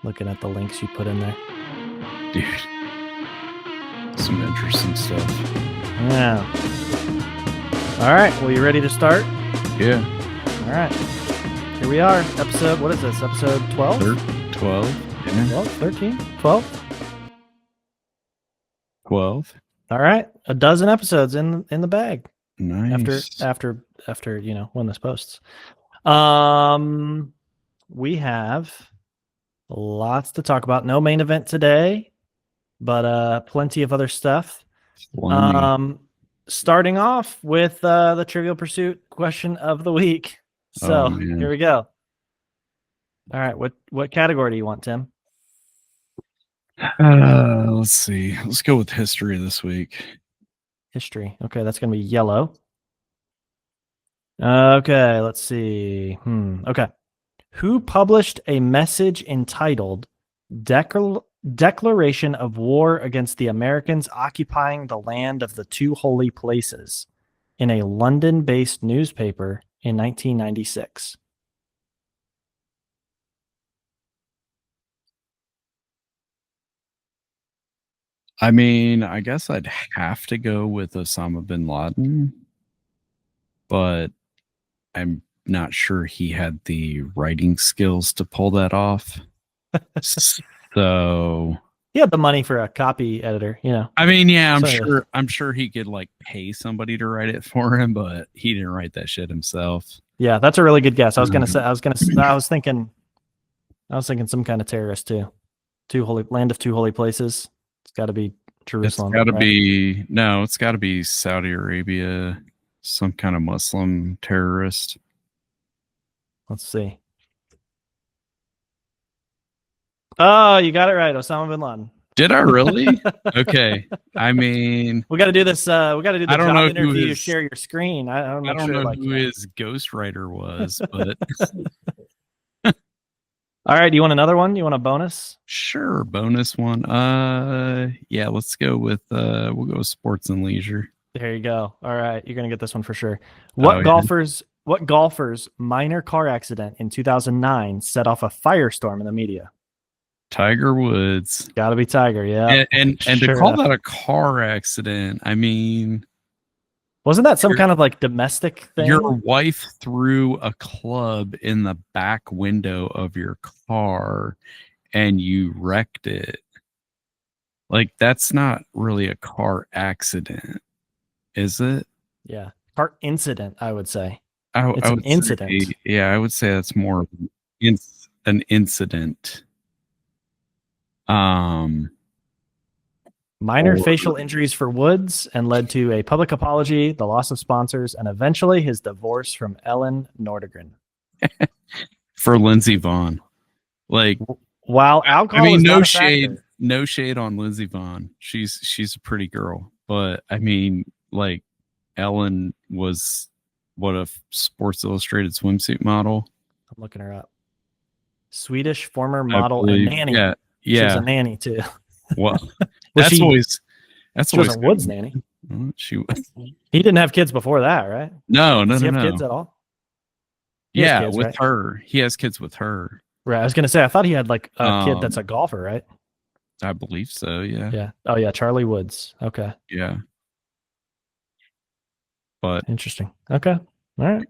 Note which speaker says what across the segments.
Speaker 1: looking at the links you put in there.
Speaker 2: Dude, some interesting stuff.
Speaker 1: Yeah. All right. Well, you ready to start?
Speaker 2: Yeah.
Speaker 1: All right. Here we are. Episode, what is this? Episode 12?
Speaker 2: 12. Yeah.
Speaker 1: 12, 13, 12?
Speaker 2: 12.
Speaker 1: All right. A dozen episodes in the bag.
Speaker 2: Nice.
Speaker 1: After when this posts. We have lots to talk about. No main event today, but plenty of other stuff. Starting off with the Trivial Pursuit question of the week. So here we go. All right, what category do you want, Tim?
Speaker 2: Let's see. Let's go with history this week.
Speaker 1: History. Okay, that's going to be yellow. Okay, let's see. Okay. Who published a message entitled Declaration of War Against the Americans Occupying the Land of the Two Holy Places in a London-based newspaper in 1996?
Speaker 2: I mean, I guess I'd have to go with Osama bin Laden, but I'm not sure he had the writing skills to pull that off. So
Speaker 1: he had the money for a copy editor, you know.
Speaker 2: I mean, yeah, I'm sure he could like pay somebody to write it for him, but he didn't write that shit himself.
Speaker 1: Yeah, that's a really good guess. I was thinking some kind of terrorist too. Land of two holy places. It's got to be Jerusalem.
Speaker 2: It's got to be it's got to be Saudi Arabia, some kind of Muslim terrorist.
Speaker 1: Let's see. Oh, you got it right. Osama bin Laden.
Speaker 2: Did I really? Okay. I mean,
Speaker 1: we got to do this. We got to do the
Speaker 2: job
Speaker 1: interview. Share your screen. I don't know
Speaker 2: who his ghostwriter was, but.
Speaker 1: All right. Do you want another one? You want a bonus?
Speaker 2: Sure, bonus one. Yeah, let's go with we'll go with sports and leisure.
Speaker 1: There you go. All right, you're gonna get this one for sure. What golfer's minor car accident in 2009 set off a firestorm in the media?
Speaker 2: Tiger Woods.
Speaker 1: Got to be Tiger, yeah.
Speaker 2: And to call that a car accident, I mean,
Speaker 1: wasn't that some kind of like domestic thing?
Speaker 2: Your wife threw a club in the back window of your car and you wrecked it. Like, that's not really a car accident, is it?
Speaker 1: Yeah. Car incident, I would say.
Speaker 2: It's
Speaker 1: an incident.
Speaker 2: I would say that's more an incident.
Speaker 1: Minor facial injuries for Woods and led to a public apology, the loss of sponsors, and eventually his divorce from Ellen Nordegren.
Speaker 2: For Lindsey Vonn. Like,
Speaker 1: while alcohol,
Speaker 2: I mean, no shade on Lindsey Vonn. She's a pretty girl, but I mean, like, Ellen was a Sports Illustrated swimsuit model.
Speaker 1: I'm looking her up. Swedish former model and nanny.
Speaker 2: Yeah.
Speaker 1: She's a nanny too.
Speaker 2: Well, that's always
Speaker 1: Woods' nanny.
Speaker 2: She was.
Speaker 1: He didn't have kids before that, right?
Speaker 2: No.
Speaker 1: Does he have kids at all?
Speaker 2: Kids, with her. He has kids with her.
Speaker 1: Right. I was gonna say, I thought he had like a kid that's a golfer, right?
Speaker 2: I believe so. Yeah.
Speaker 1: Yeah. Oh yeah, Charlie Woods. Okay.
Speaker 2: Yeah. But
Speaker 1: interesting. Okay. All right.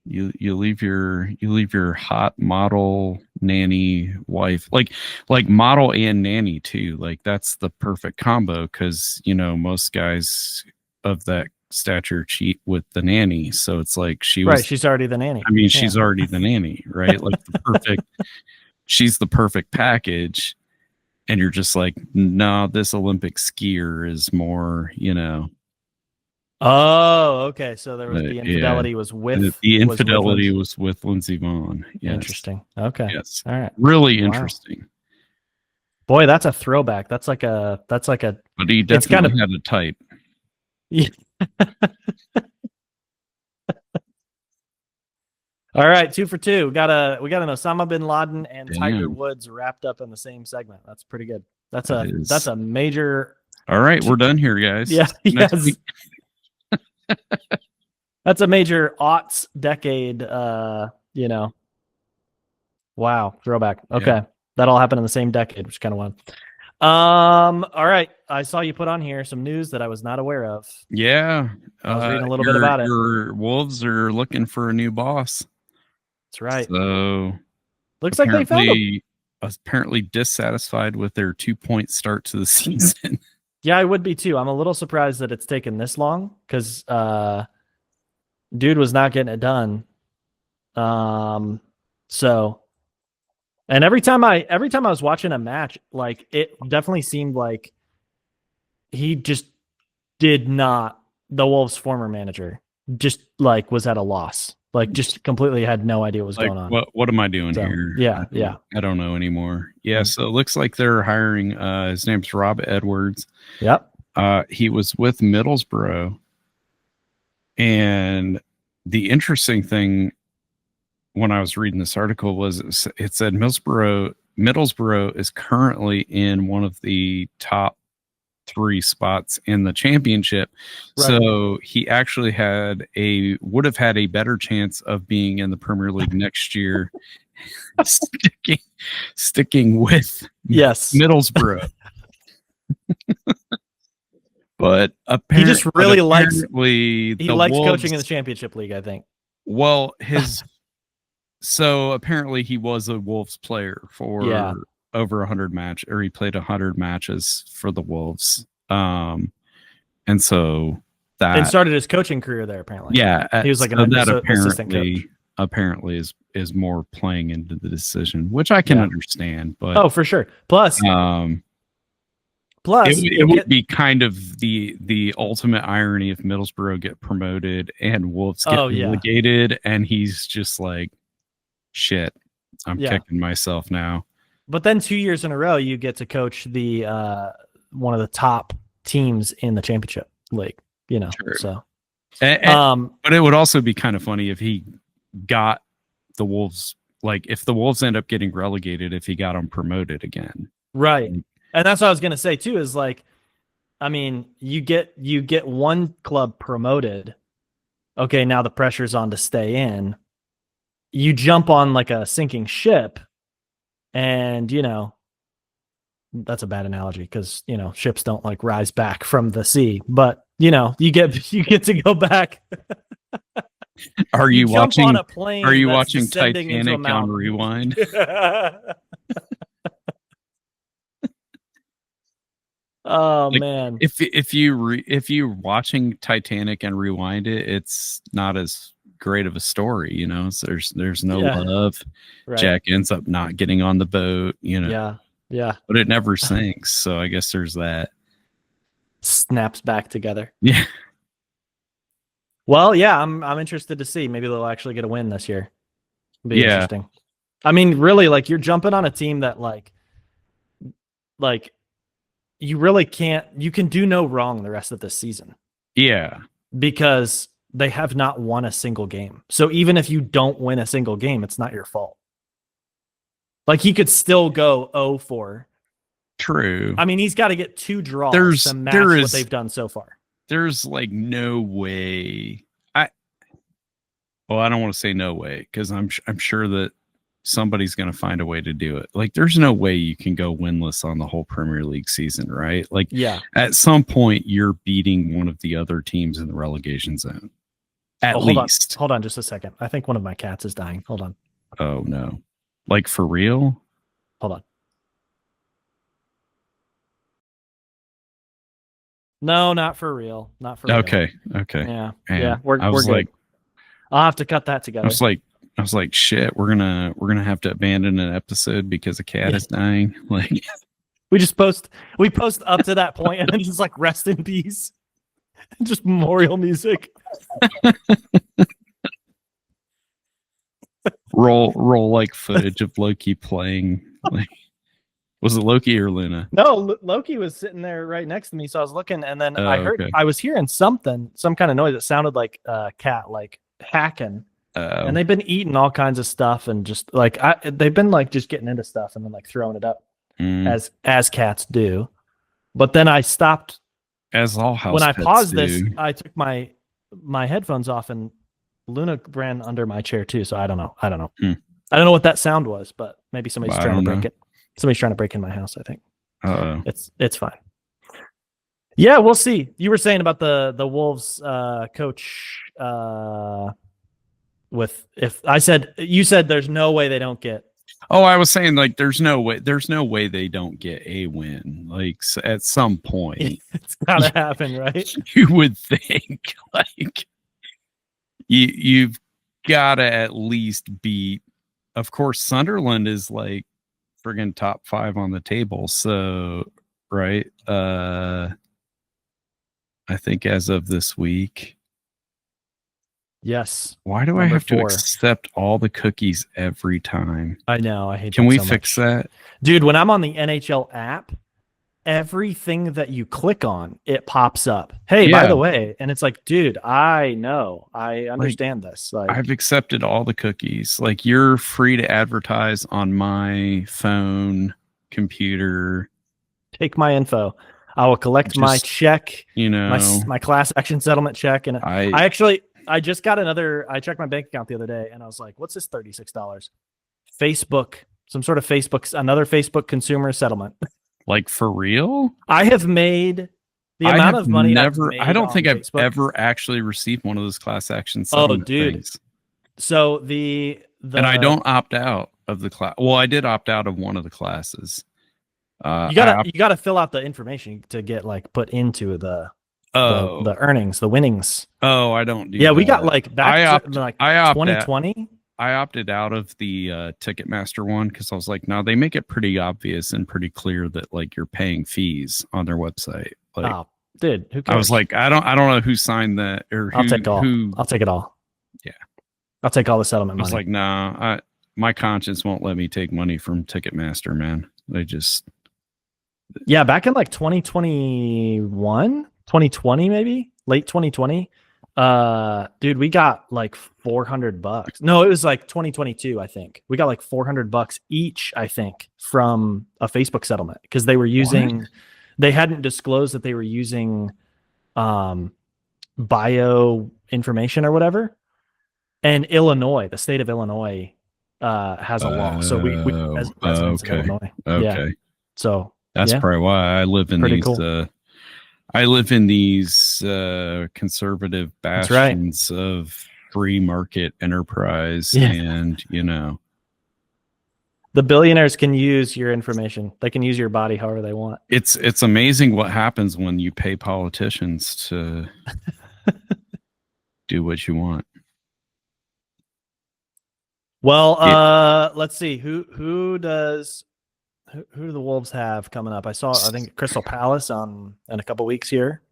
Speaker 2: You leave your hot model nanny wife, like model and nanny too. Like, that's the perfect combo, because most guys of that stature cheat with the nanny. So it's like
Speaker 1: she's already the nanny.
Speaker 2: I mean, she's already the nanny, right? Like, she's the perfect package. And you're just like, no, this Olympic skier is more,
Speaker 1: Oh, okay. So there was the infidelity was with
Speaker 2: Lindsey Vonn. Yes.
Speaker 1: Interesting. Okay.
Speaker 2: Yes.
Speaker 1: All right.
Speaker 2: Really interesting.
Speaker 1: Boy, that's a throwback. That's like a.
Speaker 2: But he definitely had a type.
Speaker 1: Yeah. All right, 2 for 2. We got an Osama bin Laden and Tiger Woods wrapped up in the same segment. That's pretty good. That's a major.
Speaker 2: All right, we're done here, guys.
Speaker 1: Yeah. Yes. That's a major aughts decade. Wow, throwback. Okay. that all happened in the same decade, which is kind of wild. All right. I saw you put on here some news that I was not aware of.
Speaker 2: Yeah.
Speaker 1: I was reading a little bit about it.
Speaker 2: Your Wolves are looking for a new boss.
Speaker 1: That's right.
Speaker 2: So
Speaker 1: looks like they found him.
Speaker 2: Apparently dissatisfied with their 2-point start to the season.
Speaker 1: Yeah, I would be too. I'm a little surprised that it's taken this long because dude was not getting it done. So, and every time I was watching a match, like it definitely seemed like he just did not, the Wolves' former manager just like was at a loss. Like just completely had no idea what was going on.
Speaker 2: What am I doing here?
Speaker 1: Yeah.
Speaker 2: I don't know anymore. Yeah, so it looks like they're hiring his name's Rob Edwards.
Speaker 1: Yep.
Speaker 2: He was with Middlesbrough. And the interesting thing when I was reading this article was it said Middlesbrough is currently in one of the top 3 spots in the championship. Right. So he actually would have had a better chance of being in the Premier League next year, sticking with Middlesbrough. But apparently,
Speaker 1: he just really likes
Speaker 2: Wolves,
Speaker 1: coaching in the Championship League, I think.
Speaker 2: Well, so apparently he was a Wolves player for over 100 matches, or he played 100 matches for the Wolves. And so that
Speaker 1: started his coaching career there, apparently.
Speaker 2: Yeah.
Speaker 1: He was like assistant coach.
Speaker 2: Apparently is more playing into the decision, which I can understand, but
Speaker 1: for sure. Plus
Speaker 2: it would be kind of the ultimate irony if Middlesbrough get promoted and Wolves get relegated, and he's just like, shit, I'm kicking myself now.
Speaker 1: But then 2 years in a row, you get to coach the one of the top teams in the Championship League. You know,
Speaker 2: True.
Speaker 1: So.
Speaker 2: But it would also be kind of funny if he got the Wolves, like if the Wolves end up getting relegated, if he got them promoted again.
Speaker 1: Right. And that's what I was going to say too, is like, I mean, you get one club promoted. Okay. Now the pressure's on to stay in. You jump on like a sinking ship, and, you know, that's a bad analogy because, you know, ships don't like rise back from the sea, but you know, you get to go back.
Speaker 2: Are you watching
Speaker 1: on a plane?
Speaker 2: Are you watching Titanic on rewind?
Speaker 1: Oh, like, man!
Speaker 2: If you're watching Titanic and rewind it, it's not as great of a story, you know. So there's no love. Right. Jack ends up not getting on the boat, you know.
Speaker 1: Yeah.
Speaker 2: But it never sinks, so I guess there's that.
Speaker 1: Snaps back together.
Speaker 2: Yeah.
Speaker 1: Well, yeah, I'm interested to see. Maybe they'll actually get a win this year. It'll be interesting. I mean, really, like you're jumping on a team that like you really can't. You can do no wrong the rest of this season.
Speaker 2: Yeah,
Speaker 1: because they have not won a single game. So even if you don't win a single game, it's not your fault. Like he could still go 0-4.
Speaker 2: True.
Speaker 1: I mean, he's got to get 2 draws to match what they've done so far.
Speaker 2: There's like no way. I don't want to say no way because I'm sure that somebody's going to find a way to do it. Like there's no way you can go winless on the whole Premier League season, right? Like at some point you're beating one of the other teams in the relegation zone. At least.
Speaker 1: Hold on just a second. I think one of my cats is dying. Hold on.
Speaker 2: Oh no. Like for real?
Speaker 1: Hold on. No, not for real. Not for real.
Speaker 2: Okay.
Speaker 1: Yeah.
Speaker 2: Man,
Speaker 1: yeah. We're good.
Speaker 2: Like,
Speaker 1: I'll have to cut that together.
Speaker 2: I was like, shit, we're gonna have to abandon an episode because a cat is dying. Like
Speaker 1: we post up to that point and then just like rest in peace. Just memorial music.
Speaker 2: roll like footage of Loki playing. Like, was it Loki or Luna?
Speaker 1: No, Loki was sitting there right next to me, so I was looking, and then I was hearing some kind of noise that sounded like a cat like hacking. And they've been eating all kinds of stuff, and just like they've been like just getting into stuff and then like throwing it up as cats do. But then I stopped.
Speaker 2: As all house
Speaker 1: when I
Speaker 2: pets
Speaker 1: paused
Speaker 2: do.
Speaker 1: This, I took my headphones off, and Luna ran under my chair too. So I don't know. I don't know what that sound was, but maybe somebody's trying to break it. Somebody's trying to break in my house, I think.
Speaker 2: Uh-oh.
Speaker 1: It's fine. Yeah, we'll see. You were saying about the Wolves coach you said there's no way they don't get.
Speaker 2: Oh, I was saying like there's no way they don't get a win. Like at some point
Speaker 1: It's gotta happen, right?
Speaker 2: You would think like you've gotta at least beat, of course, Sunderland is like friggin' top 5 on the table. So right. I think as of this week.
Speaker 1: Yes.
Speaker 2: Why do I have to accept all the cookies every time?
Speaker 1: I know. I hate.
Speaker 2: Can we fix that,
Speaker 1: dude? When I'm on the NHL app, everything that you click on, it pops up. Hey, by the way, and it's like, dude, I know, I understand this. Like,
Speaker 2: I've accepted all the cookies. Like, you're free to advertise on my phone, computer.
Speaker 1: Take my info. I will collect my check.
Speaker 2: You know,
Speaker 1: my class action settlement check, and I just got another. I checked my bank account the other day, and I was like, "What's this $36?" Facebook, some sort of another Facebook consumer settlement.
Speaker 2: Like, for real?
Speaker 1: I have made the amount of money.
Speaker 2: I don't think I've ever actually received one of those class action settlement things.
Speaker 1: So the
Speaker 2: and I don't opt out of the class. Well, I did opt out of one of the classes.
Speaker 1: You gotta fill out the information to get like put into the earnings, the winnings.
Speaker 2: Oh, I don't do.
Speaker 1: Yeah,
Speaker 2: that.
Speaker 1: We got like back to like 2020.
Speaker 2: I opted out of the Ticketmaster one because I was like, no, they make it pretty obvious and pretty clear that like you're paying fees on their website. Like,
Speaker 1: oh, dude, who cares?
Speaker 2: I was like, I don't know who signed that or who,
Speaker 1: I'll take all. I'll take it all.
Speaker 2: Yeah,
Speaker 1: I'll take all the settlement money.
Speaker 2: I was like, nah, my conscience won't let me take money from Ticketmaster, man. They just.
Speaker 1: Yeah, back in like 2021, 2020, maybe late 2020. Dude, we got like $400. No, it was like 2022, I think. We got like $400 each, I think, from a Facebook settlement because they were using they hadn't disclosed that they were using bio information or whatever. And Illinois, the state of Illinois, has a law. So we as residents of Illinois.
Speaker 2: Okay.
Speaker 1: Yeah. So
Speaker 2: that's probably why I live in I live in these conservative bastions of free market enterprise, and
Speaker 1: the billionaires can use your information. They can use your body however they want.
Speaker 2: It's amazing what happens when you pay politicians to do what you want.
Speaker 1: Well, let's see who do the Wolves have coming up? I think Crystal Palace in a couple weeks here.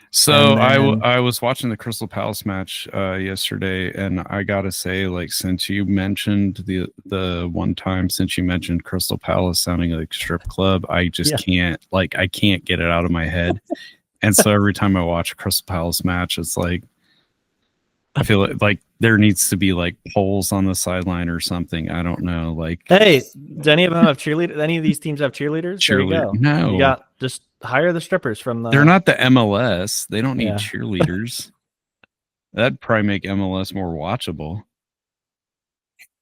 Speaker 2: So I was watching the Crystal Palace match yesterday, and I gotta say, like, since you mentioned the one time since you mentioned Crystal Palace sounding like strip club, I just can't get it out of my head. And so every time I watch a Crystal Palace match, it's like I feel like there needs to be like poles on the sideline or something. I don't know. Like,
Speaker 1: hey, do any of them have cheerleaders? Any of these teams have cheerleaders? There you go.
Speaker 2: No,
Speaker 1: you got just hire the strippers from the.
Speaker 2: They're not the MLS. They don't need cheerleaders. That'd probably make MLS more watchable.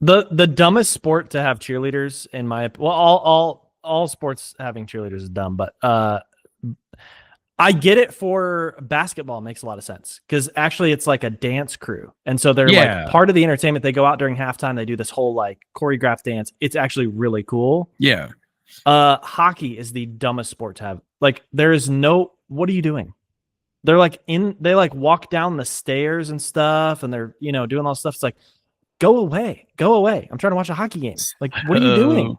Speaker 1: The dumbest sport to have cheerleaders in my all sports having cheerleaders is dumb, but I get it for basketball. Makes a lot of sense because actually it's like a dance crew. And so they're like part of the entertainment. They go out during halftime. They do this whole like choreographed dance. It's actually really cool.
Speaker 2: Yeah.
Speaker 1: Hockey is the dumbest sport to have. Like there is what are you doing? They're like they like walk down the stairs and stuff and they're, doing all this stuff. It's like, go away. I'm trying to watch a hockey game. Like, what are you doing?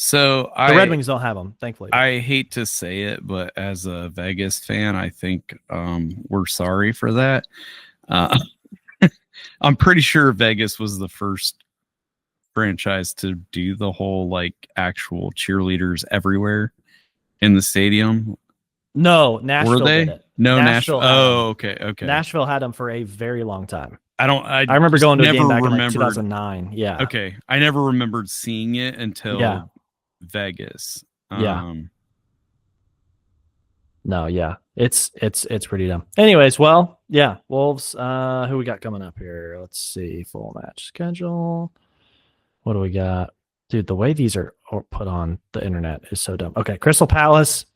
Speaker 2: So
Speaker 1: the Red Wings don't have them, thankfully.
Speaker 2: I hate to say it, but as a Vegas fan, I think we're sorry for that. I'm pretty sure Vegas was the first franchise to do the whole like actual cheerleaders everywhere in the stadium.
Speaker 1: No, Nashville
Speaker 2: were they?
Speaker 1: Did it.
Speaker 2: No, Nashville. Oh, okay.
Speaker 1: Nashville had them for a very long time.
Speaker 2: I
Speaker 1: remember going to a game back in like 2009. Yeah.
Speaker 2: Okay. I never remembered seeing it until Vegas.
Speaker 1: No, yeah. It's pretty dumb. Anyways, well, yeah. Wolves, who we got coming up here? Let's see. Full match schedule. What do we got? Dude, the way these are put on the internet is so dumb. Okay, Crystal Palace,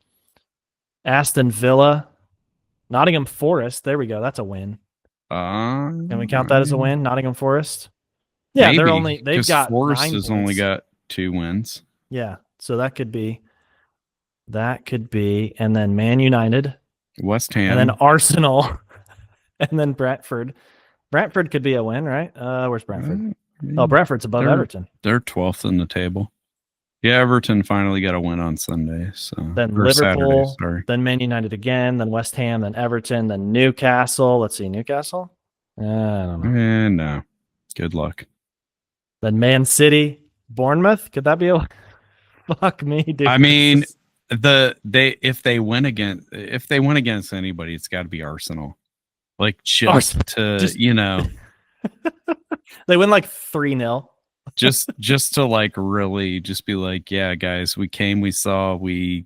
Speaker 1: Aston Villa, Nottingham Forest. There we go. That's a win. Can we count that as a win? Nottingham Forest. Yeah,
Speaker 2: maybe
Speaker 1: they've got
Speaker 2: Forest
Speaker 1: 9
Speaker 2: has
Speaker 1: points.
Speaker 2: only got 2 wins.
Speaker 1: Yeah, so that could be, and then Man United,
Speaker 2: West Ham,
Speaker 1: and then Arsenal, and then Brentford. Brentford could be a win, right? Where's Brentford? Oh, Brentford's above Everton.
Speaker 2: They're 12th in the table. Yeah, Everton finally got a win on Sunday. So
Speaker 1: then Liverpool,
Speaker 2: Saturday,
Speaker 1: then Man United again, then West Ham, then Everton, then Newcastle. Let's see, Newcastle? I don't know.
Speaker 2: No. Good luck.
Speaker 1: Then Man City, Bournemouth. Could that be a fuck me, dude?
Speaker 2: I mean, if they win against anybody, it's got to be Arsenal. Like just you know,
Speaker 1: they win like 3-0.
Speaker 2: just to like really just be like, yeah, guys, we came, we saw, we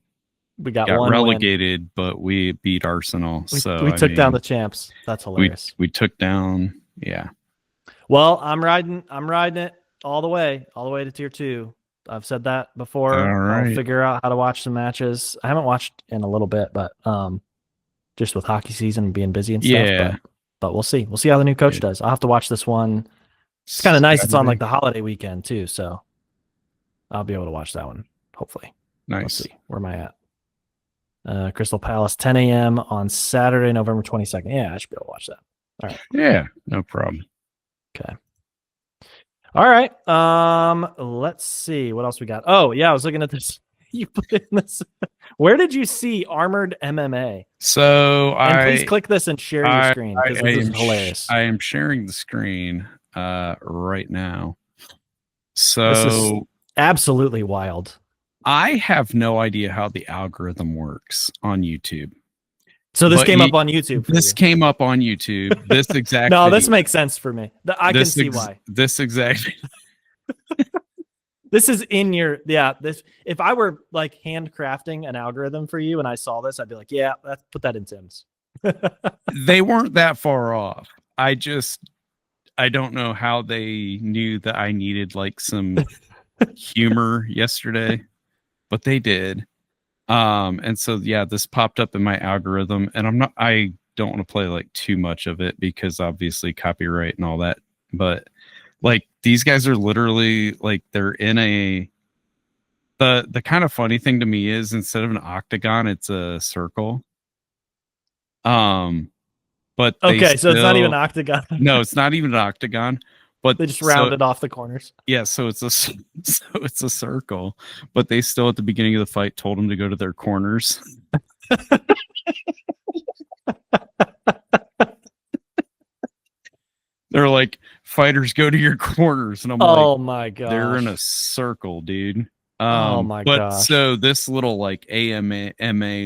Speaker 2: got relegated, win. But we beat Arsenal.
Speaker 1: We took down the champs. That's hilarious.
Speaker 2: We took down, yeah.
Speaker 1: Well, I'm riding it all the way to tier 2. I've said that before.
Speaker 2: All right.
Speaker 1: I'll figure out how to watch some matches. I haven't watched in a little bit, but just with hockey season being busy and stuff.
Speaker 2: Yeah.
Speaker 1: But we'll see. We'll see how the new coach does. I'll have to watch this one. It's kind of nice. It's on like the holiday weekend too, so I'll be able to watch that one. Hopefully.
Speaker 2: Nice.
Speaker 1: Let's see. Where am I at? Crystal Palace, 10 a.m. on Saturday, November 22nd. Yeah, I should be able to watch that. All right.
Speaker 2: Yeah, no problem.
Speaker 1: Okay. All right. Let's see what else we got. Oh yeah, I was looking at this. You put in this. Where did you see Armored MMA?
Speaker 2: So
Speaker 1: please click this and share your screen because this is hilarious.
Speaker 2: I am sharing the screen right now. So
Speaker 1: this is absolutely wild.
Speaker 2: I have no idea how the algorithm works on YouTube.
Speaker 1: So this came up on YouTube.
Speaker 2: This came up on YouTube. This exact.
Speaker 1: No, this makes sense for me. I can see why.
Speaker 2: This exact.
Speaker 1: This is in your this. If I were like handcrafting an algorithm for you and I saw this, I'd be like, yeah, put that in Tim's.
Speaker 2: They weren't that far off. I don't know how they knew that I needed like some humor yesterday, but they did. And so yeah, this popped up in my algorithm, and I don't want to play like too much of it because obviously copyright and all that, but like these guys are literally like they're in the kind of funny thing to me is instead of an octagon, it's a circle. But
Speaker 1: okay, so it's not even an octagon.
Speaker 2: No, it's not even an octagon. But
Speaker 1: they just rounded off the corners.
Speaker 2: Yeah, so it's a circle, but they still at the beginning of the fight told them to go to their corners. They're like, fighters, go to your corners, and I'm like,
Speaker 1: oh my god,
Speaker 2: they're in a circle, dude.
Speaker 1: Oh my god.
Speaker 2: But so this little like AMA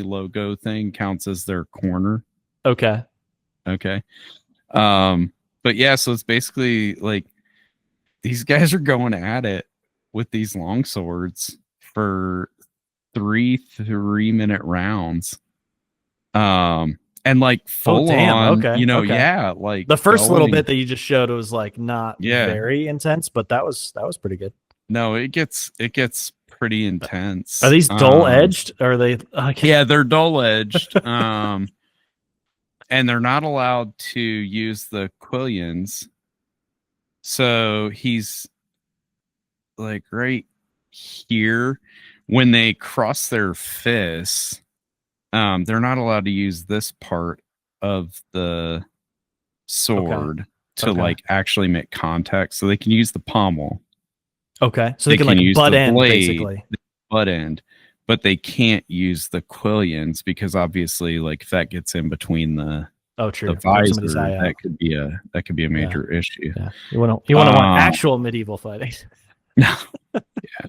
Speaker 2: logo thing counts as their corner.
Speaker 1: Okay.
Speaker 2: But yeah, so it's basically like these guys are going at it with these long swords for 3-minute rounds. And like full on,
Speaker 1: okay.
Speaker 2: Yeah, like
Speaker 1: the first little bit that you just showed was like not very intense, but that was pretty good.
Speaker 2: No, it gets pretty intense.
Speaker 1: Are these dull edged? Are they?
Speaker 2: Yeah, they're dull edged. And they're not allowed to use the quillions. So he's like right here when they cross their fists. They're not allowed to use this part of the sword to like actually make contact. So they can use the pommel.
Speaker 1: Okay. So they can like
Speaker 2: use
Speaker 1: butt
Speaker 2: the
Speaker 1: end,
Speaker 2: blade,
Speaker 1: basically.
Speaker 2: Butt end. But they can't use the quillions because obviously, like if that gets in between the visor, that could be a major issue.
Speaker 1: Yeah. You want to want actual medieval fighting.
Speaker 2: No. Yeah.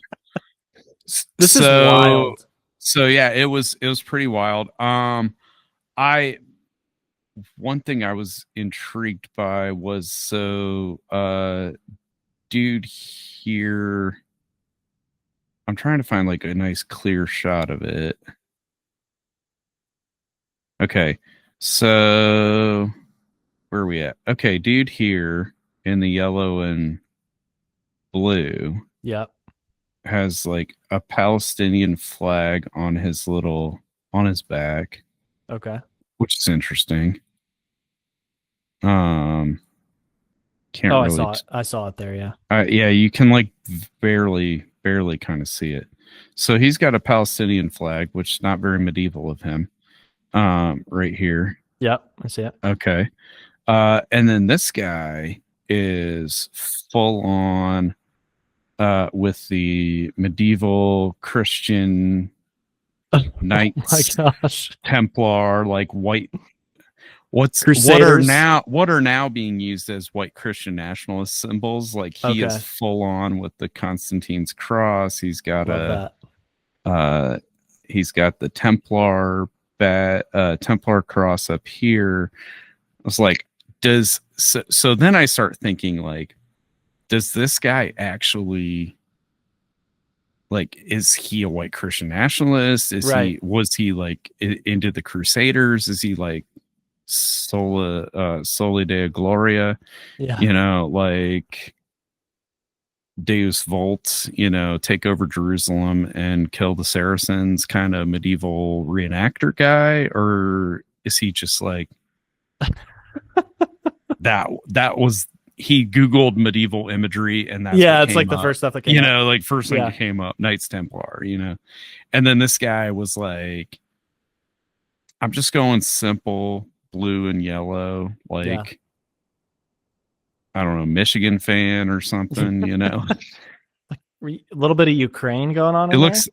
Speaker 1: This is wild.
Speaker 2: So yeah, it was pretty wild. One thing I was intrigued by was dude here. I'm trying to find like a nice clear shot of it. Okay. So where are we at? Okay, dude here in the yellow and blue.
Speaker 1: Yep.
Speaker 2: has like a Palestinian flag on his back,
Speaker 1: Okay.
Speaker 2: which is interesting. Can't
Speaker 1: Oh, I
Speaker 2: really
Speaker 1: saw it. I saw it there. Yeah.
Speaker 2: yeah, you can like barely kind of see it. So he's got a Palestinian flag, which is not very medieval of him. Right here.
Speaker 1: Yep. I see it.
Speaker 2: Okay. And then this guy is full on with the medieval Christian Knights,
Speaker 1: Oh my gosh.
Speaker 2: Templar, like white. What
Speaker 1: Crusaders.
Speaker 2: are now being used as white Christian nationalist symbols? Like he
Speaker 1: Okay.
Speaker 2: is full on with the Constantine's cross. He's got
Speaker 1: Love that.
Speaker 2: he's got the Templar cross up here. I was like, so then I start thinking like, does this guy actually, like, is he a white Christian nationalist? Was he like into the Crusaders? Is he like Soli Deo Gloria?
Speaker 1: Yeah.
Speaker 2: You know, like Deus Vult, you know, take over Jerusalem and kill the Saracens kind of medieval reenactor guy? Or is he just like that was he Googled medieval imagery and that's
Speaker 1: it's like the first stuff that came up.
Speaker 2: like first thing that came up, Knights Templar, you know. And then this guy was like, I'm just going simple blue and yellow, like I don't know, Michigan fan or something, you know.
Speaker 1: A little bit of Ukraine going on.
Speaker 2: It looks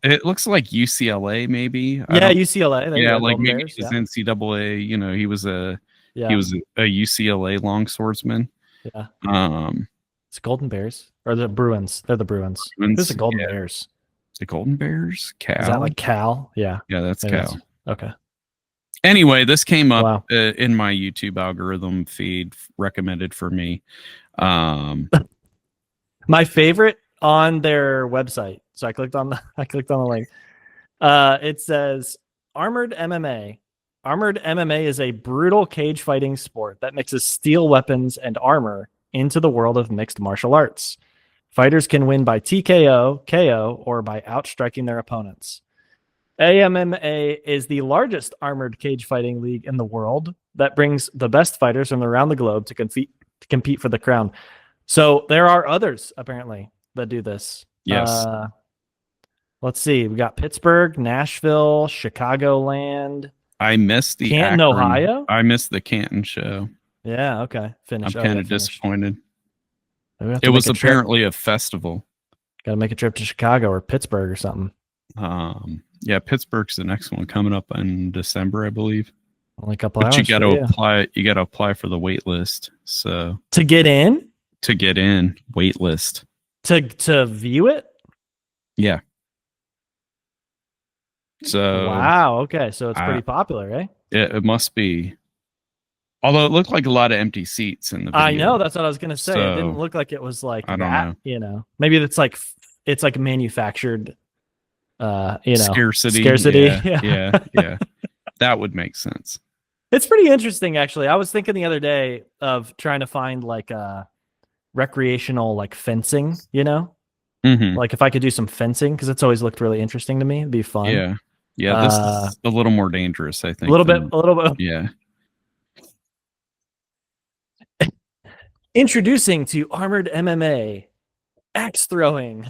Speaker 2: like UCLA maybe.
Speaker 1: UCLA.
Speaker 2: Yeah, like maybe his NCAA. You know, he was a UCLA long swordsman.
Speaker 1: Yeah.
Speaker 2: It's
Speaker 1: Golden Bears or the Bruins. They're the Bruins. Who's the Golden Bears?
Speaker 2: The Golden Bears. Cal.
Speaker 1: Is that like Cal? Yeah.
Speaker 2: Yeah, that's Cal.
Speaker 1: Okay.
Speaker 2: Anyway, this came up in my YouTube algorithm feed recommended for me.
Speaker 1: My favorite on their website. So I clicked on the link. It says Armored MMA. Armored MMA is a brutal cage fighting sport that mixes steel weapons and armor into the world of mixed martial arts. Fighters can win by TKO, KO, or by outstriking their opponents. AMMA is the largest armored cage fighting league in the world that brings the best fighters from around the globe to compete for the crown. So there are others apparently that do this.
Speaker 2: Yes.
Speaker 1: Let's see. We got Pittsburgh, Nashville, Chicagoland.
Speaker 2: I missed the
Speaker 1: Canton, Ohio.
Speaker 2: I missed the Canton show.
Speaker 1: Yeah. Okay. Finish.
Speaker 2: I'm kind of disappointed.
Speaker 1: It
Speaker 2: was apparently a festival.
Speaker 1: Got to make a trip to Chicago or Pittsburgh or something.
Speaker 2: Yeah, Pittsburgh's the next one coming up in December, I believe.
Speaker 1: Only a couple hours.
Speaker 2: You got to apply. You got to apply for the wait list. So
Speaker 1: to get in,
Speaker 2: wait list
Speaker 1: to view it.
Speaker 2: Yeah. So
Speaker 1: wow. Okay, so it's pretty popular, eh?
Speaker 2: It must be. Although it looked like a lot of empty seats in the video.
Speaker 1: I know, that's what I was gonna say.
Speaker 2: So,
Speaker 1: it didn't look like it was like
Speaker 2: I don't know.
Speaker 1: You know, maybe it's like manufactured.
Speaker 2: Scarcity. Yeah. That would make sense.
Speaker 1: It's pretty interesting, actually. I was thinking the other day of trying to find like recreational like fencing. You know, like if I could do some fencing, because it's always looked really interesting to me. It'd be fun.
Speaker 2: Yeah. This is a little more dangerous, I think.
Speaker 1: A little bit.
Speaker 2: Yeah.
Speaker 1: Introducing to Armored MMA, axe throwing.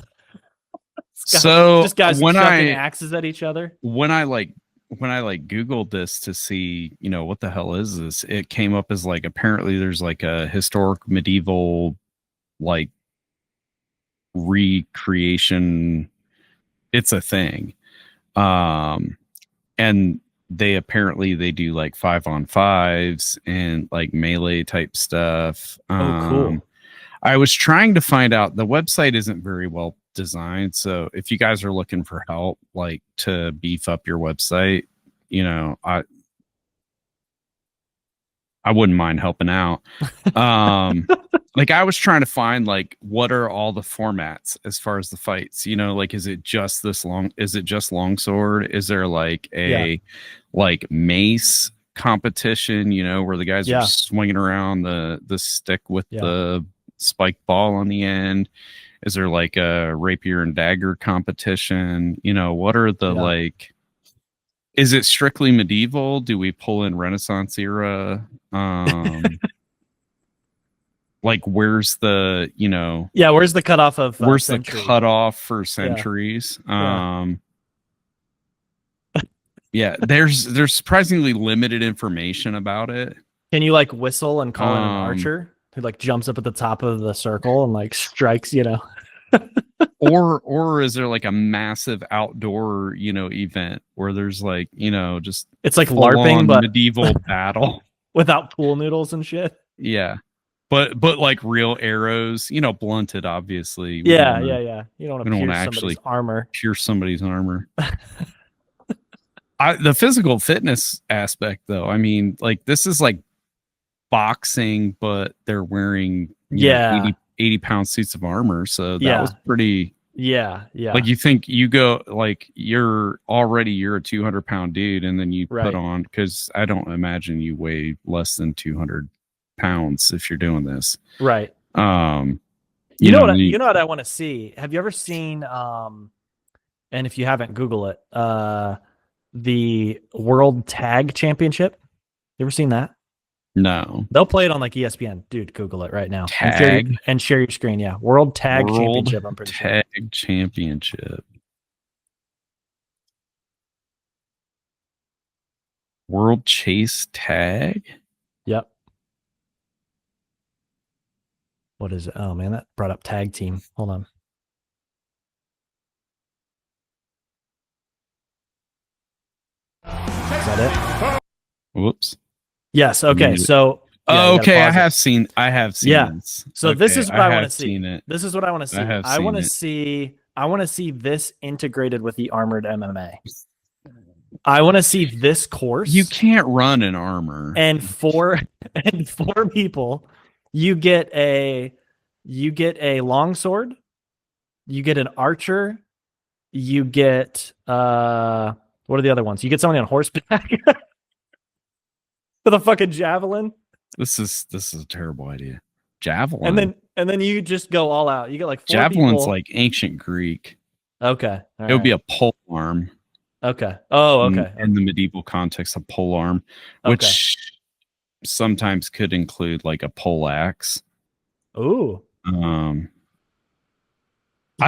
Speaker 2: So
Speaker 1: just guys chucking axes at each other.
Speaker 2: When I Googled this to see, you know, what the hell is this? It came up as like apparently there's like a historic medieval like recreation. It's a thing. And they do like 5-on-5s and like melee type stuff.
Speaker 1: Cool.
Speaker 2: I was trying to find out, the website isn't very well designed. So if you guys are looking for help, like to beef up your website, you know, I wouldn't mind helping out. Like I was trying to find like, what are all the formats as far as the fights, you know, like, is it just longsword? Is there like a like mace competition, you know, where the guys are swinging around the stick with the spiked ball on the end? is there like a rapier and dagger competition? You know, what are the like? Is it strictly medieval? Do we pull in Renaissance era? Like where's the, you know,
Speaker 1: where's the cutoff of
Speaker 2: where's
Speaker 1: century?
Speaker 2: the cutoff for centuries? Yeah, there's surprisingly limited information about it.
Speaker 1: Can you like whistle and call in an archer who like jumps up at the top of the circle and like strikes, you know?
Speaker 2: or is there like a massive outdoor, you know, event where there's like, you know, just
Speaker 1: it's like LARPing but
Speaker 2: medieval battle
Speaker 1: without pool noodles and shit?
Speaker 2: Yeah. But like real arrows, you know, blunted obviously.
Speaker 1: Yeah. You don't want to pierce somebody's armor.
Speaker 2: Pierce somebody's armor. The physical fitness aspect though, I mean, like this is like boxing, but they're wearing you know, 80-pound suits of armor, so that was pretty like you think you go like you're a 200-pound dude and then you put on, because I don't imagine you weigh less than 200 pounds if you're doing this,
Speaker 1: right?
Speaker 2: You
Speaker 1: know what I want to see. Have you ever seen and if you haven't, Google it, the World Tag Championship? You ever seen that?
Speaker 2: No.
Speaker 1: They'll play it on like ESPN. Dude, Google it right now.
Speaker 2: Tag
Speaker 1: and share your screen. Yeah. World Tag Championship. I'm pretty sure.
Speaker 2: Tag Championship. World Chase Tag?
Speaker 1: Yep. What is it? Oh man, that brought up tag team. Hold on. Is that it?
Speaker 2: Whoops.
Speaker 1: Yes. Okay. So.
Speaker 2: Okay, I have seen.
Speaker 1: Yeah.
Speaker 2: This.
Speaker 1: So
Speaker 2: okay,
Speaker 1: this is what I want to see.
Speaker 2: It.
Speaker 1: This is what I want to see. I want to see. I want to see this integrated with the armored MMA. I want to see this course.
Speaker 2: You can't run in armor.
Speaker 1: And for people, you get a longsword, you get an archer, you get what are the other ones? You get somebody on horseback with a fucking javelin.
Speaker 2: This is a terrible idea. Javelin.
Speaker 1: And then you just go all out. You get like 4
Speaker 2: javelin's
Speaker 1: people.
Speaker 2: like ancient Greek.
Speaker 1: Okay.
Speaker 2: It would be a pole arm.
Speaker 1: Okay. Oh, okay.
Speaker 2: In the medieval context, a pole arm, which sometimes could include like a pole axe.
Speaker 1: Ooh.
Speaker 2: I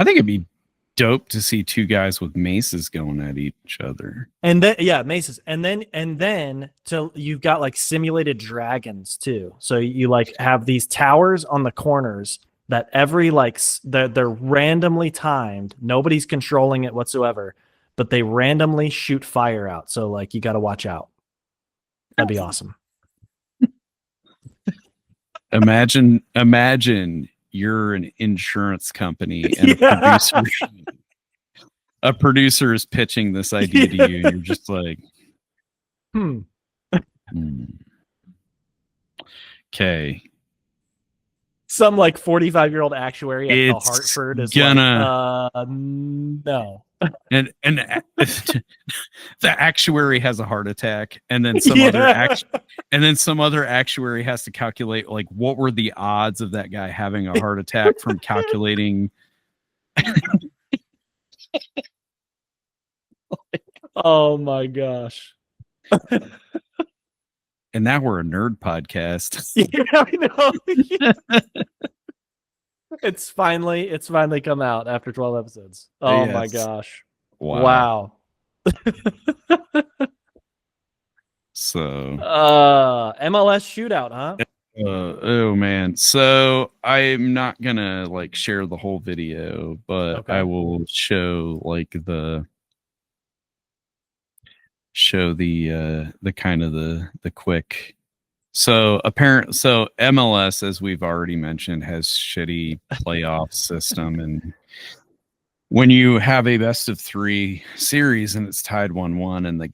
Speaker 2: think it'd be dope to see two guys with maces going at each other.
Speaker 1: And then maces. And then you've got like simulated dragons too. So you like have these towers on the corners that every like they're randomly timed. Nobody's controlling it whatsoever, but they randomly shoot fire out. So like you got to watch out. That'd be awesome.
Speaker 2: Imagine you're an insurance company and a producer is pitching this idea to you and you're just like, Okay.
Speaker 1: Some like 45-year-old actuary at the Hartford is
Speaker 2: gonna
Speaker 1: like, no.
Speaker 2: And the actuary has a heart attack, and then some other actuary has to calculate like what were the odds of that guy having a heart attack from calculating.
Speaker 1: Oh my gosh.
Speaker 2: And now we're a nerd podcast.
Speaker 1: Yeah, I know. It's finally come out after 12 episodes. Oh my gosh. Wow.
Speaker 2: So
Speaker 1: MLS shootout, huh?
Speaker 2: Oh man. So I'm not gonna like share the whole video, but I will show like the kind of the quick. So MLS, as we've already mentioned, has shitty playoff system, and when you have a best of 3 series and it's tied 1-1 and the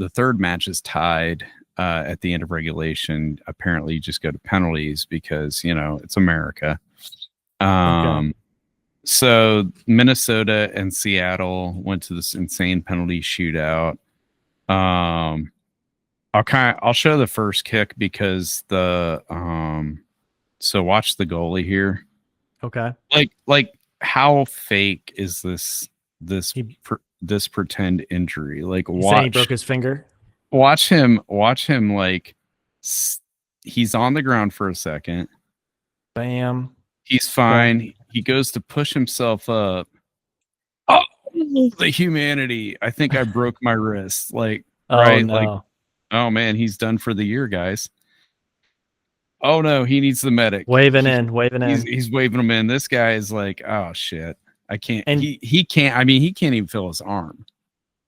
Speaker 2: third match is tied at the end of regulation, apparently you just go to penalties because, you know, it's America. So Minnesota and Seattle went to this insane penalty shootout. I'll show the first kick because so watch the goalie here.
Speaker 1: Okay.
Speaker 2: Like how fake is this
Speaker 1: He
Speaker 2: this pretend injury? Like
Speaker 1: saying he broke his finger.
Speaker 2: watch him like he's on the ground for a second.
Speaker 1: Bam.
Speaker 2: He's fine. He goes to push himself up. Oh, the humanity. I think I broke my wrist. Like,
Speaker 1: Oh
Speaker 2: right?
Speaker 1: no.
Speaker 2: Like, oh man, he's done for the year, guys. Oh no, he needs the medic.
Speaker 1: Waving
Speaker 2: He's
Speaker 1: in.
Speaker 2: he's waving him in. This guy is like, oh shit. I can't.
Speaker 1: And
Speaker 2: He can't. I mean, he can't even feel his arm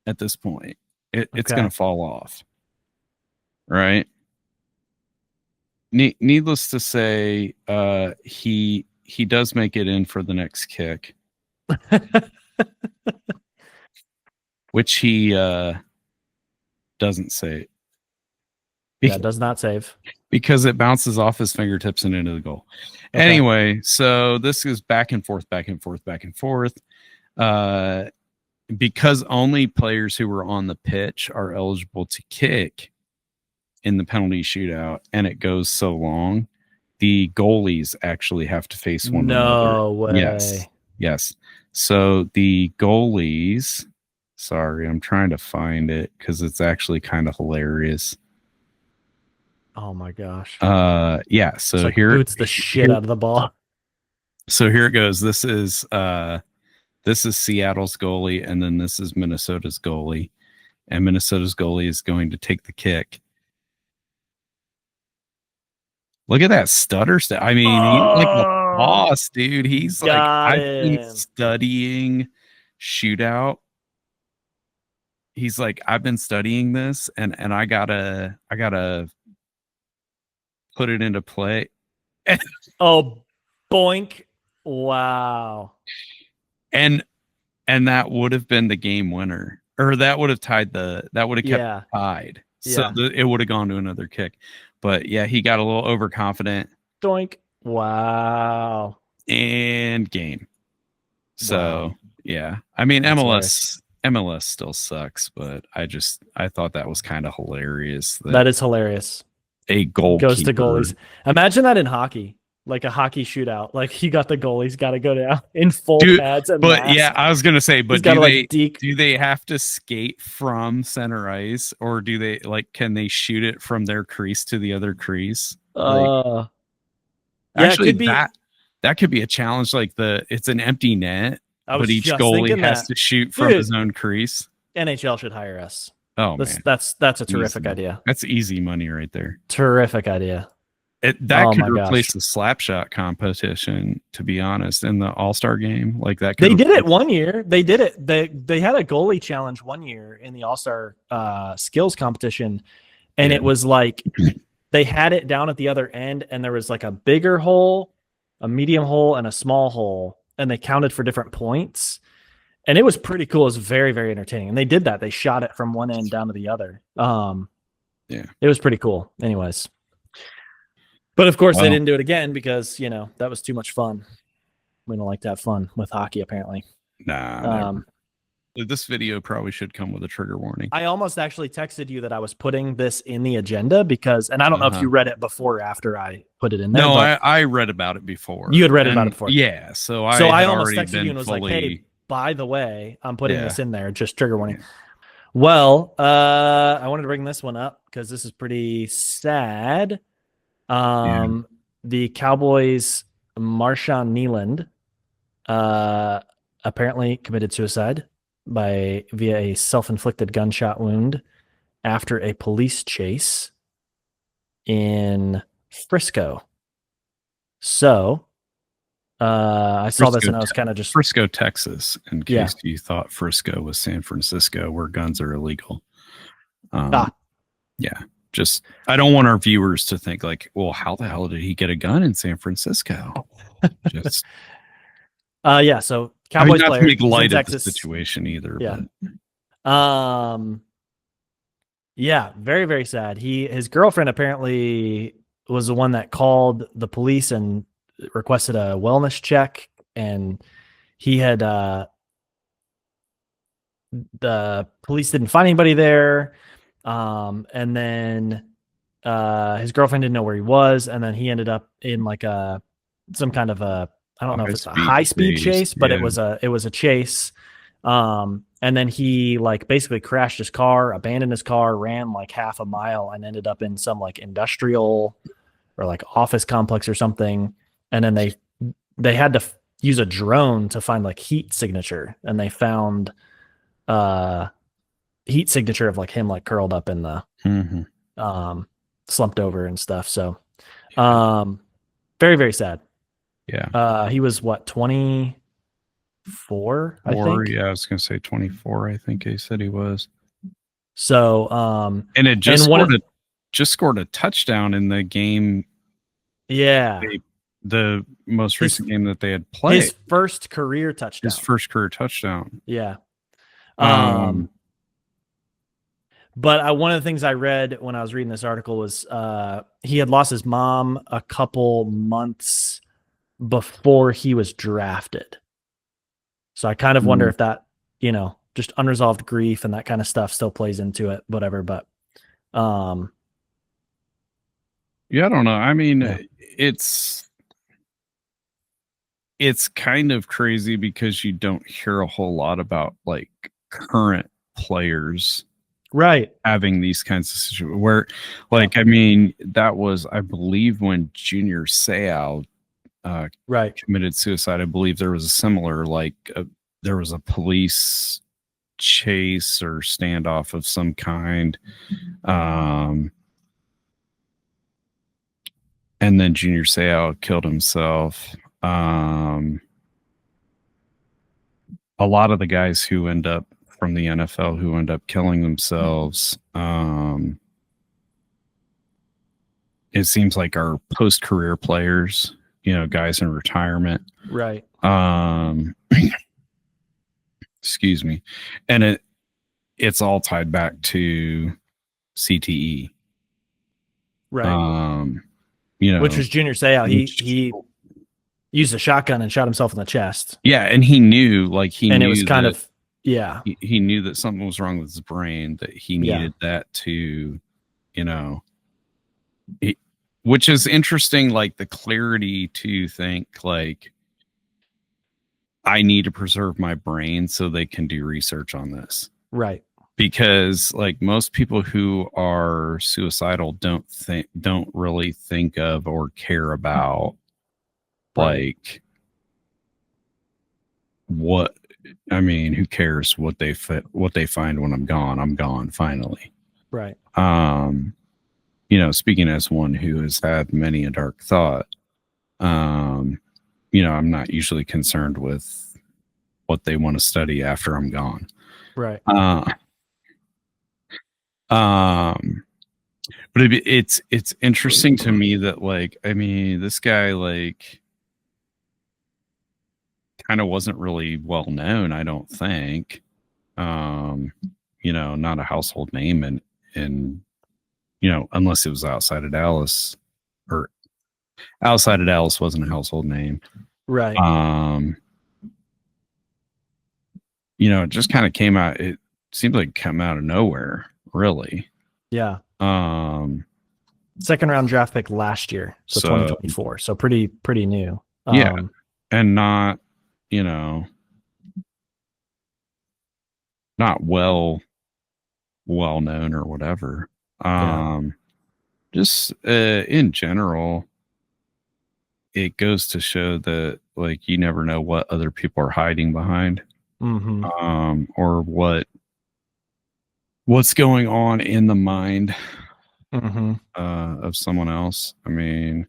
Speaker 2: at this point. It's
Speaker 1: Okay.
Speaker 2: gonna fall off. Right. Needless to say, he does make it in for the next kick, which he doesn't say.
Speaker 1: Yeah, does not save.
Speaker 2: Because it bounces off his fingertips and into the goal.
Speaker 1: Okay.
Speaker 2: Anyway, so this is back and forth, back and forth, back and forth. Because only players who were on the pitch are eligible to kick in the penalty shootout, and it goes so long, the goalies actually have to face one another.
Speaker 1: No way.
Speaker 2: Yes. So the goalies, sorry, I'm trying to find it because it's actually kind of hilarious.
Speaker 1: Oh my gosh.
Speaker 2: Yeah. So
Speaker 1: it's like
Speaker 2: here
Speaker 1: boots the shit out of the ball.
Speaker 2: So here it goes. This is Seattle's goalie, and then this is Minnesota's goalie, and Minnesota's goalie is going to take the kick. Look at that stutter. I mean, he's like a boss, dude. He's like, I've been studying shootout. He's like, I've been studying this, and I gotta put it into play.
Speaker 1: Oh, boink. Wow.
Speaker 2: And that would have been the game winner, or that would have kept it tied. So it would have gone to another kick. But yeah, he got a little overconfident.
Speaker 1: Doink. Wow.
Speaker 2: And game. So yeah. I mean, MLS still sucks, but I thought that was kind of hilarious.
Speaker 1: That is hilarious.
Speaker 2: A goal
Speaker 1: goes to goalies. Imagine that in hockey. Like a hockey shootout, like you got the goalies got to go down in full pads and
Speaker 2: but
Speaker 1: mask.
Speaker 2: Yeah, I was gonna say, but
Speaker 1: do
Speaker 2: they have to skate from center ice, or do they can they shoot it from their crease to the other crease? Actually, that could be a challenge. Like it's an empty net, but each goalie has to shoot from his own crease.
Speaker 1: NHL should hire us.
Speaker 2: Oh man,
Speaker 1: that's a terrific idea.
Speaker 2: That's easy money right there.
Speaker 1: Terrific idea.
Speaker 2: That could replace the slap shot competition, to be honest, in the All-Star game. Like that. They
Speaker 1: did it one year. They did it. They had a goalie challenge one year in the All-Star skills competition, and it was like they had it down at the other end, and there was like a bigger hole, a medium hole, and a small hole, and they counted for different points, and it was pretty cool. It was very, very entertaining, and they did that. They shot it from one end down to the other. It was pretty cool. Anyways. But of course, they didn't do it again because, that was too much fun. We don't like to have fun with hockey, apparently.
Speaker 2: Nah. This video probably should come with a trigger warning.
Speaker 1: I almost actually texted you that I was putting this in the agenda and I don't know if you read it before or after I put it in there.
Speaker 2: No, I read about it before.
Speaker 1: You had read about it before.
Speaker 2: Yeah. So
Speaker 1: I almost texted you and was like, hey, by the way, I'm putting this in there. Just trigger warning. Yeah. Well, I wanted to bring this one up because this is pretty sad. The Cowboys' Marshawn Kneeland apparently committed suicide via a self-inflicted gunshot wound after a police chase in Frisco. So I saw this and I was kind of just
Speaker 2: Frisco, Texas, in case you thought Frisco was San Francisco, where guns are illegal. Yeah. Just, I don't want our viewers to think like, well, how the hell did he get a gun in San Francisco? So
Speaker 1: Cowboys
Speaker 2: not
Speaker 1: player
Speaker 2: to make light
Speaker 1: of
Speaker 2: the situation either.
Speaker 1: Yeah. But. Very, very sad. His girlfriend apparently was the one that called the police and requested a wellness check, and he had the police didn't find anybody there. And then his girlfriend didn't know where he was, and then he ended up in like some kind of a I don't know if it's a
Speaker 2: high-speed
Speaker 1: high speed
Speaker 2: chase,
Speaker 1: chase, but
Speaker 2: yeah.
Speaker 1: it was a chase. And then he like basically crashed his car, abandoned his car, ran like half a mile, and ended up in some like industrial or like office complex or something. And then they had to use a drone to find like heat signature, and they found heat signature of like him like curled up in the slumped over and stuff. So very, very sad.
Speaker 2: Yeah.
Speaker 1: He was what, 24, I
Speaker 2: Or
Speaker 1: think.
Speaker 2: yeah, I was gonna say 24. I think he said he was.
Speaker 1: So
Speaker 2: And it just
Speaker 1: and one
Speaker 2: scored a touchdown in the game.
Speaker 1: yeah,
Speaker 2: The most recent game that they had played.
Speaker 1: his first career touchdown.
Speaker 2: His first career touchdown.
Speaker 1: Yeah.
Speaker 2: Um,
Speaker 1: But one of the things I read when I was reading this article was he had lost his mom a couple months before he was drafted. So I kind of wonder if that, you know, just unresolved grief and that kind of stuff still plays into it, whatever. But
Speaker 2: yeah, I don't know. I mean,
Speaker 1: Yeah.
Speaker 2: it's kind of crazy because you don't hear a whole lot about like current players
Speaker 1: right.
Speaker 2: having these kinds of situations where, like, I mean, that was, I believe, when Junior Seau
Speaker 1: Right.
Speaker 2: committed suicide. I believe there was a similar, like, there was a police chase or standoff of some kind. And then Junior Seau killed himself. A lot of the guys who end up from the NFL who end up killing themselves, it seems like are post-career players, you know, guys in retirement.
Speaker 1: Right.
Speaker 2: Excuse me. And it's all tied back to CTE.
Speaker 1: Right.
Speaker 2: You know,
Speaker 1: Which was Junior Seau. He used a shotgun and shot himself in the chest.
Speaker 2: Yeah, and he knew, like,
Speaker 1: and it was kind of, yeah.
Speaker 2: He knew that something was wrong with his brain, that he needed that to, you know, which is interesting, like the clarity to think, like, I need to preserve my brain so they can do research on this.
Speaker 1: Right.
Speaker 2: Because like most people who are suicidal don't really think of or care about like what, I mean, who cares what they find when I'm gone? I'm gone finally.
Speaker 1: Right.
Speaker 2: You know, speaking as one who has had many a dark thought, you know, I'm not usually concerned with what they want to study after I'm gone.
Speaker 1: Right.
Speaker 2: But it's interesting to me that, like, I mean, this guy, like, kind of wasn't really well known, I don't think. You know, not a household name, and you know, unless it was outside of Dallas, or outside of Dallas wasn't a household name.
Speaker 1: Right.
Speaker 2: You know, it just kind of came out. It seems like it came out of nowhere, really.
Speaker 1: Yeah. Second round draft pick last year, so 2024. So pretty new.
Speaker 2: Yeah, and not, you know, not well known or whatever. Just in general, it goes to show that, like, you never know what other people are hiding behind, or what's going on in the mind of someone else. I mean,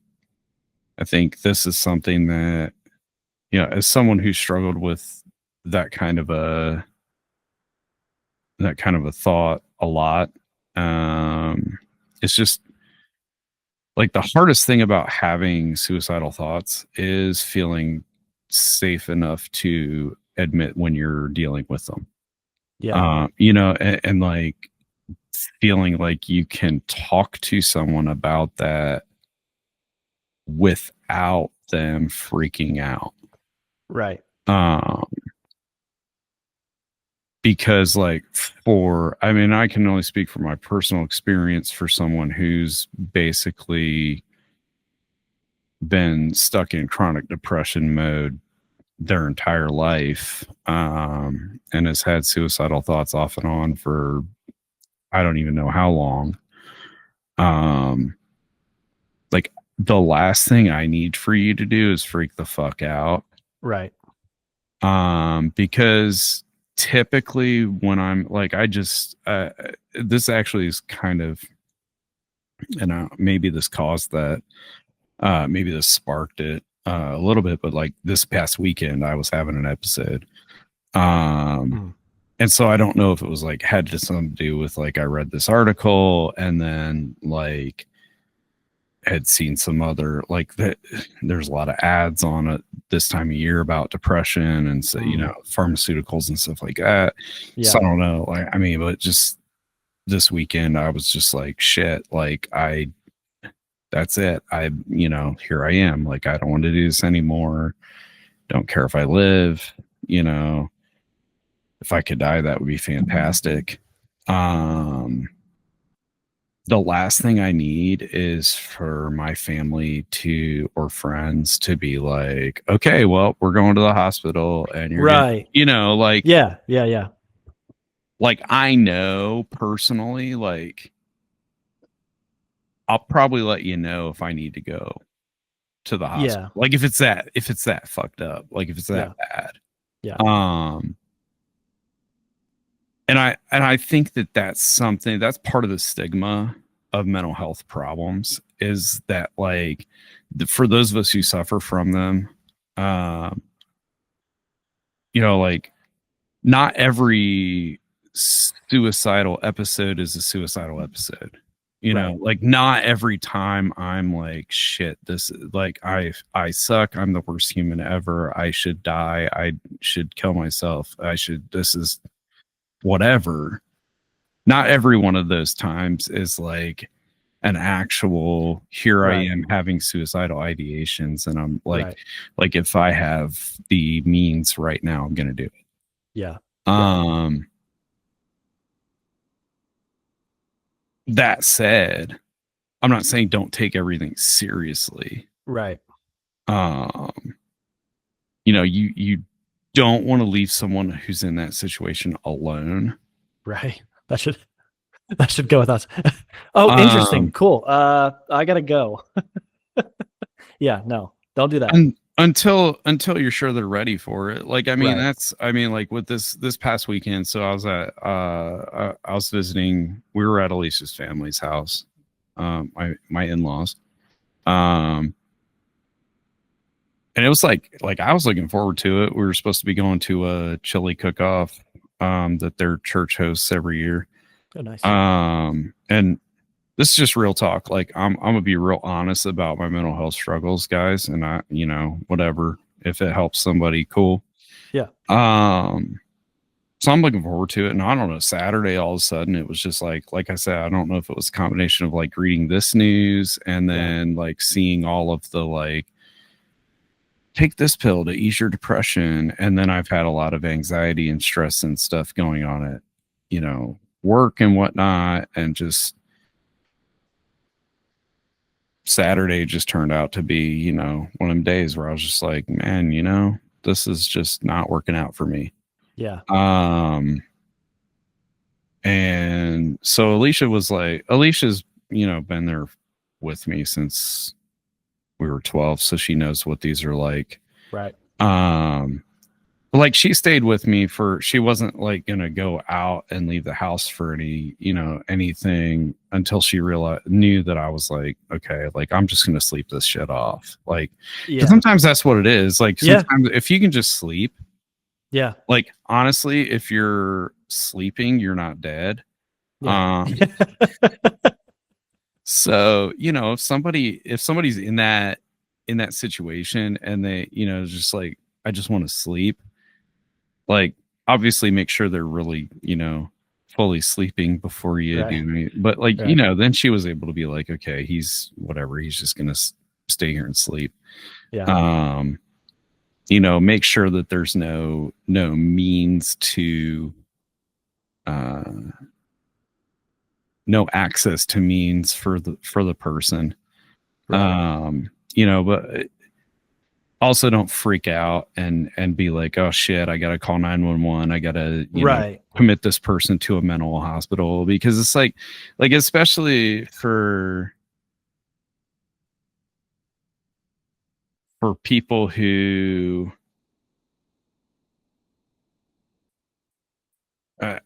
Speaker 2: I think this is something that, you know, as someone who struggled with that kind of a thought a lot, it's just like the hardest thing about having suicidal thoughts is feeling safe enough to admit when you're dealing with them.
Speaker 1: Yeah.
Speaker 2: You know, and like feeling like you can talk to someone about that without them freaking out.
Speaker 1: Right.
Speaker 2: Because, like, I mean, I can only speak from my personal experience for someone who's basically been stuck in chronic depression mode their entire life, and has had suicidal thoughts off and on for I don't even know how long. Like the last thing I need for you to do is freak the fuck out.
Speaker 1: Right.
Speaker 2: Because typically when I'm like, this actually is kind of, and maybe this caused that, maybe this sparked it a little bit, but like this past weekend, I was having an episode. And so I don't know if it was like had something to do with like I read this article and then like had seen some other like that. There's a lot of ads on it this time of year about depression and so you know pharmaceuticals and stuff like that.
Speaker 1: Yeah.
Speaker 2: So I don't know. Like I mean, but just this weekend I was just like shit. Like that's it. You know, here I am. Like I don't want to do this anymore. Don't care if I live. You know, if I could die, that would be fantastic. The last thing I need is for my family or friends to be like, okay, well, we're going to the hospital and you're
Speaker 1: right.
Speaker 2: you know, like,
Speaker 1: yeah.
Speaker 2: Like I know personally, like I'll probably let you know if I need to go to the hospital.
Speaker 1: Yeah.
Speaker 2: Like if it's that fucked up, like if it's that bad.
Speaker 1: Yeah.
Speaker 2: And I think that's something that's part of the stigma of mental health problems is that like for those of us who suffer from them, you know, like not every suicidal episode is a suicidal episode. You know, like not every time I'm like, shit, this like I suck. I'm the worst human ever. I should die. I should kill myself. This is whatever. Not every one of those times is like an actual here I am having suicidal ideations and I'm like like if I have the means right now I'm gonna do it.
Speaker 1: Yeah.
Speaker 2: That said, I'm not saying don't take everything seriously.
Speaker 1: Right.
Speaker 2: You know, you don't want to leave someone who's in that situation alone.
Speaker 1: Right. That should go with us. Oh, interesting. Cool. I gotta go. Yeah, no, don't do that.
Speaker 2: Until you're sure they're ready for it. Like, I mean, like with this past weekend. So I was visiting, we were at Alicia's family's house, my in-laws. And it was like I was looking forward to it. We were supposed to be going to a chili cook-off that their church hosts every year.
Speaker 1: Oh, nice.
Speaker 2: And this is just real talk. Like I'm gonna be real honest about my mental health struggles, guys. And I, you know, whatever, if it helps somebody, cool.
Speaker 1: Yeah.
Speaker 2: So I'm looking forward to it. And I don't know, Saturday, all of a sudden it was just like I said, I don't know if it was a combination of like reading this news and then like seeing all of the like, take this pill to ease your depression. And then I've had a lot of anxiety and stress and stuff going on at, you know, work and whatnot. And just Saturday just turned out to be, you know, one of them days where I was just like, man, you know, this is just not working out for me.
Speaker 1: Yeah.
Speaker 2: And so Alicia's, you know, been there with me since we were 12. So she knows what these are like.
Speaker 1: Right.
Speaker 2: Like she stayed with me she wasn't like going to go out and leave the house for anything until she knew that I was like, okay, like I'm just going to sleep this shit off. Like, sometimes that's what it is. Like sometimes if you can just sleep.
Speaker 1: Yeah.
Speaker 2: Like, honestly, if you're sleeping, you're not dead. Yeah. So, you know, if somebody's in that situation and they, you know, just like, I just want to sleep. Like, obviously make sure they're really, you know, fully sleeping before you do it. But like, you know, then she was able to be like, okay, he's just going to stay here and sleep.
Speaker 1: Yeah.
Speaker 2: You know, make sure that there's no means to, no access to means for the person. Right. but also don't freak out and be like, oh shit, I gotta call 911. I gotta,
Speaker 1: Right.
Speaker 2: commit this person to a mental hospital, because it's like especially for people who uh,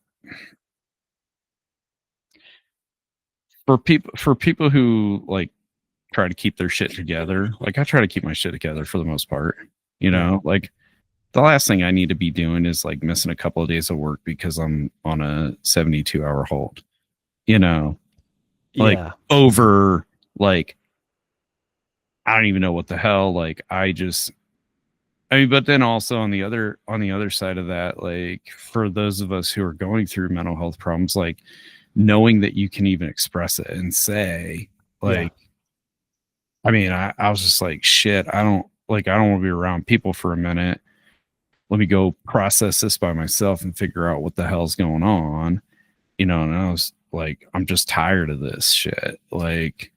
Speaker 2: for people who like try to keep their shit together. Like I try to keep my shit together for the most part, like the last thing I need to be doing is like missing a couple of days of work because I'm on a 72-hour hold, like
Speaker 1: Yeah.
Speaker 2: over, like, I don't even know what the hell. Like, but then also on the other side of that, like for those of us who are going through mental health problems, like knowing that you can even express it and say, like, I mean, I was just like, shit, I don't want to be around people for a minute. Let me go process this by myself and figure out what the hell's going on. And I was like, I'm just tired of this shit. Like,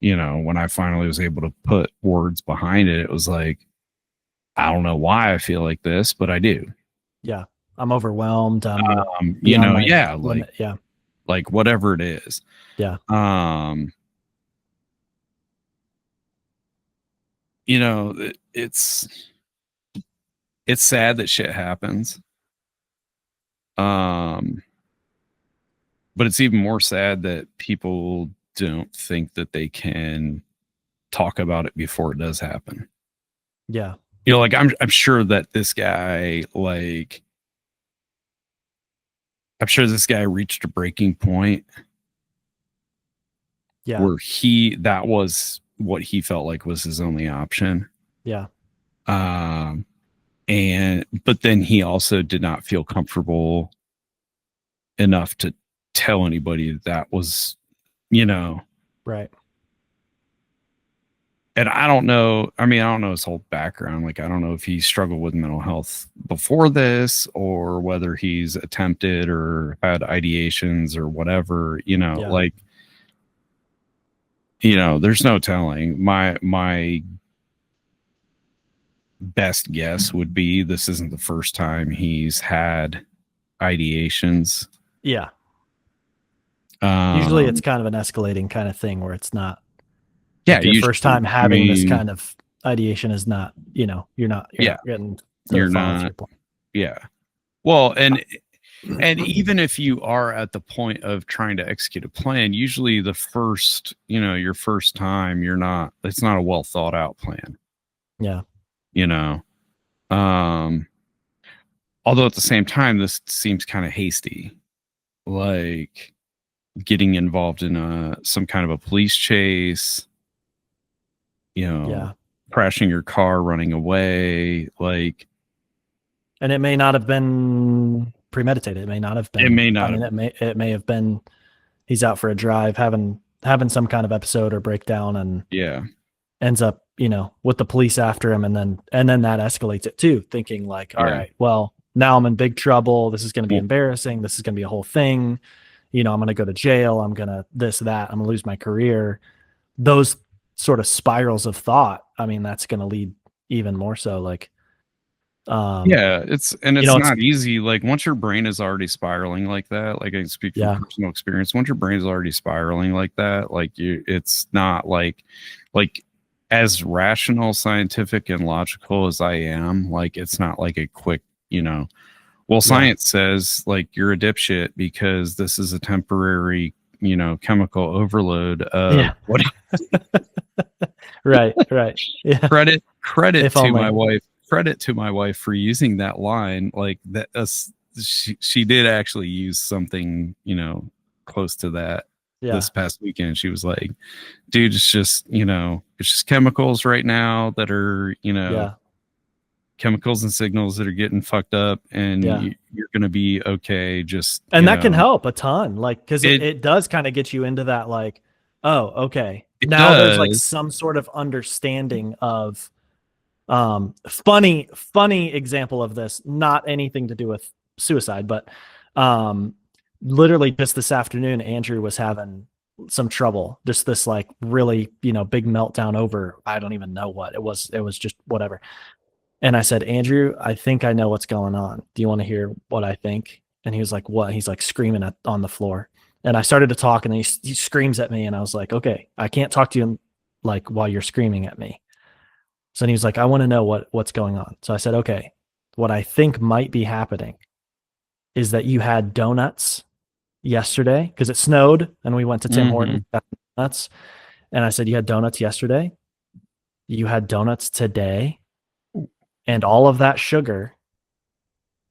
Speaker 2: when I finally was able to put words behind it, it was like, I don't know why I feel like this, but I do.
Speaker 1: Yeah. I'm overwhelmed. I'm
Speaker 2: yeah,
Speaker 1: limit. Yeah.
Speaker 2: Like whatever it is.
Speaker 1: Yeah.
Speaker 2: It's sad that shit happens. But it's even more sad that people don't think that they can talk about it before it does happen.
Speaker 1: Yeah.
Speaker 2: Like I'm sure that this guy, like, I'm sure this guy reached a breaking point.
Speaker 1: Yeah.
Speaker 2: Where that was what he felt like was his only option.
Speaker 1: Yeah.
Speaker 2: But then he also did not feel comfortable enough to tell anybody that was,
Speaker 1: right.
Speaker 2: And I don't know. I mean, I don't know his whole background. Like, I don't know if he struggled with mental health before this or whether he's attempted or had ideations or whatever, like, there's no telling. My best guess would be this isn't the first time he's had ideations.
Speaker 1: Yeah. Usually it's kind of an escalating kind of thing where it's not.
Speaker 2: Yeah.
Speaker 1: Your first time having this kind of ideation is not, you're not getting
Speaker 2: you're not. Yeah. Well, and even if you are at the point of trying to execute a plan, usually the first, your first time, it's not a well thought out plan.
Speaker 1: Yeah.
Speaker 2: Although at the same time, this seems kind of hasty, like getting involved in some kind of a police chase, crashing your car, running away, like.
Speaker 1: And it may not have been premeditated. It may not have been.
Speaker 2: It may not.
Speaker 1: I mean, it may have been. He's out for a drive, having some kind of episode or breakdown, and ends up, with the police after him, and then that escalates it too, thinking like, all right, well, now I'm in big trouble. This is going to be embarrassing. This is going to be a whole thing. I'm going to go to jail. I'm going to this, that. I'm going to lose my career. Those sort of spirals of thought. I mean, that's going to lead even more so. Like,
Speaker 2: it's not easy. Like once your brain is already spiraling like that, like I speak from personal experience, once your brain is already spiraling like that, like it's not like as rational, scientific, and logical as I am, like it's not like a quick, science says like you're a dipshit because this is a temporary, chemical overload of what.
Speaker 1: right. Yeah.
Speaker 2: Credit to my wife. Credit to my wife for using that line. Like that, she did actually use something, close to that this past weekend. She was like, "Dude, it's just chemicals right now that are, chemicals and signals that are getting fucked up, and you're gonna be okay."
Speaker 1: And that can help a ton, like because it does kind of get you into that, like, oh, okay, now there's like some sort of understanding of. Funny example of this, not anything to do with suicide, but literally just this afternoon, Andrew was having some trouble, just this like really, big meltdown over, I don't even know what it was. It was just whatever. And I said, Andrew, I think I know what's going on. Do you want to hear what I think? And he was like, what? He's like screaming on the floor. And I started to talk, and then he screams at me, and I was like, okay, I can't talk to you like while you're screaming at me. So then he was like, I want to know what's going on. So I said, okay, what I think might be happening is that you had donuts yesterday because it snowed and we went to Tim Hortons, got donuts. And I said, you had donuts yesterday. You had donuts today, and all of that sugar.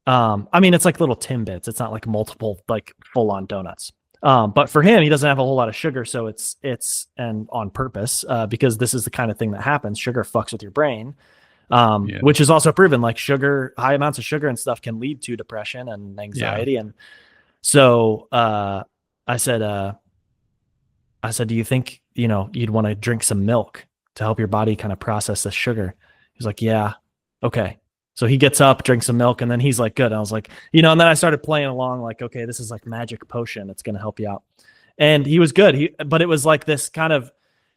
Speaker 1: I mean, it's like little Timbits. It's not like multiple, like full on donuts. But for him, he doesn't have a whole lot of sugar. So it's and on purpose, because this is the kind of thing that happens. Sugar fucks with your brain, which is also proven, like high amounts of sugar and stuff can lead to depression and anxiety. And so, I said, do you think, you'd want to drink some milk to help your body kind of process the sugar? He's like, yeah. Okay. So he gets up, drinks some milk, and then he's like, good. And I was like, and then I started playing along like, okay, this is like magic potion. It's going to help you out. And he was good. But it was like this kind of,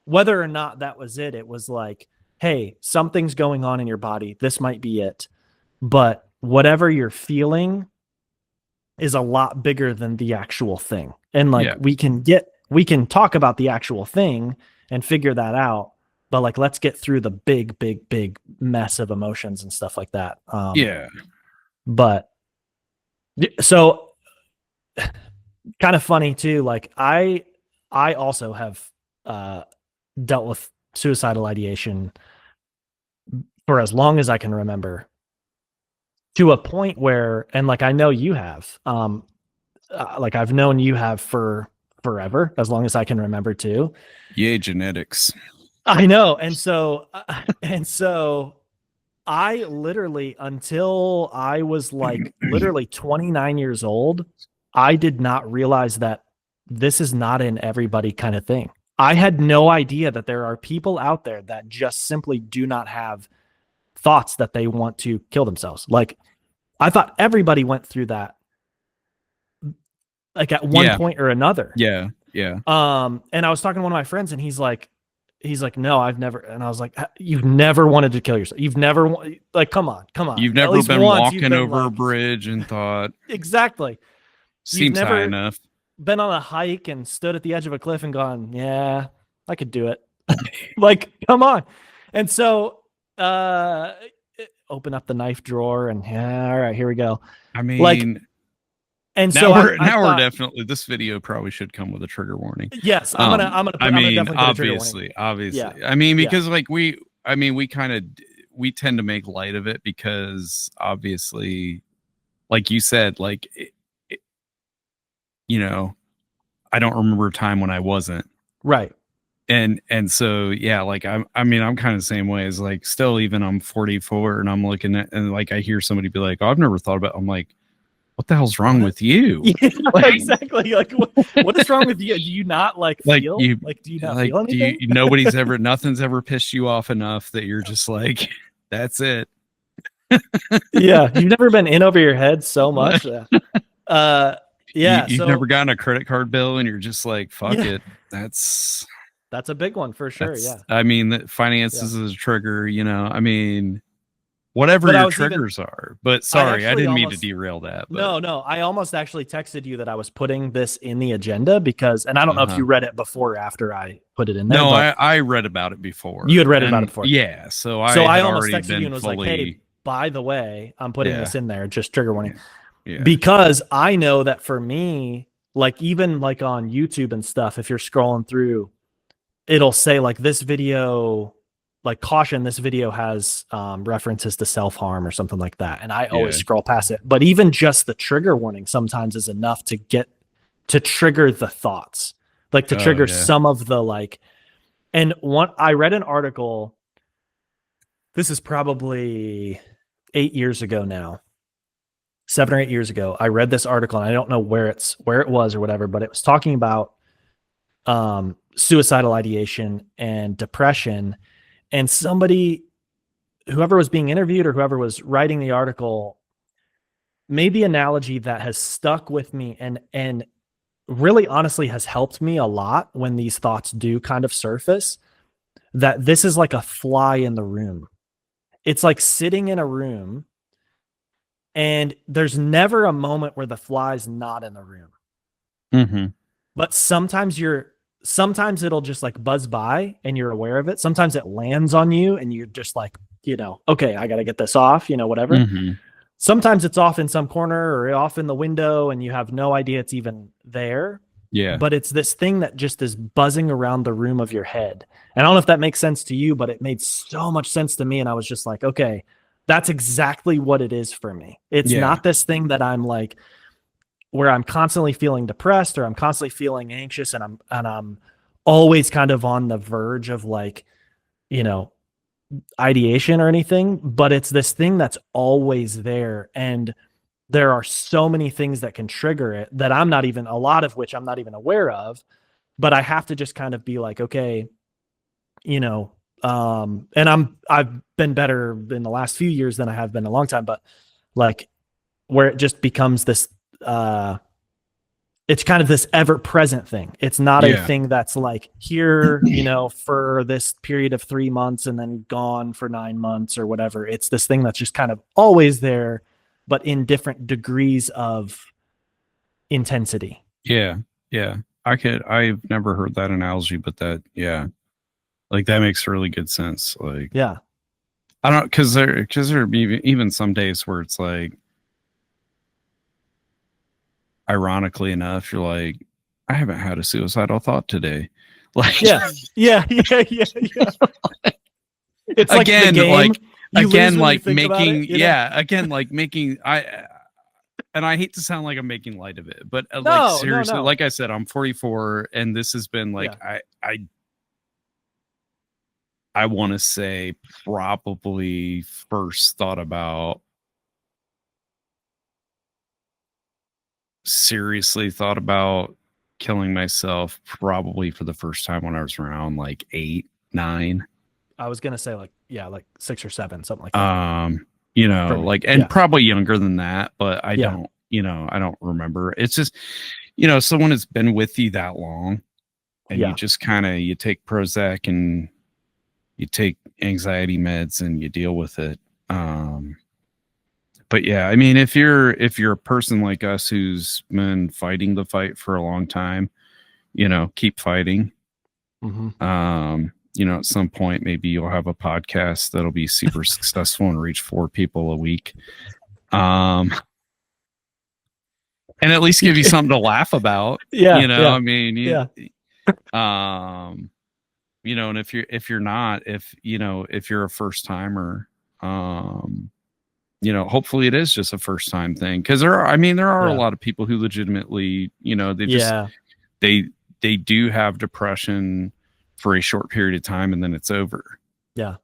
Speaker 1: whether or not that was it, it was like, hey, something's going on in your body. This might be it. But whatever you're feeling is a lot bigger than the actual thing. And like, we can talk about the actual thing and figure that out. But like, let's get through the big, big, big mess of emotions and stuff like that. But so kind of funny too. Like I also have dealt with suicidal ideation for as long as I can remember, to a point where, and like, I know you have, like I've known you have for forever, as long as I can remember too.
Speaker 2: Yay, genetics.
Speaker 1: I know. And so I literally, until I was like literally 29 years old, I did not realize that this is not an everybody kind of thing. I had no idea that there are people out there that just simply do not have thoughts that they want to kill themselves. Like, I thought everybody went through that, like at one point or another.
Speaker 2: Yeah.
Speaker 1: And I was talking to one of my friends, and he's like, no, I've never. And I was like, you've never wanted to kill yourself. You've never, like, come on.
Speaker 2: You've never been walking over a bridge and thought,
Speaker 1: exactly.
Speaker 2: Seems high enough.
Speaker 1: Been on a hike and stood at the edge of a cliff and gone, yeah, I could do it. Like, come on. And so, open up the knife drawer and all right, here we go.
Speaker 2: I mean,
Speaker 1: like, and
Speaker 2: now
Speaker 1: so
Speaker 2: we're definitely, this video probably should come with a trigger warning.
Speaker 1: Yes, I'm gonna definitely put
Speaker 2: obviously. Yeah. I mean, because like we tend to make light of it because obviously, like you said, like, I don't remember a time when I wasn't.
Speaker 1: Right.
Speaker 2: And so, yeah, like, I'm kind of the same way as like, still, even I'm 44 and I'm looking at, and like, I hear somebody be like, oh, I've never thought about, I'm like, what the hell's wrong with you?
Speaker 1: Yeah, like, exactly. Like, what is wrong with you? Do you not like feel? Do you not feel anything?
Speaker 2: Nothing's ever pissed you off enough that you're just like, that's it.
Speaker 1: Yeah. You've never been in over your head so much. Yeah.
Speaker 2: You've never gotten a credit card bill and you're just like, fuck it. That's
Speaker 1: a big one for sure. Yeah.
Speaker 2: I mean, the finances is a trigger, I mean, whatever your triggers are. But sorry, I didn't mean to derail that. But.
Speaker 1: No. I almost actually texted you that I was putting this in the agenda because, and I don't know if you read it before or after I put it in there.
Speaker 2: No, I read about it before.
Speaker 1: You had read about it before.
Speaker 2: Yeah. So
Speaker 1: I almost texted you and was like, hey, by the way, I'm putting this in there, just trigger warning. Yeah. Because I know that for me, like, even like on YouTube and stuff, if you're scrolling through, it'll say like, this video, like, caution, this video has references to self-harm or something like that. And I always scroll past it. But even just the trigger warning sometimes is enough to trigger the thoughts, like to trigger some of the like, and I read an article, this is probably 8 years ago now, 7 or 8 years ago. I read this article and I don't know where it was or whatever, but it was talking about suicidal ideation and depression. And whoever was being interviewed or whoever was writing the article made the analogy that has stuck with me. And really honestly has helped me a lot when these thoughts do kind of surface, that this is like a fly in the room. It's like sitting in a room and there's never a moment where the fly's not in the room.
Speaker 2: Mm-hmm.
Speaker 1: But sometimes it'll just like buzz by and you're aware of it. Sometimes it lands on you and you're just like, okay, I got to get this off, whatever.
Speaker 2: Mm-hmm.
Speaker 1: Sometimes it's off in some corner or off in the window and you have no idea it's even there.
Speaker 2: Yeah.
Speaker 1: But it's this thing that just is buzzing around the room of your head. And I don't know if that makes sense to you, but it made so much sense to me. And I was just like, okay, that's exactly what it is for me. It's not this thing that I'm like, where I'm constantly feeling depressed or I'm constantly feeling anxious and I'm always kind of on the verge of like, ideation or anything, but it's this thing that's always there. And there are so many things that can trigger it that a lot of which I'm not even aware of, but I have to just kind of be like, okay, and I've been better in the last few years than I have been in a long time, but like where it just becomes this, it's kind of this ever present thing. It's not a thing that's like here, for this period of 3 months and then gone for 9 months or whatever. It's this thing that's just kind of always there, but in different degrees of intensity.
Speaker 2: Yeah. Yeah. I've never heard that analogy, but that, like that makes really good sense. Like,
Speaker 1: yeah,
Speaker 2: I don't, cause there even some days where it's like, ironically enough, you're like, I haven't had a suicidal thought today. Like,
Speaker 1: yeah. It's like
Speaker 2: again,
Speaker 1: the game.
Speaker 2: And I hate to sound like I'm making light of it, but seriously,
Speaker 1: no.
Speaker 2: like I said, I'm 44 and this has been like, I want to say probably seriously thought about killing myself probably for the first time when I was around like 8, 9.
Speaker 1: I was gonna say like 6 or 7, something like that.
Speaker 2: Probably younger than that, but I don't remember. It's just, someone has been with you that long and you just you take Prozac and you take anxiety meds and you deal with it. But yeah, I mean, if you're a person like us who's been fighting the fight for a long time, keep fighting.
Speaker 1: Mm-hmm.
Speaker 2: At some point, maybe you'll have a podcast that'll be super successful and reach 4 people a week. And at least give you something to laugh about. I mean, and if you're a first timer, hopefully it is just a first time thing. Cause there are a lot of people who legitimately, they do have depression for a short period of time and then it's over.
Speaker 1: Yeah.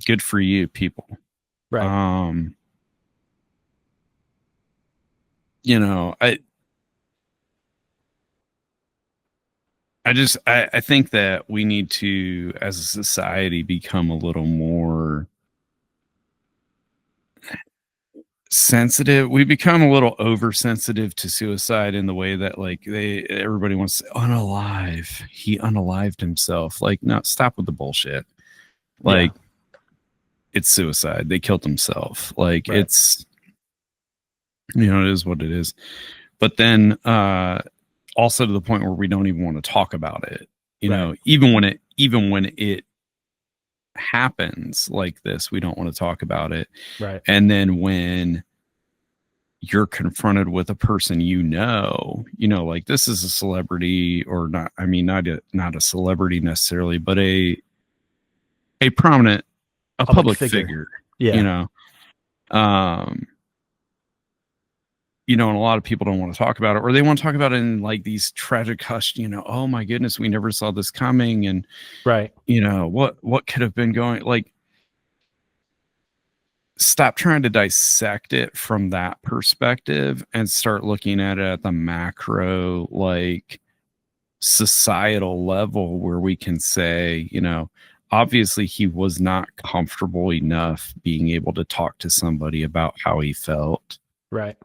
Speaker 2: Good for you people.
Speaker 1: Right.
Speaker 2: I think that we need to, as a society, become a little more sensitive. We become a little oversensitive to suicide in the way that like everybody wants to unalive. He unalived himself. Like, no, stop with the bullshit. Like, it's suicide. They killed himself. Like, it's, it is what it is. But then also to the point where we don't even want to talk about it. Even when it happens like this, we don't want to talk about it.
Speaker 1: Right.
Speaker 2: And then when you're confronted with a person, like this is a celebrity or not, I mean, not a celebrity necessarily, but a prominent, public figure.
Speaker 1: Yeah.
Speaker 2: And a lot of people don't want to talk about it, or they want to talk about it in like these tragic hush, oh my goodness, we never saw this coming. And, what could have been going, like, stop trying to dissect it from that perspective and start looking at it at the macro, like societal level where we can say, obviously he was not comfortable enough being able to talk to somebody about how he felt.
Speaker 1: Right.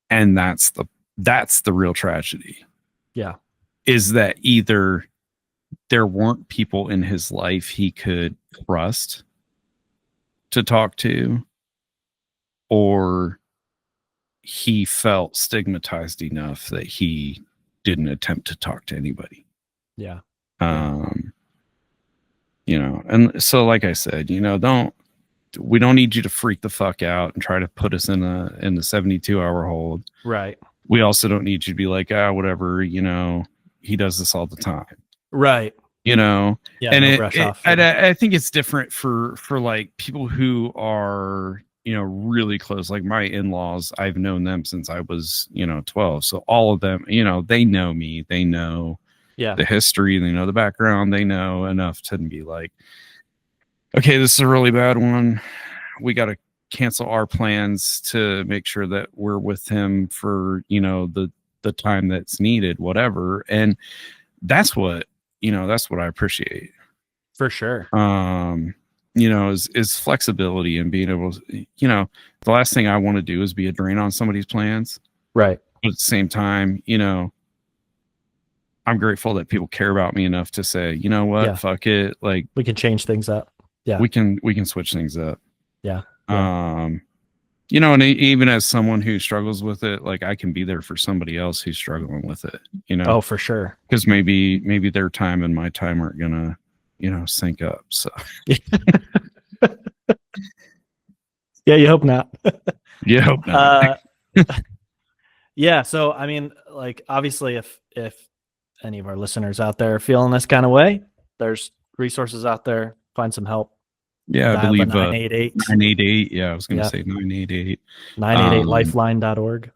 Speaker 2: And that's the That's the real tragedy.
Speaker 1: Yeah.
Speaker 2: Is that either there weren't people in his life he could trust to talk to, or he felt stigmatized enough that he didn't attempt to talk to anybody.
Speaker 1: Yeah.
Speaker 2: You know, and so like I said, you know, we don't need you to freak the fuck out and try to put us in the 72-hour hold.
Speaker 1: Right.
Speaker 2: We also don't need you to be like, whatever, you know, he does this all the time.
Speaker 1: Right.
Speaker 2: You know,
Speaker 1: yeah,
Speaker 2: and
Speaker 1: no
Speaker 2: I think it's different for like people who are, you know, really close. Like my in-laws, I've known them since I was, you know, 12. So all of them, you know, they know me, they know the history, they know the background, they know enough to be like, okay, this is a really bad one. We got to cancel our plans to make sure that we're with him for, you know, the time that's needed, whatever. And that's what, you know, that's what I appreciate.
Speaker 1: For sure.
Speaker 2: You know, is flexibility and being able to, you know, the last thing I want to do is be a drain on somebody's plans.
Speaker 1: Right.
Speaker 2: But at the same time, you know, I'm grateful that people care about me enough to say, you know what, fuck it. Like
Speaker 1: we can change things up. Yeah.
Speaker 2: We can switch things up.
Speaker 1: Yeah.
Speaker 2: You know, and even as someone who struggles with it, like I can be there for somebody else who's struggling with it, you know?
Speaker 1: Oh, for sure.
Speaker 2: Because maybe their time and my time aren't gonna, you know, sync up. So
Speaker 1: yeah, you hope not.
Speaker 2: You hope not.
Speaker 1: Yeah. So I mean, like obviously if any of our listeners out there are feeling this kind of way, there's resources out there. Find some help.
Speaker 2: Yeah, I believe
Speaker 1: 988.
Speaker 2: 988. Yeah, I was going to say 988.
Speaker 1: 988lifeline.org.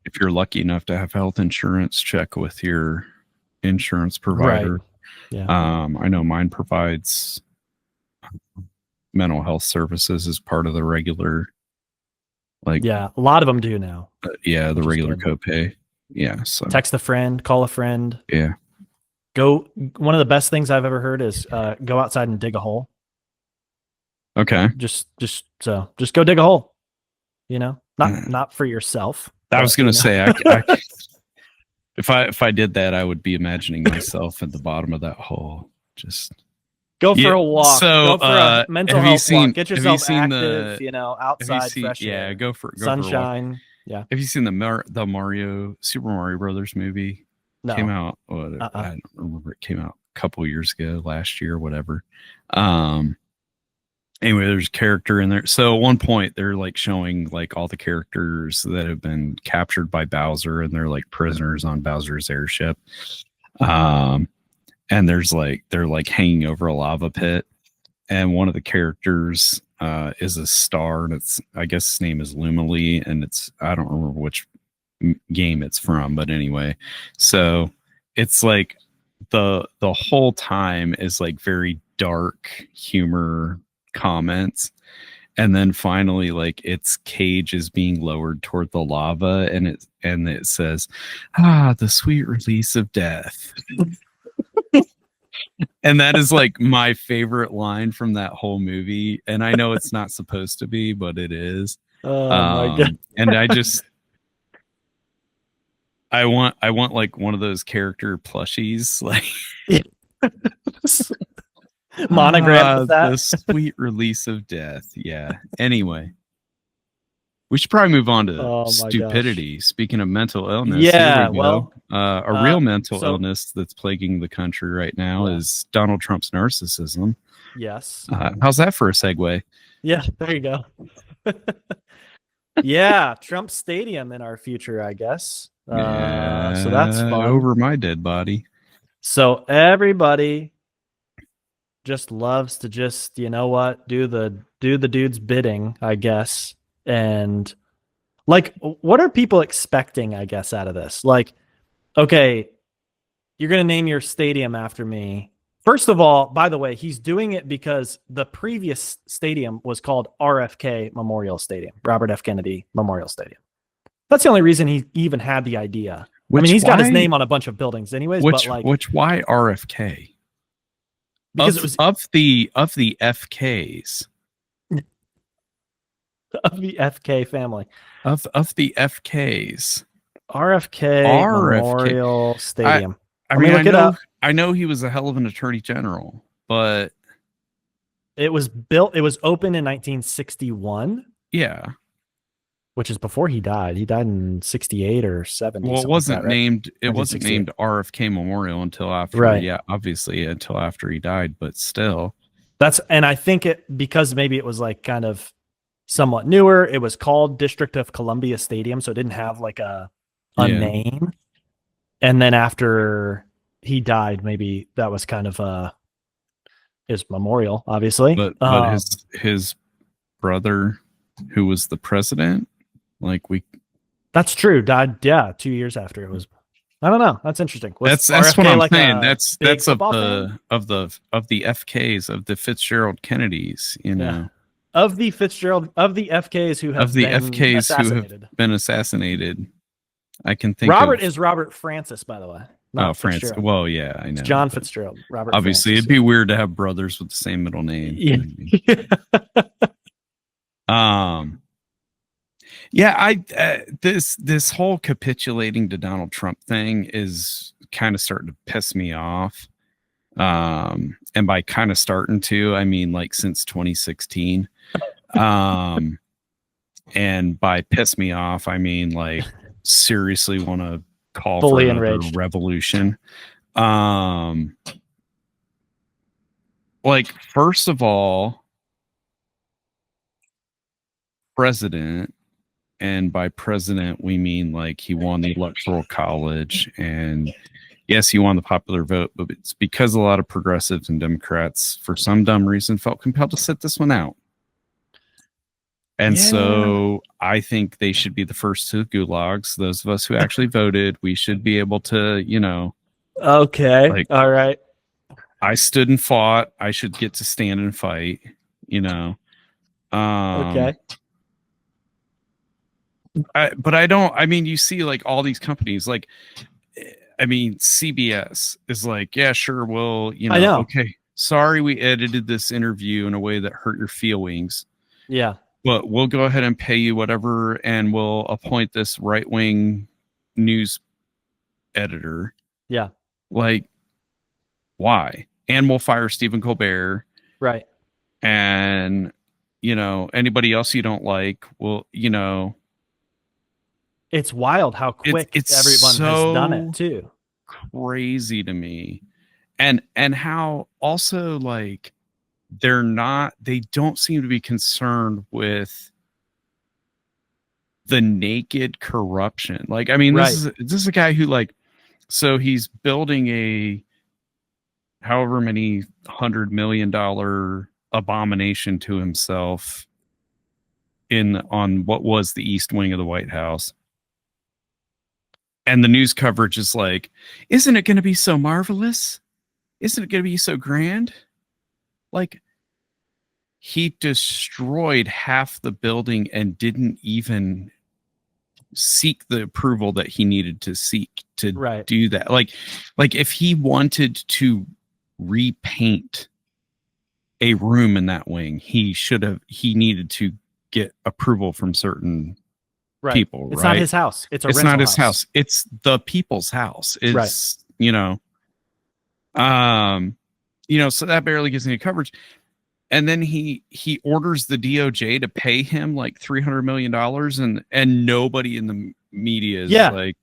Speaker 2: If you're lucky enough to have health insurance, check with your insurance provider.
Speaker 1: Right. Yeah.
Speaker 2: I know mine provides mental health services as part of the regular, like,
Speaker 1: yeah, a lot of them do now.
Speaker 2: The regular copay. Yeah. So
Speaker 1: text a friend, call a friend.
Speaker 2: Yeah.
Speaker 1: One of the best things I've ever heard is go outside and dig a hole.
Speaker 2: Okay.
Speaker 1: Just go dig a hole. You know, not for yourself.
Speaker 2: I was going to say, if I did that, I would be imagining myself at the bottom of that hole. Just
Speaker 1: go for a walk.
Speaker 2: So,
Speaker 1: go for a mental health walk. Get yourself active. You know, outside, fresh air.
Speaker 2: Go for
Speaker 1: sunshine. Yeah.
Speaker 2: Have you seen the Super Mario Brothers movie?
Speaker 1: No.
Speaker 2: Came out. I don't remember. It came out a couple years ago, last year, whatever. Anyway, there's a character in there. So at one point they're like showing like all the characters that have been captured by Bowser, and they're like prisoners on Bowser's airship. And they're like hanging over a lava pit, and one of the characters is a star, and I guess his name is Lumily, and I don't remember which game it's from, but anyway, so it's like the whole time is like very dark humor comments, and then finally like its cage is being lowered toward the lava, and it says, the sweet release of death. And that is like my favorite line from that whole movie, and I know it's not supposed to be, but it is.
Speaker 1: Oh my God.
Speaker 2: And I want like one of those character plushies, like
Speaker 1: monogram with that.
Speaker 2: The sweet release of death. Yeah. Anyway, we should probably move on to stupidity.
Speaker 1: Gosh.
Speaker 2: Speaking of mental illness,
Speaker 1: yeah,
Speaker 2: a real mental illness that's plaguing the country right now is Donald Trump's narcissism.
Speaker 1: Yes.
Speaker 2: How's that for a segue?
Speaker 1: Yeah, there you go. Yeah, Trump Stadium in our future, I guess. So that's fun.
Speaker 2: Over my dead body.
Speaker 1: So everybody just loves to just, you know what, do the dude's bidding, I guess. And like, what are people expecting, I guess, out of this? Like, okay, you're going to name your stadium after me. First of all, by the way, he's doing it because the previous stadium was called RFK Memorial Stadium, Robert F. Kennedy Memorial Stadium. That's the only reason he even had the idea. He's got his name on a bunch of buildings anyways. Why
Speaker 2: RFK?
Speaker 1: Because it was
Speaker 2: of the FKs.
Speaker 1: Of the FK family.
Speaker 2: Of the FKs.
Speaker 1: RFK
Speaker 2: RFK.
Speaker 1: Memorial Stadium.
Speaker 2: I
Speaker 1: Let
Speaker 2: mean,
Speaker 1: me look it up.
Speaker 2: I know he was a hell of an attorney general, but
Speaker 1: It was opened in 1961,
Speaker 2: yeah.
Speaker 1: which is before he died. He died in 68 or 70.
Speaker 2: Well, it wasn't named. It wasn't
Speaker 1: 1968.
Speaker 2: named RFK Memorial until after.
Speaker 1: Right.
Speaker 2: Yeah, obviously until after he died, but still.
Speaker 1: And I think because maybe it was like kind of somewhat newer. It was called District of Columbia Stadium, so it didn't have like a name. And then after he died, maybe that was kind of his memorial, obviously.
Speaker 2: But his brother, who was the president,
Speaker 1: that's true. Died 2 years after it was. I don't know. That's interesting.
Speaker 2: That's
Speaker 1: RFK
Speaker 2: what I'm
Speaker 1: like
Speaker 2: saying. That's of
Speaker 1: fan?
Speaker 2: the FKs, of the Fitzgerald Kennedys, you know.
Speaker 1: Of the FKs who have
Speaker 2: been assassinated. I can think
Speaker 1: Robert is Robert Francis, by the way.
Speaker 2: Francis. Well, yeah, I know.
Speaker 1: It's John Fitzgerald. Robert.
Speaker 2: Obviously,
Speaker 1: Francis,
Speaker 2: it'd be weird to have brothers with the same middle name.
Speaker 1: Yeah.
Speaker 2: This whole capitulating to Donald Trump thing is kind of starting to piss me off. And by kind of starting to, I mean like since 2016. And by piss me off, I mean like seriously want to call
Speaker 1: fully
Speaker 2: for another
Speaker 1: enraged
Speaker 2: revolution. Like first of all, president, and by president we mean like he won the electoral college, and yes, he won the popular vote, but it's because a lot of progressives and Democrats for some dumb reason felt compelled to sit this one out. And so I think they should be the first to gulags. Those of us who actually voted, we should be able to, you know.
Speaker 1: Okay. Like, all right.
Speaker 2: I stood and fought. I should get to stand and fight, you know.
Speaker 1: Okay.
Speaker 2: But I don't, I mean, you see like all these companies, like, I mean, CBS is like, yeah, sure. Well, you know. Okay. Sorry, we edited this interview in a way that hurt your feelings.
Speaker 1: Yeah.
Speaker 2: But we'll go ahead and pay you whatever, and we'll appoint this right-wing news editor.
Speaker 1: Yeah.
Speaker 2: Like, why? And we'll fire Stephen Colbert.
Speaker 1: Right.
Speaker 2: And, you know, anybody else you don't like, well, you know.
Speaker 1: It's wild how quick everyone has done it, too.
Speaker 2: Crazy to me. And how also, like, they don't seem to be concerned with the naked corruption. Like, I mean, this is a guy who, like, so he's building a however many $100 million abomination to himself on what was the East Wing of the White House. And the news coverage is like, isn't it going to be so marvelous? Isn't it going to be so grand? Like, he destroyed half the building and didn't even seek the approval that he needed to seek to do that. Like if he wanted to repaint a room in that wing, he needed to get approval from certain people.
Speaker 1: It's not his house. It's
Speaker 2: not his house. It's the people's house. It's, you know, so that barely gives any coverage. And then he orders the DOJ to pay him like $300 million, and nobody in the media is like,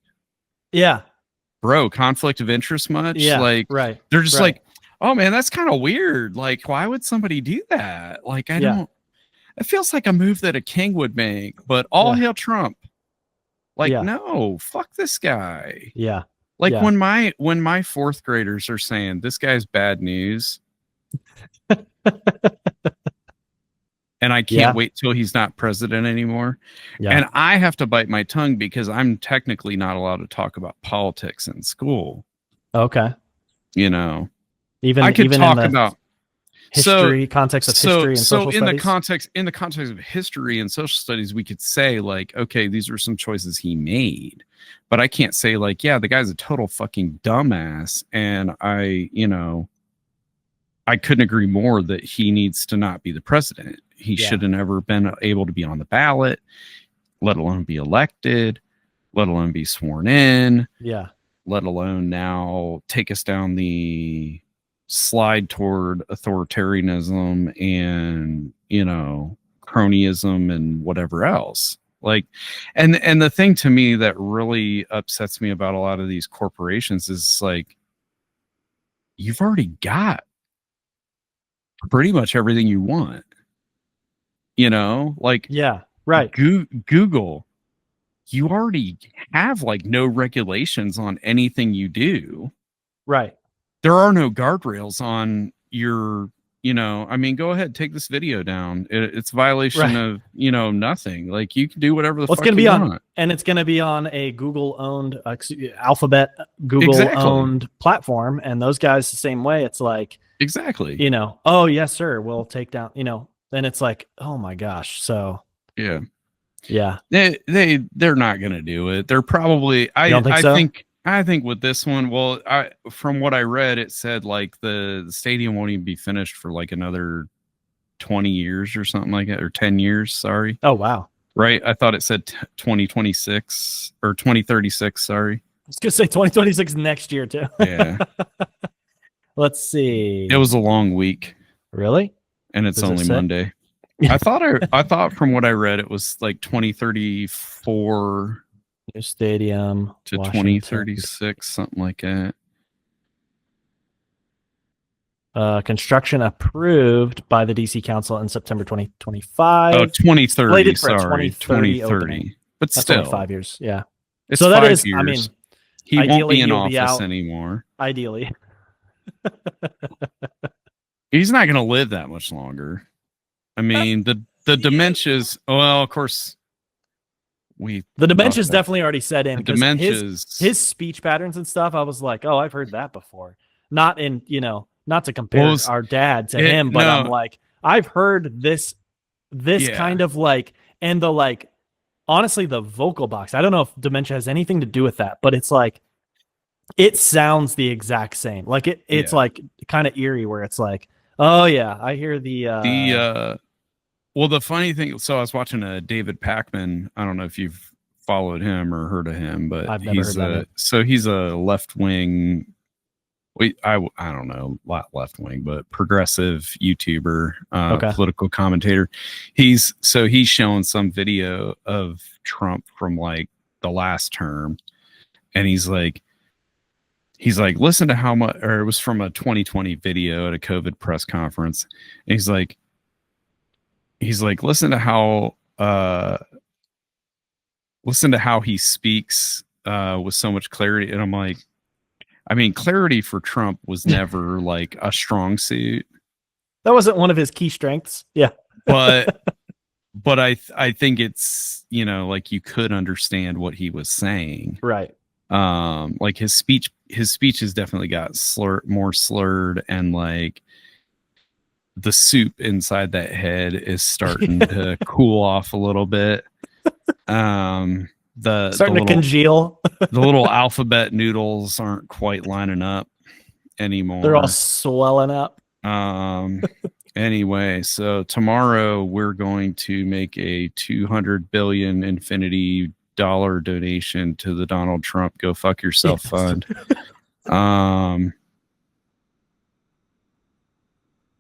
Speaker 2: bro, conflict of interest much?
Speaker 1: Yeah,
Speaker 2: like, they're just like, oh man, that's kind of weird. Like, why would somebody do that? Like, it feels like a move that a king would make, but all hail Trump. Like, no, fuck this guy.
Speaker 1: Yeah.
Speaker 2: Like when my fourth graders are saying this guy's bad news, and I can't wait till he's not president anymore. Yeah. And I have to bite my tongue because I'm technically not allowed to talk about politics in school.
Speaker 1: Okay.
Speaker 2: You know,
Speaker 1: I could talk about history,
Speaker 2: context
Speaker 1: of history and social studies.
Speaker 2: In the context of history and social studies, we could say like, okay, these are some choices he made, but I can't say like, yeah, the guy's a total fucking dumbass. And I couldn't agree more that he needs to not be the president. He should have never been able to be on the ballot, let alone be elected. let alone be sworn in,
Speaker 1: Yeah.
Speaker 2: let alone now take us down the slide toward authoritarianism and, cronyism and whatever else. Like, and the thing to me that really upsets me about a lot of these corporations is like, you've already got pretty much everything you want, like,
Speaker 1: Yeah. Right.
Speaker 2: Google, you already have like no regulations on anything you do.
Speaker 1: Right.
Speaker 2: There are no guardrails on your, go ahead, take this video down. It's violation of, nothing. Like, you can do whatever the
Speaker 1: Well, it's
Speaker 2: fuck
Speaker 1: going to
Speaker 2: you
Speaker 1: be
Speaker 2: want.
Speaker 1: and it's going to be on a Google owned, Alphabet Google
Speaker 2: Exactly.
Speaker 1: owned platform. And those guys the same way. It's like,
Speaker 2: exactly.
Speaker 1: Oh yes, sir. We'll take down, then it's like, oh my gosh. So
Speaker 2: yeah. They're not going to do it. They're probably, I think with this one, well, from what I read, it said like the stadium won't even be finished for like another 20 years or something like that, or 10 years. Sorry.
Speaker 1: Oh, wow.
Speaker 2: Right. I thought it said 2026 or 2036. Sorry.
Speaker 1: I was going to say 2026 next year too.
Speaker 2: Yeah.
Speaker 1: Let's see.
Speaker 2: It was a long week.
Speaker 1: Really?
Speaker 2: And it's only Monday. I thought from what I read, it was like 2034
Speaker 1: new stadium
Speaker 2: to
Speaker 1: Washington.
Speaker 2: 2036, something like that.
Speaker 1: Construction approved by the DC Council in September 2025.
Speaker 2: Oh, 2030.
Speaker 1: Sorry,
Speaker 2: 2030. But
Speaker 1: that's
Speaker 2: still,
Speaker 1: only 5 years. Yeah.
Speaker 2: It's
Speaker 1: so that
Speaker 2: 5
Speaker 1: is,
Speaker 2: years.
Speaker 1: I mean,
Speaker 2: he won't be in office anymore.
Speaker 1: Ideally.
Speaker 2: He's not going to live that much longer. I mean, the dementias. Well, of course, the
Speaker 1: dementia's definitely already set in.
Speaker 2: Dementias,
Speaker 1: his speech patterns and stuff. I was like, oh, I've heard that before. Not in, not to compare our dad to him, but I'm like, I've heard this kind of like, and the like, honestly, the vocal box. I don't know if dementia has anything to do with that, but it's like, it sounds the exact same. Like it's like kind of eerie where it's like, oh yeah, I hear
Speaker 2: well, the funny thing, so I was watching David Pakman. I don't know if you've followed him or heard of him, but he's a left-wing, I don't know, not left-wing, but progressive YouTuber, political commentator. He's showing some video of Trump from like the last term, and he's like, listen to how much, or it was from a 2020 video at a COVID press conference. And he's like, listen to how he speaks with so much clarity. And I'm like, I mean, clarity for Trump was never like a strong suit.
Speaker 1: That wasn't one of his key strengths. Yeah.
Speaker 2: But I think it's, like you could understand what he was saying.
Speaker 1: Right.
Speaker 2: Like his speech has definitely got more slurred, and like the soup inside that head is starting to cool off a little bit. Starting
Speaker 1: to congeal.
Speaker 2: The little alphabet noodles aren't quite lining up anymore.
Speaker 1: They're all swelling up.
Speaker 2: Anyway, so tomorrow we're going to make a 200 billion infinity dollar donation to the Donald Trump Go Fuck Yourself fund.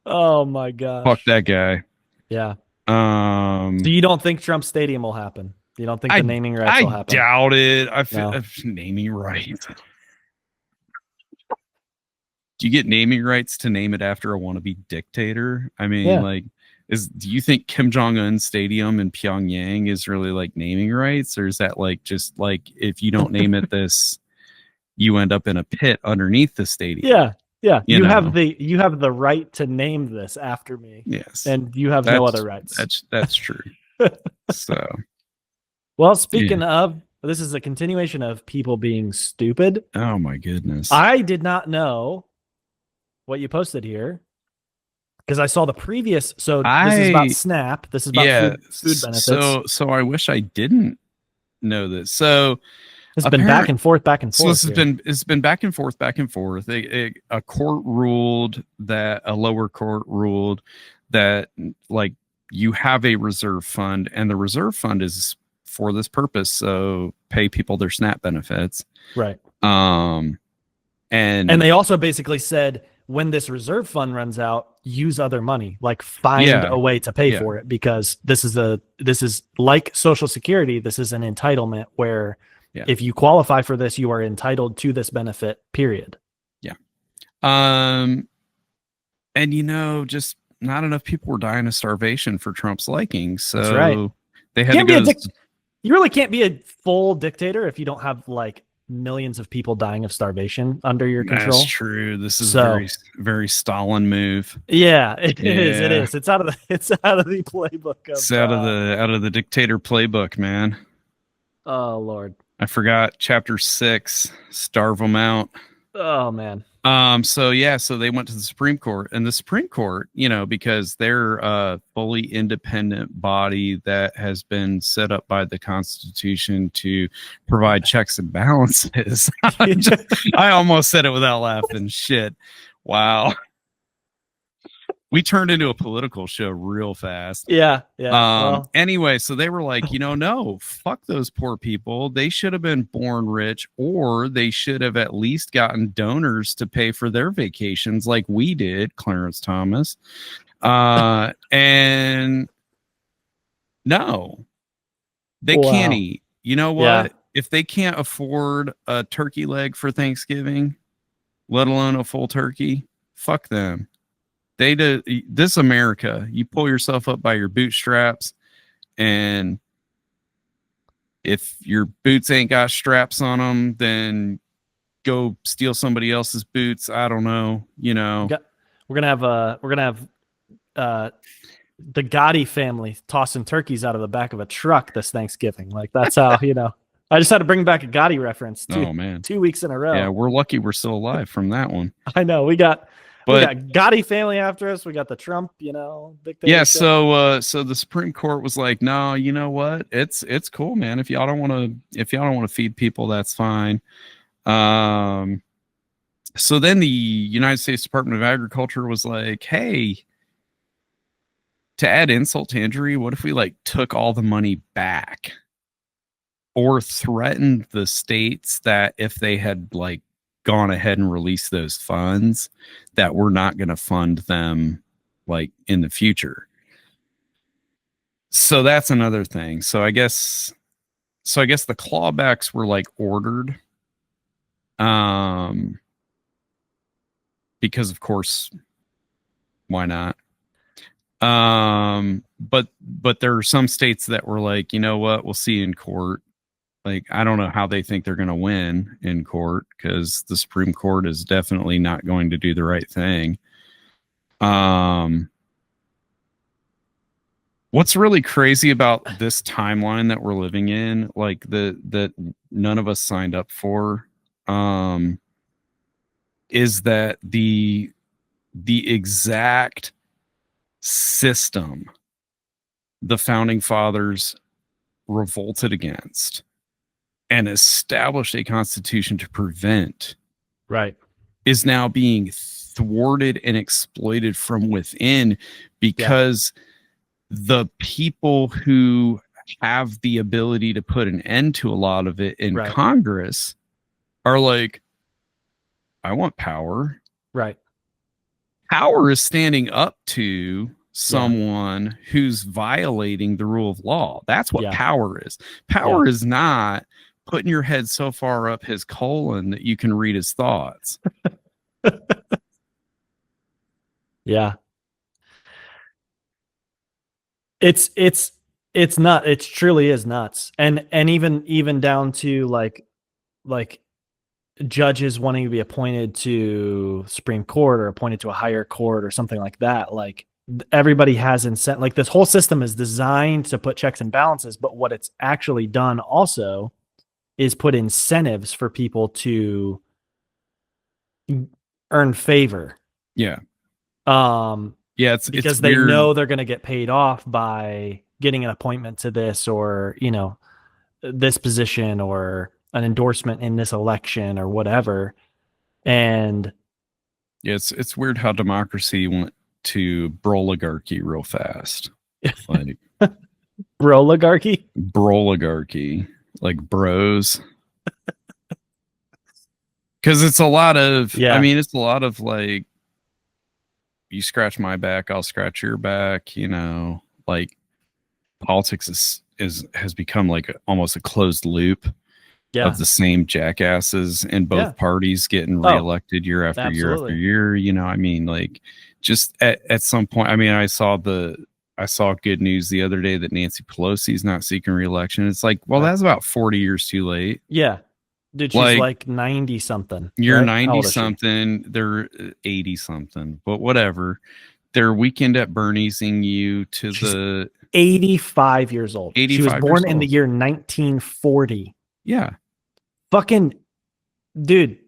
Speaker 1: Oh my gosh.
Speaker 2: Fuck that guy.
Speaker 1: Yeah. So you don't think Trump Stadium will happen? You don't think the naming rights will happen?
Speaker 2: I doubt it. I feel naming rights. Do you get naming rights to name it after a wannabe dictator? I mean, do you think Kim Jong-un Stadium in Pyongyang is really like naming rights, or is that like just like if you don't name it this, you end up in a pit underneath the stadium?
Speaker 1: Yeah. You have the right to name this after me.
Speaker 2: Yes,
Speaker 1: and you have no other rights.
Speaker 2: That's true. So,
Speaker 1: well, speaking of, this is a continuation of people being stupid.
Speaker 2: Oh my goodness!
Speaker 1: I did not know what you posted here, because I saw the previous. So this is about SNAP. This is about food benefits.
Speaker 2: So I wish I didn't know this. So
Speaker 1: it's been back and forth.
Speaker 2: So it's been back and forth. A lower court ruled that like you have a reserve fund, and the reserve fund is for this purpose. So pay people their SNAP benefits.
Speaker 1: Right.
Speaker 2: And
Speaker 1: they also basically said, when this reserve fund runs out, use other money, like find a way to pay for it, because this is like Social Security. This is an entitlement where if you qualify for this, you are entitled to this benefit, period.
Speaker 2: Yeah. And just not enough people were dying of starvation for Trump's liking. So
Speaker 1: that's right.
Speaker 2: They had to go.
Speaker 1: You really can't be a full dictator if you don't have like millions of people dying of starvation under your control.
Speaker 2: That's true. This is very, very Stalin move.
Speaker 1: Yeah, it is. It is. It's out of the playbook.
Speaker 2: It's out of the dictator playbook, man.
Speaker 1: Oh Lord.
Speaker 2: I forgot chapter 6. Starve them out.
Speaker 1: Oh man.
Speaker 2: So they went to the Supreme Court, and the Supreme Court, because they're a fully independent body that has been set up by the Constitution to provide checks and balances. I almost said it without laughing. Shit. Wow. We turned into a political show real fast.
Speaker 1: Yeah.
Speaker 2: Anyway, so they were like, no, fuck those poor people. They should have been born rich, or they should have at least gotten donors to pay for their vacations like we did, Clarence Thomas. And no, they can't eat. You know what? Yeah. If they can't afford a turkey leg for Thanksgiving, let alone a full turkey, fuck them. This America, you pull yourself up by your bootstraps, and if your boots ain't got straps on them, then go steal somebody else's boots. I don't know,
Speaker 1: we're gonna have the Gotti family tossing turkeys out of the back of a truck this Thanksgiving. Like, that's how I just had to bring back a Gotti reference. 2 weeks in a row.
Speaker 2: Yeah, we're lucky we're still alive from that one.
Speaker 1: I know we got Gotti family after us. We got the Trump, dictatorship.
Speaker 2: Yeah. So the Supreme Court was like, no, you know what? It's cool, man. If y'all don't want to feed people, that's fine. So then the United States Department of Agriculture was like, hey, to add insult to injury, what if we took all the money back, or threatened the states that if they had gone ahead and released those funds, that we're not going to fund them in the future. So that's another thing. So I guess the clawbacks were ordered. Because of course, why not? But there are some states that were like, you know what, we'll see in court. I don't know how they think they're going to win in court, because the Supreme Court is definitely not going to do the right thing. What's really crazy about this timeline that we're living in, that none of us signed up for, is that the exact system the founding fathers revolted against and established a constitution to prevent,
Speaker 1: right,
Speaker 2: is now being thwarted and exploited from within, because the people who have the ability to put an end to a lot of it in Congress are like, I want power.
Speaker 1: Right.
Speaker 2: Power is standing up to someone who's violating the rule of law. That's what power is. Power is not putting your head so far up his colon that you can read his thoughts.
Speaker 1: Yeah. It's not, it truly is nuts. And even down to like judges wanting to be appointed to Supreme Court or appointed to a higher court or something like that. Everybody has incentive. This whole system is designed to put checks and balances, but what it's actually done also is put incentives for people to earn favor.
Speaker 2: Yeah.
Speaker 1: It's because they know they're going to get paid off by getting an appointment to this, or, this position, or an endorsement in this election, or whatever. And
Speaker 2: it's weird how democracy went to broligarchy real fast.
Speaker 1: Broligarchy?
Speaker 2: Broligarchy, like bros. Because it's a lot of,
Speaker 1: Yeah.
Speaker 2: I mean, it's a lot of like, you scratch my back, I'll scratch your back. You know, like politics has become like almost a closed loop
Speaker 1: Yeah.
Speaker 2: of the same jackasses in both
Speaker 1: Yeah.
Speaker 2: parties getting
Speaker 1: Oh,
Speaker 2: reelected year after year after
Speaker 1: absolutely.
Speaker 2: year. You know, I mean, like just at some point, I mean, I saw good news the other day that Nancy Pelosi's not seeking reelection. It's like, well, that's about 40 years too late.
Speaker 1: Yeah. Dude, she's
Speaker 2: Like,
Speaker 1: like 90 something.
Speaker 2: you're
Speaker 1: Right? How
Speaker 2: 90
Speaker 1: old is she?
Speaker 2: something, they're 80 something, but whatever. They're weekend at Bernie'sing you to
Speaker 1: She's
Speaker 2: the
Speaker 1: 85 years old. She was
Speaker 2: 85
Speaker 1: born
Speaker 2: years
Speaker 1: in the
Speaker 2: old.
Speaker 1: year 1940.
Speaker 2: Yeah.
Speaker 1: Fucking dude,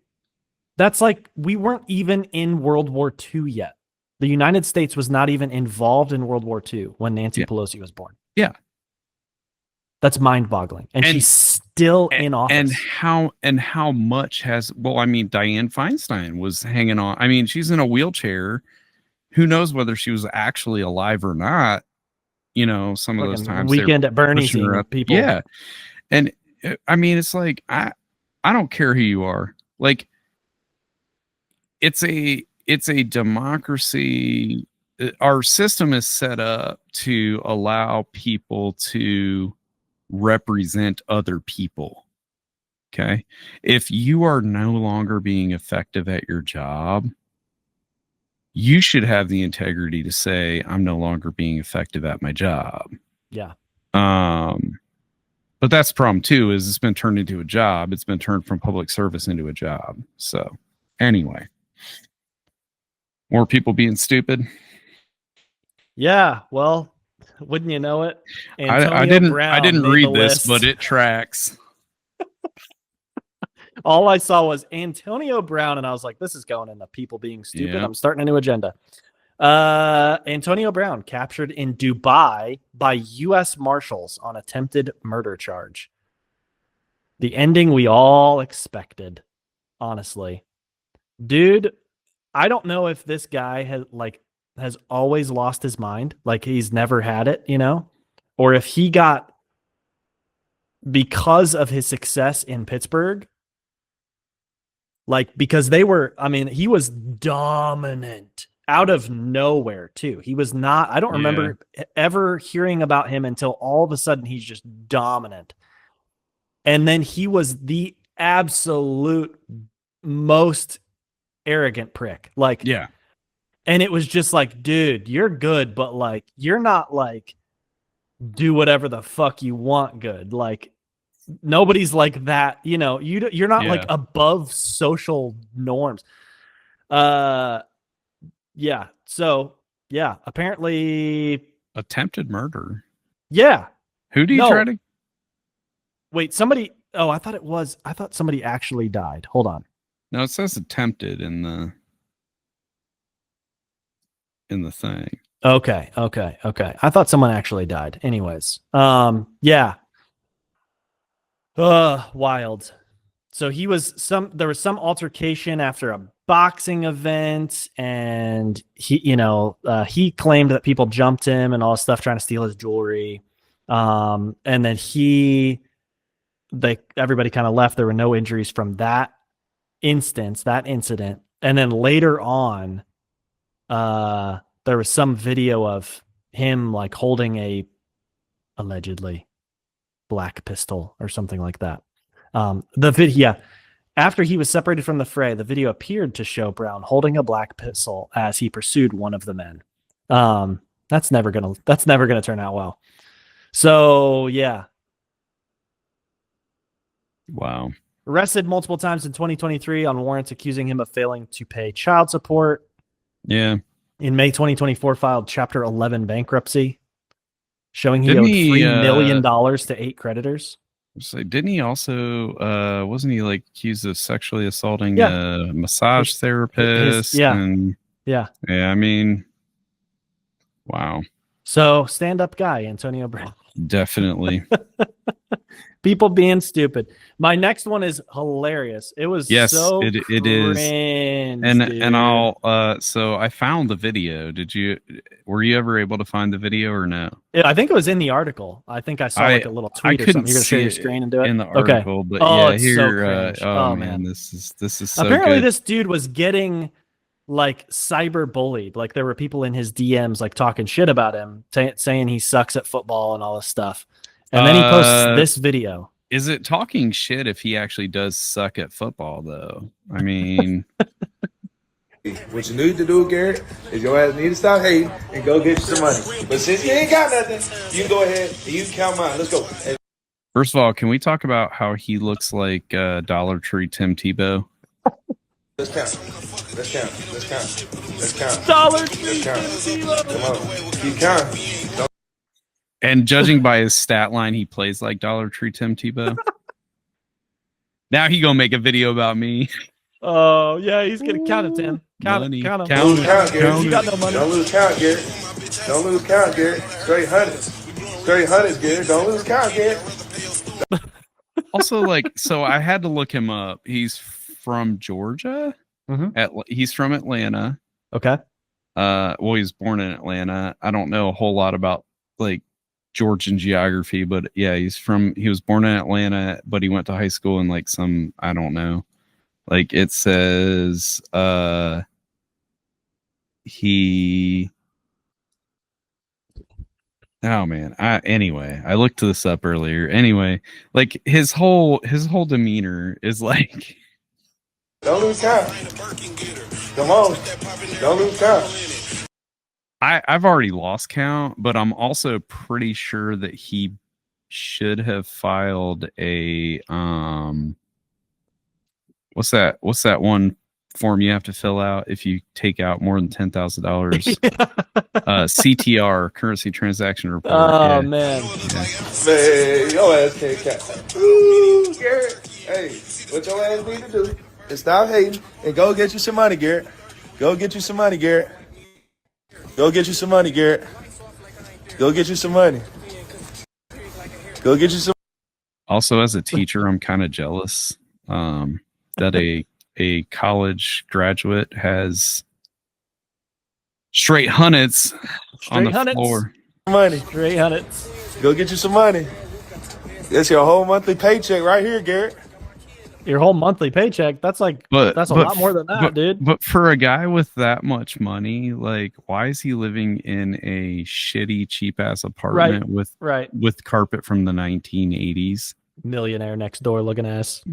Speaker 1: that's like we weren't even in World War II yet. The United States was not even involved in World War II when Nancy
Speaker 2: Yeah.
Speaker 1: Pelosi was born.
Speaker 2: Yeah.
Speaker 1: That's mind-boggling. And she's still in office.
Speaker 2: And how much has, well, I mean, Dianne Feinstein was hanging on. I mean, she's in a wheelchair. Who knows whether she was actually alive or not? You know, some of those
Speaker 1: Fucking
Speaker 2: times
Speaker 1: weekend at Bernie's
Speaker 2: pushing her up.
Speaker 1: people.
Speaker 2: Yeah. And I mean, it's like, I don't care who you are. Like, it's a democracy. Our system is set up to allow people to represent other people. Okay. If you are no longer being effective at your job, you should have the integrity to say, I'm no longer being effective at my job.
Speaker 1: Yeah.
Speaker 2: But that's the problem too, is it's been turned into a job. It's been turned from public service into a job. So anyway, more people being stupid.
Speaker 1: Yeah. Well, wouldn't you know it?
Speaker 2: I didn't read this, but it tracks.
Speaker 1: All I saw was Antonio Brown, and I was like, this is going in the people being stupid.
Speaker 2: Yeah.
Speaker 1: I'm starting a new agenda. Antonio Brown captured in Dubai by U.S. Marshals on attempted murder charge. The ending we all expected, honestly. Dude, I don't know if this guy has always lost his mind, like he's never had it, you know, or if he got, because of his success in Pittsburgh, like because they were, I mean, he was dominant out of nowhere too. He was not, I don't remember ever hearing about him until all of a sudden he's just dominant. And then he was the absolute most arrogant prick. Like,
Speaker 2: yeah.
Speaker 1: And it was just like, dude, you're good, but like, you're not like, do whatever the fuck you want good. Like, nobody's like that, you know, you're not like above social norms. Yeah. So yeah, apparently
Speaker 2: attempted murder.
Speaker 1: Yeah.
Speaker 2: Who do you try to?
Speaker 1: Wait, somebody. Oh, I thought somebody actually died. Hold on.
Speaker 2: No, it says attempted in the thing.
Speaker 1: Okay. I thought someone actually died. Anyways. Yeah. Wild. So there was some altercation after a boxing event, and he claimed that people jumped him and all this stuff trying to steal his jewelry. And then everybody kind of left. There were no injuries from that incident. And then later on, there was some video of him like holding a allegedly black pistol or something like that. After he was separated from the fray, the video appeared to show Brown holding a black pistol as he pursued one of the men. That's never gonna turn out well. So yeah.
Speaker 2: Wow.
Speaker 1: Arrested multiple times in 2023 on warrants accusing him of failing to pay child support.
Speaker 2: Yeah.
Speaker 1: In May 2024, filed Chapter 11 bankruptcy, showing he owed $3 million to 8 creditors.
Speaker 2: So didn't he also wasn't he like accused of sexually assaulting a massage therapist?
Speaker 1: Yeah.
Speaker 2: I mean, wow.
Speaker 1: So stand-up guy, Antonio Brown.
Speaker 2: Definitely.
Speaker 1: People being stupid. My next one is hilarious. It was so
Speaker 2: it is.
Speaker 1: cringe,
Speaker 2: And
Speaker 1: dude.
Speaker 2: I'll so I found the video. Were you ever able to find the video or no?
Speaker 1: I think it was in the article. I think I saw like a little tweet or something. You're gonna share your screen and do it
Speaker 2: in the article, but
Speaker 1: oh,
Speaker 2: yeah,
Speaker 1: it's
Speaker 2: here.
Speaker 1: so cringe.
Speaker 2: Oh man, this is so
Speaker 1: apparently
Speaker 2: good.
Speaker 1: this dude was getting like cyber bullied. Like there were people in his DMs like talking shit about him, saying he sucks at football and all this stuff. And then he posts this video.
Speaker 2: Is it talking shit if he actually does suck at football though? I mean.
Speaker 3: What you need to do, Garrett, is your ass need to stop hating and go get you some money. But since you ain't got nothing, you can go ahead and you can count mine. Let's go.
Speaker 2: First of all, can we talk about how he looks like Dollar Tree Tim Tebow?
Speaker 3: Let's count. Let's count. Let's count. Let's count.
Speaker 1: Dollar Tree
Speaker 3: Tim Tebow. Come on. Keep counting.
Speaker 2: And judging by his stat line, he plays like Dollar Tree Tim Tebow. Now he gonna make a video about me.
Speaker 1: Oh yeah, he's gonna count it, Tim. Count him.
Speaker 3: Don't lose count, Garrett.
Speaker 1: You got no money.
Speaker 3: Don't lose count, Garrett. Don't lose count, Garrett. Straight hundreds. Straight hundreds, Garrett. Don't lose count, Garrett.
Speaker 2: Also, like, so I had to look him up. He's from Georgia. He's from Atlanta.
Speaker 1: Okay.
Speaker 2: Well, he was born in Atlanta. I don't know a whole lot about like Georgian geography, but yeah, he was born in Atlanta, but he went to high school in like some, I don't know. Like it says he oh man. Anyway, I looked this up earlier. Anyway, like his whole demeanor is like
Speaker 3: don't lose count. Come on. Don't lose count.
Speaker 2: I've already lost count, but I'm also pretty sure that he should have filed a what's that one form you have to fill out if you take out more than $10,000? CTR, currency transaction report.
Speaker 1: Oh man.
Speaker 3: Man, your ass can't count. Ooh, Garrett. Hey, what your ass need to do is stop hating and go get you some money, Garrett. Go get you some money, Garrett. Go get you some money, Garrett. Go get you some money. Go get you some.
Speaker 2: Also, as a teacher, I'm kind of jealous that a college graduate has straight hundreds on the floor.
Speaker 3: Money.
Speaker 1: Straight hundreds.
Speaker 3: Go get you some money. That's your whole monthly paycheck right here, Garrett.
Speaker 1: Your whole monthly paycheck. That's like that's a lot more than that, dude.
Speaker 2: But for a guy with that much money, like, why is he living in a shitty, cheap ass apartment with carpet from the 1980s?
Speaker 1: Millionaire next door looking ass.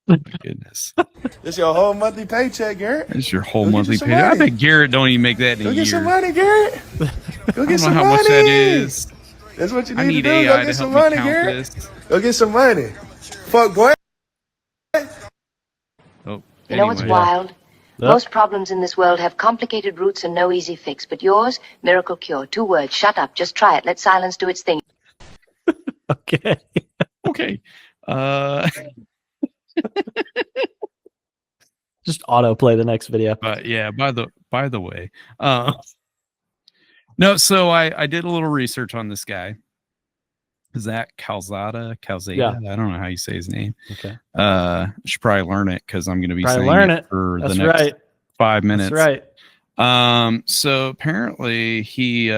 Speaker 2: My goodness.
Speaker 3: That's your whole monthly paycheck, Garrett.
Speaker 2: It's your whole monthly paycheck. I bet Garrett don't even make that in a year.
Speaker 3: Go get some money, Garrett. Go get some money.
Speaker 2: I don't know how much that is.
Speaker 3: That's what you need
Speaker 2: I need
Speaker 3: to do.
Speaker 2: AI
Speaker 3: Go get
Speaker 2: to
Speaker 3: some
Speaker 2: help
Speaker 3: money,
Speaker 2: me count
Speaker 3: Garrett.
Speaker 2: this.
Speaker 3: Go get some money. Fuck, boy.
Speaker 4: You know what's wild? Most problems in this world have complicated roots and no easy fix, but yours, miracle cure. 2 words, shut up, just try it. Let silence do its thing.
Speaker 1: Okay.
Speaker 2: Okay.
Speaker 1: Just autoplay the next video.
Speaker 2: Yeah, by the way. No, so I did a little research on this guy. Zach Calzada.
Speaker 1: Yeah.
Speaker 2: I don't know how you say his name.
Speaker 1: Okay.
Speaker 2: I should probably learn it because I'm going to be saying it for
Speaker 1: That's
Speaker 2: the next
Speaker 1: right.
Speaker 2: 5 minutes.
Speaker 1: That's right.
Speaker 2: So apparently he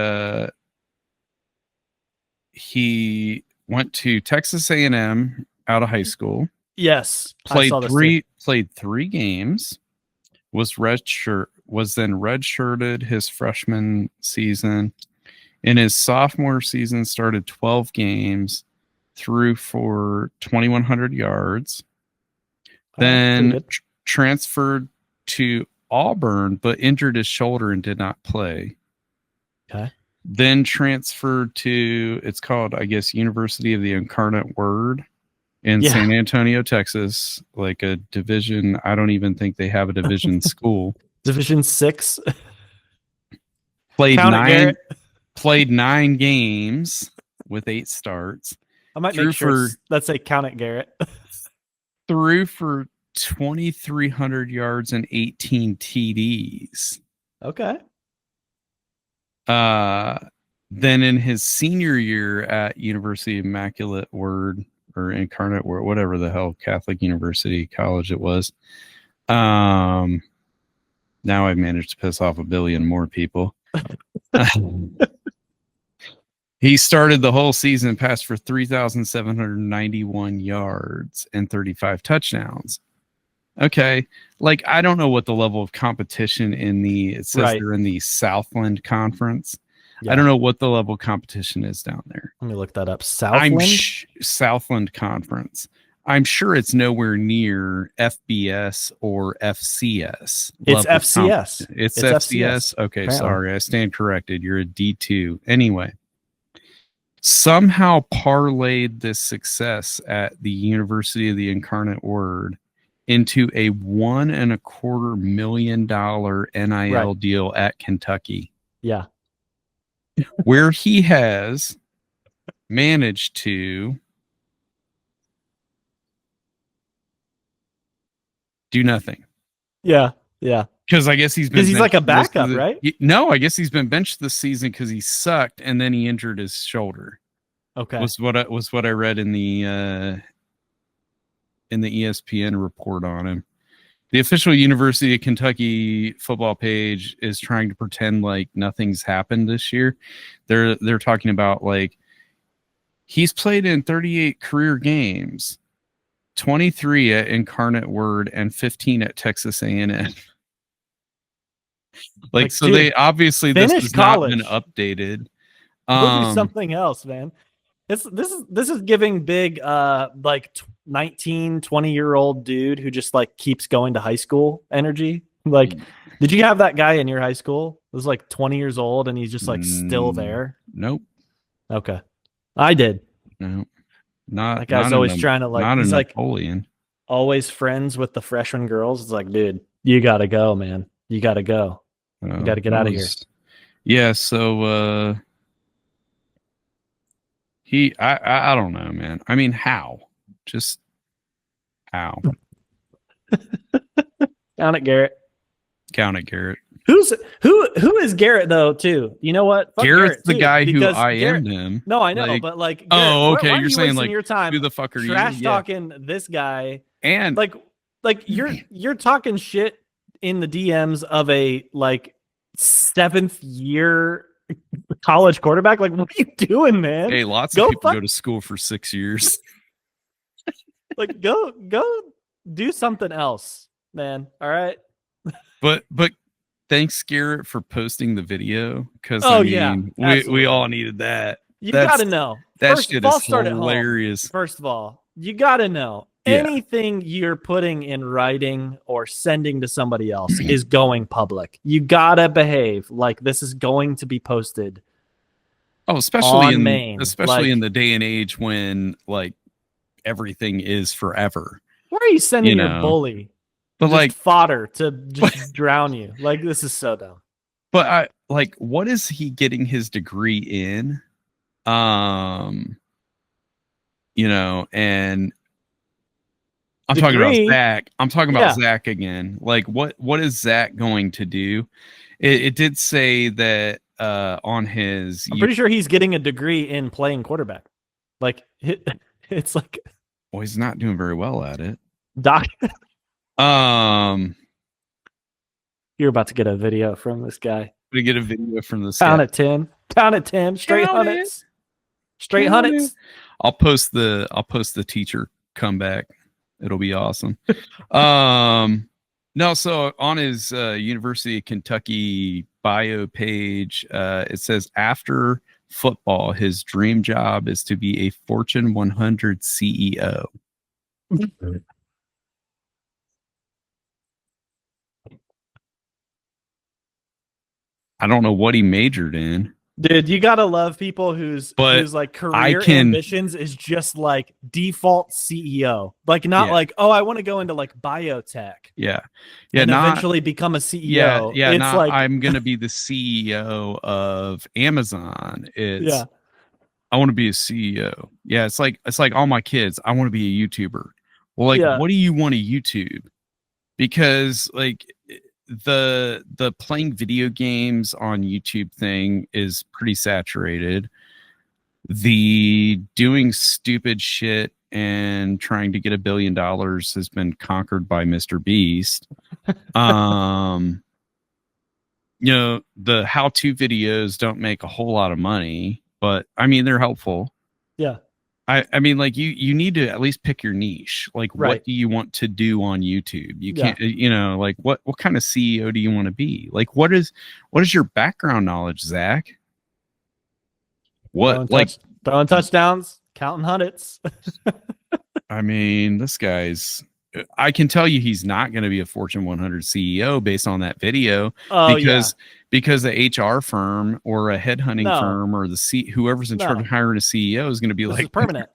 Speaker 2: went to Texas A&M out of high school.
Speaker 1: Yes.
Speaker 2: Played 3 games. Was then redshirted his freshman season. In his sophomore season, started 12 games, threw for 2,100 yards. Then transferred to Auburn, but injured his shoulder and did not play.
Speaker 1: Okay.
Speaker 2: Then transferred to, it's called, I guess, University of the Incarnate Word in San Antonio, Texas, like a division. I don't even think they have a division school.
Speaker 1: Division 6.
Speaker 2: Played 9 games with 8 starts.
Speaker 1: I might make sure let's say count it, Garrett.
Speaker 2: Threw for 2,300 yards and 18 TDs.
Speaker 1: Okay.
Speaker 2: Then in his senior year at University of Immaculate Word, or Incarnate Word, whatever the hell Catholic University College it was. Now I've managed to piss off 1 billion more people. He started the whole season and passed for 3,791 yards and 35 touchdowns. Okay. Like, I don't know what the level of competition it says they're in the Southland Conference. Yeah. I don't know what the level of competition is down there.
Speaker 1: Let me look that up. Southland?
Speaker 2: Southland Conference. I'm sure it's nowhere near FBS or FCS.
Speaker 1: It's FCS.
Speaker 2: It's FCS? Okay, apparently. Sorry. I stand corrected. You're a D2. Anyway. Somehow parlayed this success at the University of the Incarnate Word into a $1.25 million NIL deal at Kentucky.
Speaker 1: Yeah.
Speaker 2: Where he has managed to do nothing.
Speaker 1: Yeah. Yeah.
Speaker 2: Because I guess he's
Speaker 1: like a backup, right?
Speaker 2: No, I guess he's been benched this season because he sucked and then he injured his shoulder.
Speaker 1: Okay.
Speaker 2: Was what I read in the ESPN report on him. The official University of Kentucky football page is trying to pretend like nothing's happened this year. They're talking about like he's played in 38 career games, 23 at Incarnate Word and 15 at Texas A&M. Like so, dude, they obviously this has college. Not been updated.
Speaker 1: We'll do something else, man. This is giving big like 19, 20-year-old dude who just like keeps going to high school energy. Like, did you have that guy in your high school? It was like 20 years old and he's just like still there.
Speaker 2: Nope.
Speaker 1: Okay, I did.
Speaker 2: No, not
Speaker 1: that guy's
Speaker 2: not
Speaker 1: always trying to like.
Speaker 2: Not
Speaker 1: he's like
Speaker 2: Napoleon.
Speaker 1: Always friends with the freshman girls. It's like, dude, you gotta go, man. You gotta go. You gotta get out of here.
Speaker 2: Yeah. So I don't know, man. I mean, how? Just how?
Speaker 1: Count it, Garrett.
Speaker 2: Count it, Garrett.
Speaker 1: Who is Garrett though? Too. You know what?
Speaker 2: Fuck Garrett's the guy who IM'd him.
Speaker 1: No, I know, but like,
Speaker 2: Garrett, okay,
Speaker 1: why
Speaker 2: you're saying like
Speaker 1: your time
Speaker 2: who the fuck are you?
Speaker 1: Trash talking this guy,
Speaker 2: and
Speaker 1: like you're talking shit in the DMs of a like 7th year college quarterback. Like, what are you doing, man?
Speaker 2: Hey, lots of people go to school for 6 years.
Speaker 1: Like, go do something else, man. All right.
Speaker 2: But thanks, Garrett, for posting the video because we all needed that.
Speaker 1: You gotta know
Speaker 2: that shit is hilarious.
Speaker 1: First of all, you gotta know anything you're putting in writing or sending to somebody else is going public. You gotta behave like this is going to be posted.
Speaker 2: Oh, especially in the day and age when like everything is forever.
Speaker 1: Why are you sending your bully?
Speaker 2: But like
Speaker 1: fodder to just drown you. Like, this is so dumb.
Speaker 2: But I like, what is he getting his degree in? You know, and I'm talking about Zach. I'm talking about Zach again. Like, what is Zach going to do? It did say that on his.
Speaker 1: I'm pretty sure he's getting a degree in playing quarterback. Like, it's like.
Speaker 2: Well, he's not doing very well at it.
Speaker 1: Doc. You're about to get a video from this guy.
Speaker 2: To get a video from this
Speaker 1: Count
Speaker 2: guy.
Speaker 1: at 10. Count at 10. Straight hundreds. Straight hundreds.
Speaker 2: I'll post the teacher comeback. It'll be awesome. No, so on his University of Kentucky bio page, it says after football, his dream job is to be a Fortune 100 CEO. I don't know what he majored in.
Speaker 1: Dude, you gotta love people whose like career ambitions is just like default CEO. Like not like, oh, I want to go into like biotech.
Speaker 2: Yeah.
Speaker 1: And eventually become a CEO.
Speaker 2: Yeah.
Speaker 1: It's
Speaker 2: not,
Speaker 1: like
Speaker 2: I'm gonna be the CEO of Amazon. I want to be a CEO. Yeah, it's like all my kids. I want to be a YouTuber. Well, like, what do you want to YouTube? Because like the playing video games on YouTube thing is pretty saturated. The doing stupid shit and trying to get $1 billion has been conquered by Mr. Beast. The how-to videos don't make a whole lot of money, but I mean, they're helpful.
Speaker 1: Yeah.
Speaker 2: I mean, like you need to at least pick your niche. Like, what do you want to do on YouTube? You can't, like what kind of CEO do you want to be? Like, what is your background knowledge, Zach? What
Speaker 1: throwing touchdowns, counting hundreds.
Speaker 2: I mean, this guy's. I can tell you he's not going to be a Fortune 100 CEO based on that video because the HR firm or a headhunting firm or whoever's in charge of hiring a CEO is going to be
Speaker 1: this is permanent.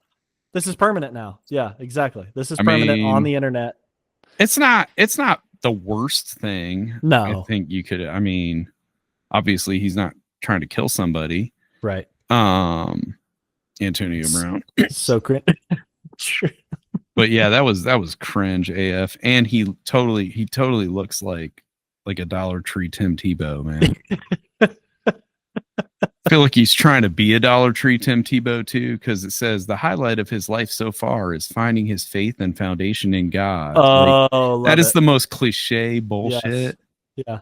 Speaker 1: This is permanent now. Yeah, exactly. This is permanent on the internet.
Speaker 2: It's not the worst thing.
Speaker 1: No,
Speaker 2: I think you could. I mean, obviously he's not trying to kill somebody.
Speaker 1: Right.
Speaker 2: Antonio Brown.
Speaker 1: So cringe.
Speaker 2: But yeah, that was cringe AF, and he totally looks like a Dollar Tree Tim Tebow, man. I feel like he's trying to be a Dollar Tree Tim Tebow too, because it says the highlight of his life so far is finding his faith and foundation in God. That is the most cliche bullshit.
Speaker 1: Yes. Yeah.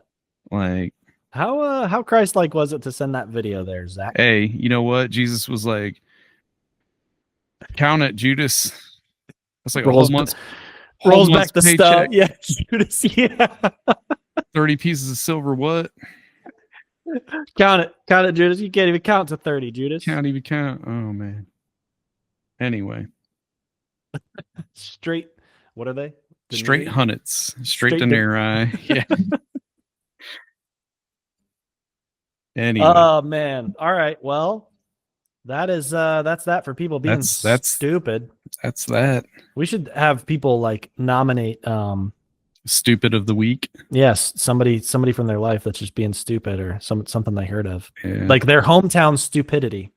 Speaker 2: Like
Speaker 1: how Christ-like was it to send that video there, Zach?
Speaker 2: Hey, you know what? Jesus was like, count it, Judas. It's like rolls
Speaker 1: back the stuff. Yeah, Judas. Yeah.
Speaker 2: 30 pieces of silver. What?
Speaker 1: Count it, Judas. You can't even count to 30, Judas.
Speaker 2: Can't even count. Oh man. Anyway.
Speaker 1: Straight. What are they?
Speaker 2: Straight hunnits. Straight denarii. Yeah. Anyway.
Speaker 1: Oh man. All right. Well, that's that for people being stupid.
Speaker 2: That's that.
Speaker 1: We should have people like nominate
Speaker 2: stupid of the week.
Speaker 1: Yes, somebody from their life that's just being stupid or something they heard of.
Speaker 2: Yeah.
Speaker 1: Like their hometown stupidity.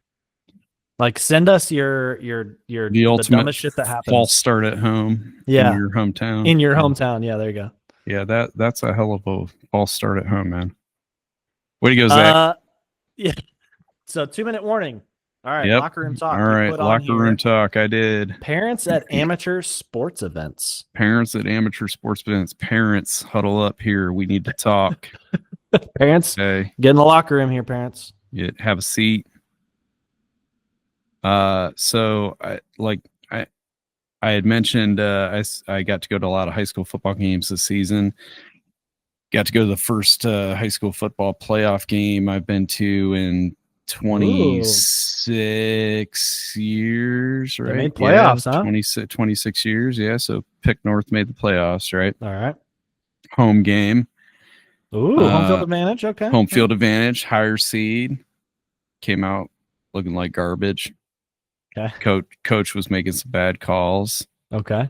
Speaker 1: Like send us the ultimate dumbest shit that happens.
Speaker 2: False start at home.
Speaker 1: Yeah.
Speaker 2: In your hometown.
Speaker 1: In your hometown. Yeah, there you go.
Speaker 2: Yeah, that's a hell of a false start at home, man. Way to go, Zach.
Speaker 1: Yeah. So 2-minute warning. All right,
Speaker 2: yep.
Speaker 1: Locker room talk.
Speaker 2: All right, locker room talk. I did.
Speaker 1: Parents at amateur sports events.
Speaker 2: Parents at amateur sports events. Parents, huddle up here. We need to talk.
Speaker 1: Parents,
Speaker 2: okay.
Speaker 1: Get in the locker room here, parents.
Speaker 2: Have a seat. So I had mentioned I got to go to a lot of high school football games this season. Got to go to the first high school football playoff game I've been to in 26 years, right?
Speaker 1: They made playoffs, huh?
Speaker 2: 26 years, yeah. So Pick North made the playoffs, right?
Speaker 1: All right.
Speaker 2: Home game.
Speaker 1: Ooh, home field advantage. Okay.
Speaker 2: Home field advantage, higher seed. Came out looking like garbage.
Speaker 1: Okay.
Speaker 2: Coach was making some bad calls.
Speaker 1: Okay.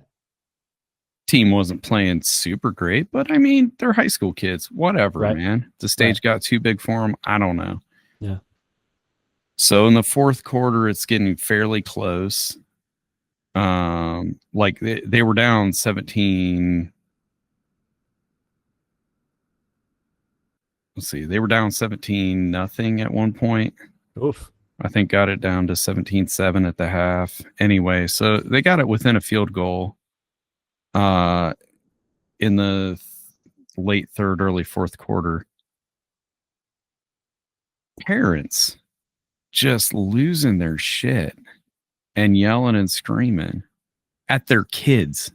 Speaker 2: Team wasn't playing super great, but I mean, they're high school kids. Whatever,
Speaker 1: right.
Speaker 2: Man. The stage got too big for them. I don't know.
Speaker 1: Yeah.
Speaker 2: So in the fourth quarter, it's getting fairly close. Like they were down 17. Let's see. They were down 17-0 at one point.
Speaker 1: Oof.
Speaker 2: I think got it down to 17-7 at the half. Anyway, so they got it within a field goal. In the late third, early fourth quarter. Parents just losing their shit and yelling and screaming at their kids.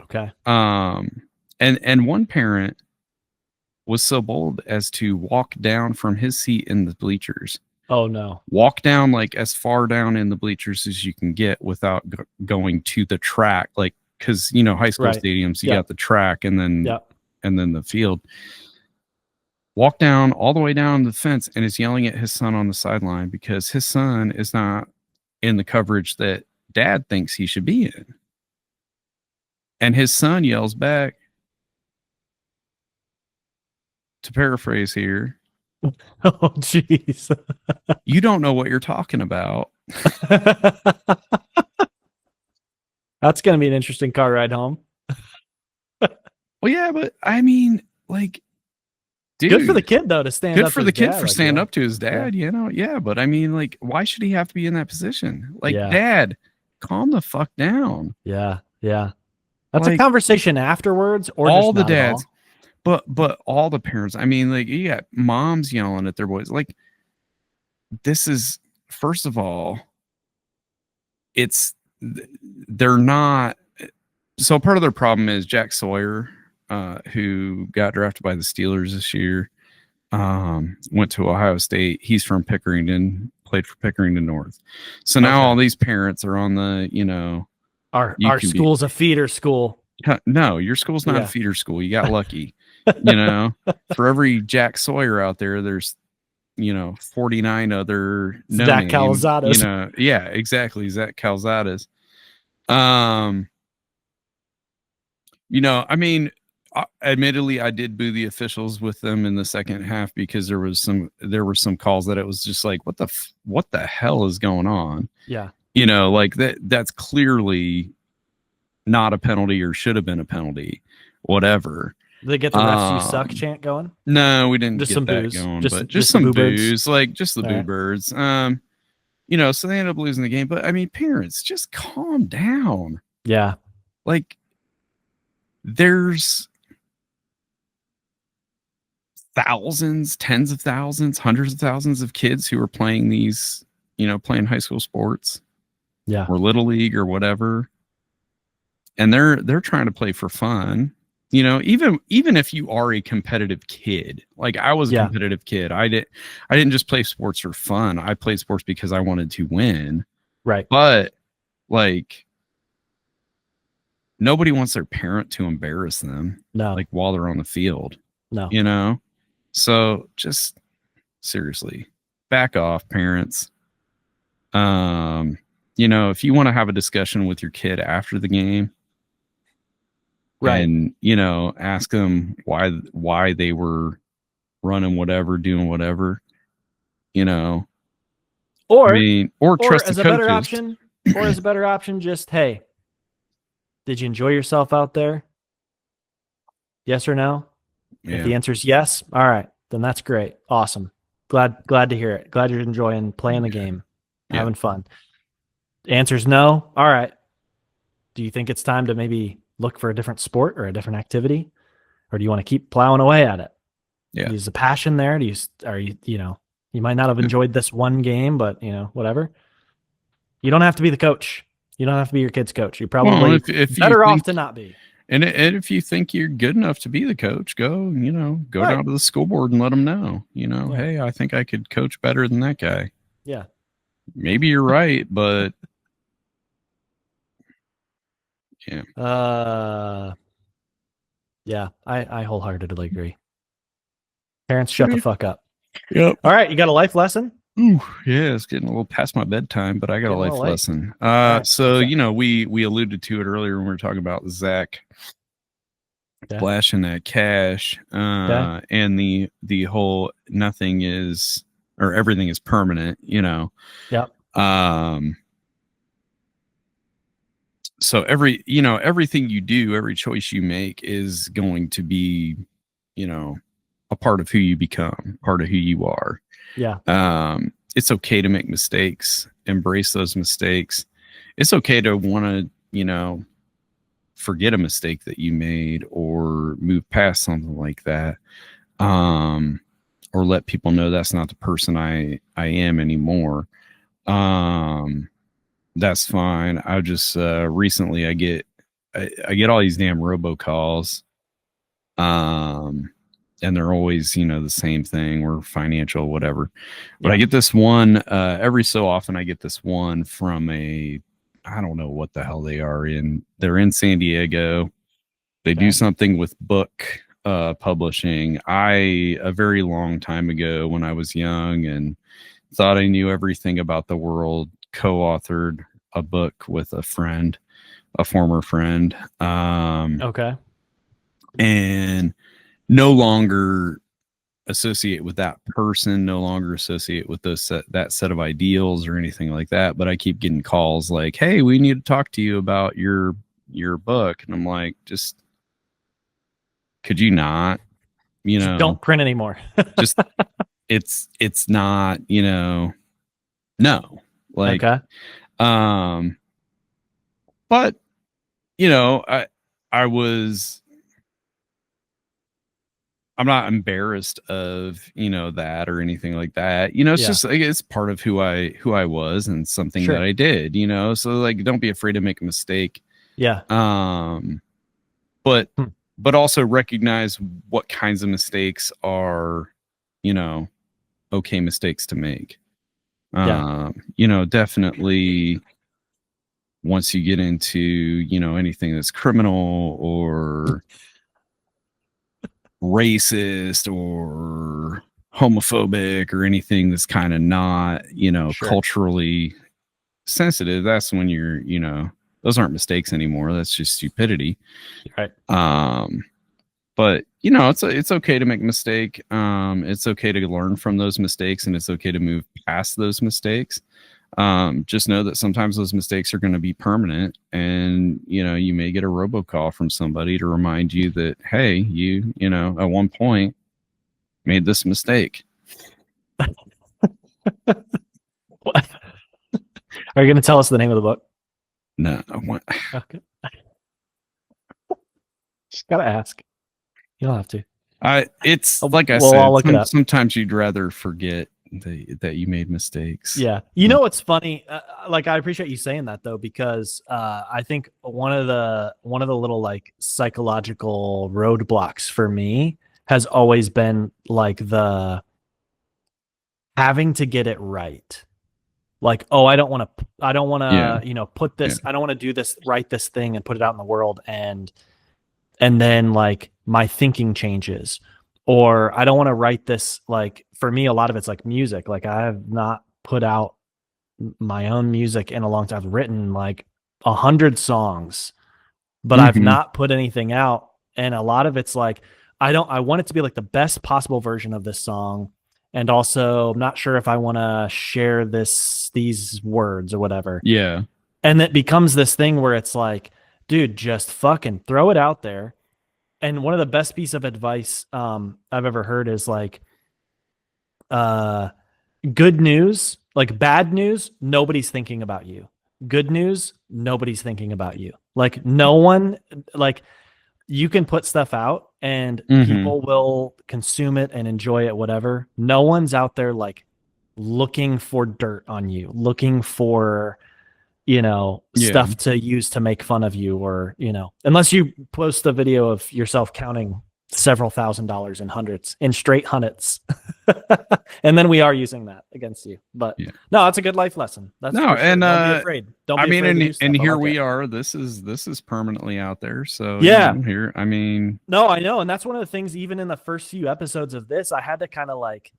Speaker 1: Okay.
Speaker 2: And one parent was so bold as to walk down from his seat in the bleachers.
Speaker 1: Oh no.
Speaker 2: Walk down like as far down in the bleachers as you can get without going to the track. Like, cause high school stadiums, you got the track and then the field. Walked down all the way down the fence and is yelling at his son on the sideline because his son is not in the coverage that dad thinks he should be in. And his son yells back, to paraphrase here,
Speaker 1: oh, jeez.
Speaker 2: You don't know what you're talking about.
Speaker 1: That's going to be an interesting car ride home.
Speaker 2: Well, yeah, but I mean, like, dude,
Speaker 1: good for the kid though to stand up.
Speaker 2: Good for the kid for standing up to his dad.
Speaker 1: Yeah.
Speaker 2: Yeah, but I mean, like, why should he have to be in that position? Like, Dad, calm the fuck down.
Speaker 1: Yeah. Yeah. That's
Speaker 2: Like,
Speaker 1: a conversation afterwards, or
Speaker 2: all
Speaker 1: just
Speaker 2: the
Speaker 1: not at
Speaker 2: dads,
Speaker 1: all.
Speaker 2: but all the parents. I mean, like, you got moms yelling at their boys. Like, this is, first of all, they're not. So part of their problem is Jack Sawyer, who got drafted by the Steelers this year, went to Ohio State. He's from Pickerington, played for Pickerington North. So now all these parents are on the,
Speaker 1: our school's a feeder school.
Speaker 2: No, your school's not a feeder school. You got lucky. For every Jack Sawyer out there, there's 49 other
Speaker 1: Zach Calzadas.
Speaker 2: Yeah, exactly. Zach Calzadas. I mean, admittedly, I did boo the officials with them in the second half because there were some calls that it was just like, what the hell is going on?
Speaker 1: Yeah.
Speaker 2: Like that's clearly not a penalty or should have been a penalty, whatever.
Speaker 1: Did they get the refs you suck chant going?
Speaker 2: No, we didn't
Speaker 1: just
Speaker 2: get
Speaker 1: some
Speaker 2: that
Speaker 1: boos.
Speaker 2: going,
Speaker 1: just,
Speaker 2: but
Speaker 1: just
Speaker 2: some
Speaker 1: boo
Speaker 2: boos,
Speaker 1: birds.
Speaker 2: like just the boo birds. So they end up losing the game. But I mean, parents, just calm down.
Speaker 1: Yeah.
Speaker 2: Like, there's thousands, tens of thousands, hundreds of thousands of kids who are playing these, playing high school sports.
Speaker 1: Yeah.
Speaker 2: Or little league or whatever. And they're trying to play for fun. Even if you are a competitive kid, like I was a competitive kid, I didn't just play sports for fun. I played sports because I wanted to win.
Speaker 1: Right.
Speaker 2: But like, nobody wants their parent to embarrass them.
Speaker 1: No.
Speaker 2: Like while they're on the field.
Speaker 1: No.
Speaker 2: So just seriously, back off, parents. If you want to have a discussion with your kid after the game,
Speaker 1: right,
Speaker 2: and ask them why they were running whatever, doing whatever, or trust
Speaker 1: as
Speaker 2: the
Speaker 1: a better
Speaker 2: coaches.
Speaker 1: option, or as a better option, just, hey, did you enjoy yourself out there? Yes or no?
Speaker 2: Yeah.
Speaker 1: If the answer is yes, all right, then that's great, awesome. Glad to hear it. Glad you're enjoying playing the game, having fun. The answer is no. All right. Do you think it's time to maybe look for a different sport or a different activity, or do you want to keep plowing away at it?
Speaker 2: Yeah.
Speaker 1: Is the passion there? You might not have enjoyed this one game, but whatever. You don't have to be the coach. You don't have to be your kid's coach. You're probably
Speaker 2: if
Speaker 1: better off to not be.
Speaker 2: And if you think you're good enough to be the coach, go down to the school board and let them know, hey, I think I could coach better than that guy.
Speaker 1: Yeah.
Speaker 2: Maybe you're right, but
Speaker 1: yeah. Yeah, I wholeheartedly agree. Parents, shut the fuck up.
Speaker 2: Yep.
Speaker 1: All right, you got a life lesson?
Speaker 2: Ooh, yeah, it's getting a little past my bedtime, but I got a life lesson.
Speaker 1: Right,
Speaker 2: so we alluded to it earlier when we were talking about Zach splashing that cash, and the whole nothing is or everything is permanent,
Speaker 1: Yep.
Speaker 2: So everything you do, every choice you make is going to be, a part of who you become, part of who you are.
Speaker 1: Yeah.
Speaker 2: It's okay to make mistakes, embrace those mistakes. It's okay to want to, forget a mistake that you made or move past something like that. Or let people know that's not the person I am anymore. That's fine. I just recently I get all these damn robocalls, and they're always the same thing or financial whatever. But I get this one every so often. I get this one from I don't know what the hell they are in. They're in San Diego. They do something with book publishing. A very long time ago when I was young and thought I knew everything about the world, co-authored a book with a friend, a former friend. And no longer associate with that person, no longer associate with that set of ideals or anything like that. But I keep getting calls like, hey, we need to talk to you about your book. And I'm like, just, could you not,
Speaker 1: just don't print anymore.
Speaker 2: just, it's not, no, like, but you know, I'm not embarrassed of, you know, that or anything like that. You know, it's just like, it's part of who I was and something that I did, you know. So like, don't be afraid to make a mistake.
Speaker 1: Yeah.
Speaker 2: But also recognize what kinds of mistakes are, you know, okay mistakes to make. You know, definitely once you get into, you know, anything that's criminal or racist or homophobic or anything that's kind of not, you know, culturally sensitive, that's when you're, you know, those aren't mistakes anymore. That's just stupidity.
Speaker 1: Right.
Speaker 2: But you know, it's okay to make a mistake. It's okay to learn from those mistakes, and it's okay to move past those mistakes. Just know that sometimes those mistakes are going to be permanent, and you know, you may get a robocall from somebody to remind you that, hey, you know, at one point made this mistake.
Speaker 1: What? Are you going to tell us the name of the book?
Speaker 2: No, I want.
Speaker 1: Okay. Just gotta ask. You don't have to.
Speaker 2: It's like I said. Sometimes you'd rather forget that you made mistakes.
Speaker 1: Yeah. You know what's funny? Like, I appreciate you saying that though, because I think one of the little like psychological roadblocks for me has always been like the having to get it right. Like, oh, I don't want to, you know, put this, I don't want to do this, write this thing and put it out in the world. And then like my thinking changes, or I don't want to write this. Like for me, a lot of it's like music. Like I have not put out my own music in a long time. I've written like 100 songs, but I've not put anything out. And a lot of it's like, I want it to be like the best possible version of this song. And also I'm not sure if I want to share these words or whatever.
Speaker 2: Yeah.
Speaker 1: And it becomes this thing where it's like, dude, just fucking throw it out there. And one of the best piece of advice I've ever heard is like, good news, like bad news, nobody's thinking about you. Good news, nobody's thinking about you. Like no one, like you can put stuff out and people will consume it and enjoy it, whatever. No one's out there like looking for dirt on you, looking for, you know, stuff to use to make fun of you, or, you know, unless you post a video of yourself counting several $1,000s in hundreds, in straight hundreds. And then we are using that against you. But no, that's a good life lesson. That's
Speaker 2: no, and
Speaker 1: don't be afraid. Don't be afraid
Speaker 2: and here we are. This is permanently out there. So
Speaker 1: yeah,
Speaker 2: you know, here, I mean,
Speaker 1: no, I know. And that's one of the things, even in the first few episodes of this, I had to kind of like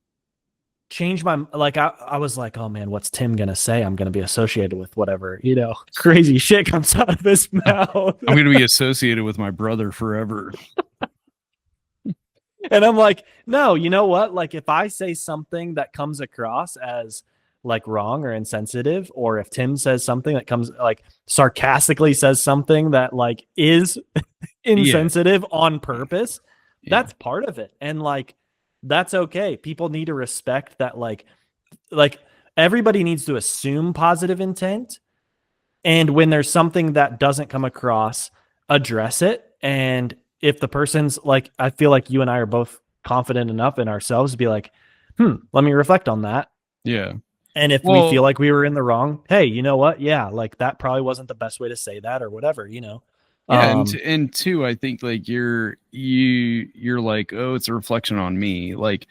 Speaker 1: change my, like, I was like, oh man, what's Tim gonna say? I'm gonna be associated with whatever, you know, crazy shit comes out of his mouth.
Speaker 2: I'm gonna be associated with my brother forever.
Speaker 1: And I'm like, no, you know what? Like, if I say something that comes across as like wrong or insensitive, or if Tim says something that comes like sarcastically says something that like is insensitive on purpose, that's part of it. And like, that's okay. People need to respect that. Like everybody needs to assume positive intent. And when there's something that doesn't come across, address it. And if the person's like, I feel like you and I are both confident enough in ourselves to be like, let me reflect on that.
Speaker 2: Yeah.
Speaker 1: And if we feel like we were in the wrong, hey, you know what? Yeah. Like that probably wasn't the best way to say that or whatever, you know?
Speaker 2: Yeah, and two, I think like you're like, oh, it's a reflection on me. Like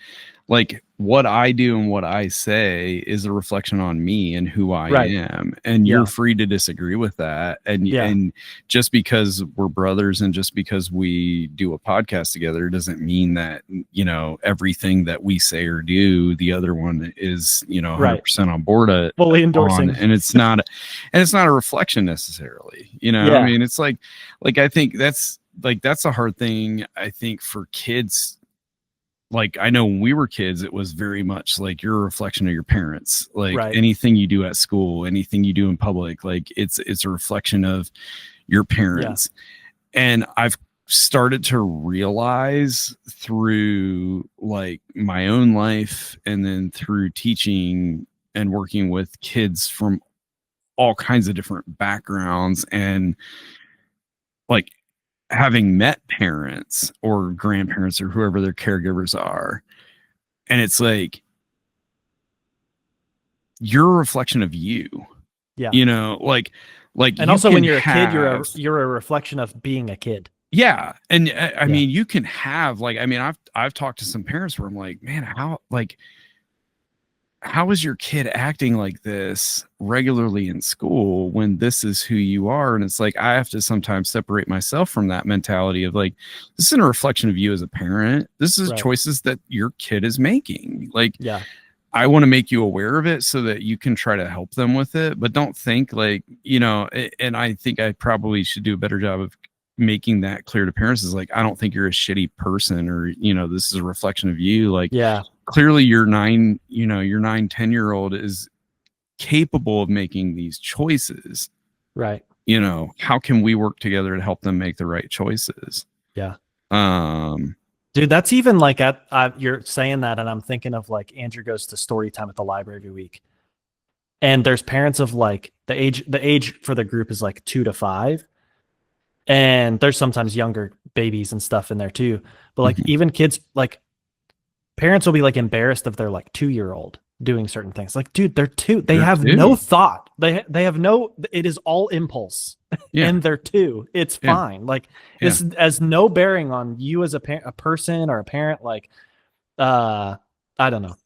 Speaker 2: what I do and what I say is a reflection on me and who I am. And you're free to disagree with that. And just because we're brothers and just because we do a podcast together doesn't mean that, you know, everything that we say or do, the other one is, you know, 100% on board.
Speaker 1: Fully endorsing.
Speaker 2: And it's not a reflection necessarily, you know. I mean, it's like I think that's a hard thing, I think, for kids. Like, I know when we were kids, it was very much like you're a reflection of your parents. Like anything you do at school, anything you do in public, like it's a reflection of your parents. And I've started to realize through like my own life and then through teaching and working with kids from all kinds of different backgrounds, and like having met parents or grandparents or whoever their caregivers are. And it's like, you're a reflection of you.
Speaker 1: Yeah.
Speaker 2: You know, like,
Speaker 1: and also when you're a kid, you're a reflection of being a kid.
Speaker 2: Yeah. And I mean, you can have like, I mean, I've talked to some parents where I'm like, man, how is your kid acting like this regularly in school when this is who you are? And it's like, I have to sometimes separate myself from that mentality of like, this isn't a reflection of you as a parent. This is choices that your kid is making. Like, I want to make you aware of it so that you can try to help them with it, but don't think like, you know, and I think I probably should do a better job of making that clear to parents is like, I don't think you're a shitty person, or, you know, this is a reflection of you. Like, clearly your 9-10-year-old is capable of making these choices.
Speaker 1: Right.
Speaker 2: You know, how can we work together to help them make the right choices?
Speaker 1: Yeah. Dude, that's even like you're saying that, and I'm thinking of like Andrew goes to story time at the library every week, and there's parents of like the age for the group is like 2 to 5, and there's sometimes younger babies and stuff in there too. But like even kids, like parents will be like embarrassed of their like 2-year-old doing certain things. Like, dude, they're 2. They have no thought. They have no. It is all impulse. And they're 2. It's fine. Like this has no bearing on you as a person or a parent. Like, I don't know.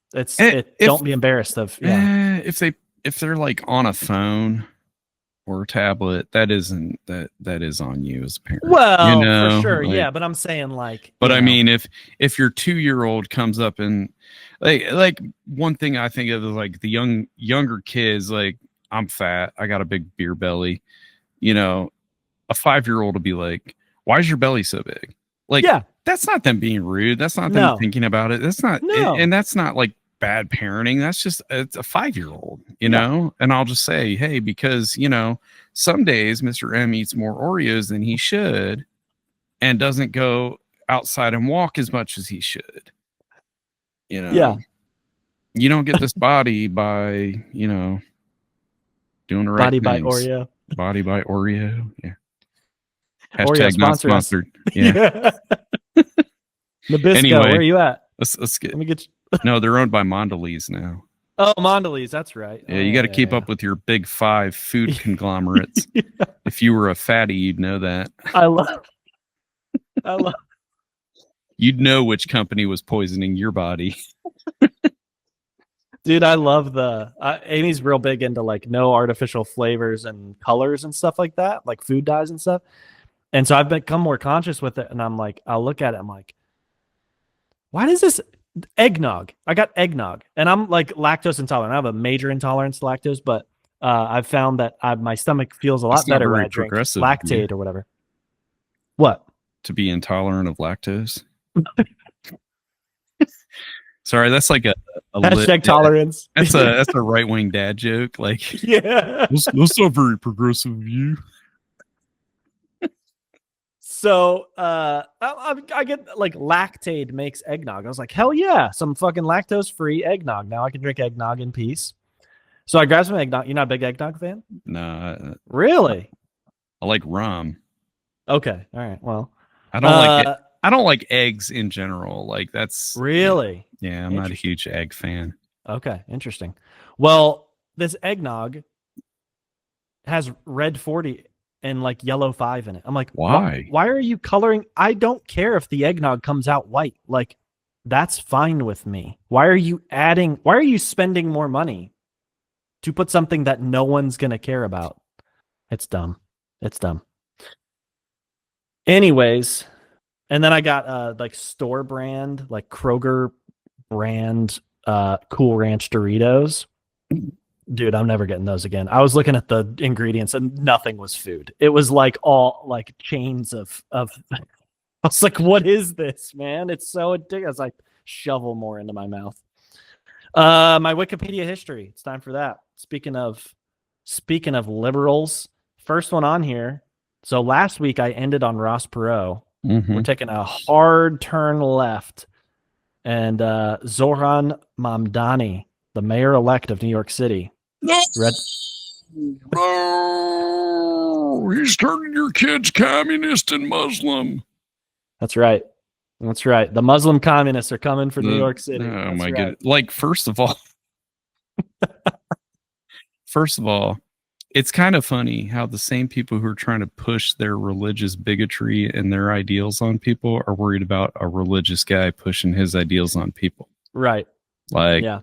Speaker 1: Don't be embarrassed of.
Speaker 2: If they're like on a phone or a tablet, that is on you as a parent.
Speaker 1: Well,
Speaker 2: you know?
Speaker 1: For sure,
Speaker 2: like,
Speaker 1: but I'm saying like.
Speaker 2: But I mean, if your 2-year-old comes up and like one thing I think of is like the younger kids, like, I'm fat, I got a big beer belly. You know, a 5-year-old will be like, why is your belly so big? Like, that's not them being rude. That's not them thinking about it. That's not, and that's not like bad parenting. That's just, it's a 5-year-old, you know? And I'll just say, hey, because, you know, some days Mr. M eats more Oreos than he should and doesn't go outside and walk as much as he should. You know? You don't get this body by, you know, doing the right
Speaker 1: body
Speaker 2: things.
Speaker 1: by Oreo.
Speaker 2: Body by Oreo. Yeah.
Speaker 1: Oreo
Speaker 2: Hashtag not sponsored.
Speaker 1: Yeah. Nabisco,
Speaker 2: anyway,
Speaker 1: where are you at?
Speaker 2: Let's get.
Speaker 1: Let me get you.
Speaker 2: No, they're owned by Mondelez now.
Speaker 1: Oh, Mondelez, that's right.
Speaker 2: Yeah, you got to keep up with your big 5 food conglomerates. If you were a fatty, you'd know that.
Speaker 1: I love.
Speaker 2: You'd know which company was poisoning your body.
Speaker 1: Dude, I love Amy's real big into like no artificial flavors and colors and stuff like that, like food dyes and stuff. And so I've become more conscious with it. And I'm like, I'll look at it. I'm like, why does this eggnog? I got eggnog and I'm like lactose intolerant. I have a major intolerance to lactose, but I've found that my stomach feels a lot better when I drink lactate or whatever. What?
Speaker 2: To be intolerant of lactose? Sorry, that's like a
Speaker 1: hashtag tolerance.
Speaker 2: That's a right-wing dad joke. Like, that's not very progressive of you.
Speaker 1: So I get like Lactaid makes eggnog. I was like, hell yeah, some fucking lactose-free eggnog. Now I can drink eggnog in peace. So I grabbed some eggnog. You're not a big eggnog fan?
Speaker 2: No.
Speaker 1: Really?
Speaker 2: I like rum.
Speaker 1: Okay. All right. Well,
Speaker 2: I don't like eggs in general. Like that's
Speaker 1: really.
Speaker 2: Yeah, I'm not a huge egg fan.
Speaker 1: Okay, interesting. Well, this eggnog has red 40 and like yellow 5 in it. I'm like,
Speaker 2: why?
Speaker 1: Why are you coloring? I don't care if the eggnog comes out white. Like, that's fine with me. Why are you spending more money to put something that no one's going to care about? It's dumb. Anyways, and then I got like store brand, like Kroger brand Cool Ranch Doritos. Dude, I'm never getting those again. I was looking at the ingredients and nothing was food. It was like all like chains of I was like, what is this, man? It's so addictive. I was like, shovel more into my mouth. My Wikipedia history. It's time for that. Speaking of liberals, first one on here. So last week I ended on Ross Perot. We're taking a hard turn left. And Zohran Mamdani, the mayor-elect of New York City,
Speaker 2: Oh, he's turning your kids communist and Muslim.
Speaker 1: That's right. That's right. The Muslim communists are coming for New York City.
Speaker 2: Oh
Speaker 1: That's
Speaker 2: my
Speaker 1: right.
Speaker 2: goodness. Like, first of all, it's kind of funny how the same people who are trying to push their religious bigotry and their ideals on people are worried about a religious guy pushing his ideals on people.
Speaker 1: Right.
Speaker 2: Like,
Speaker 1: yeah.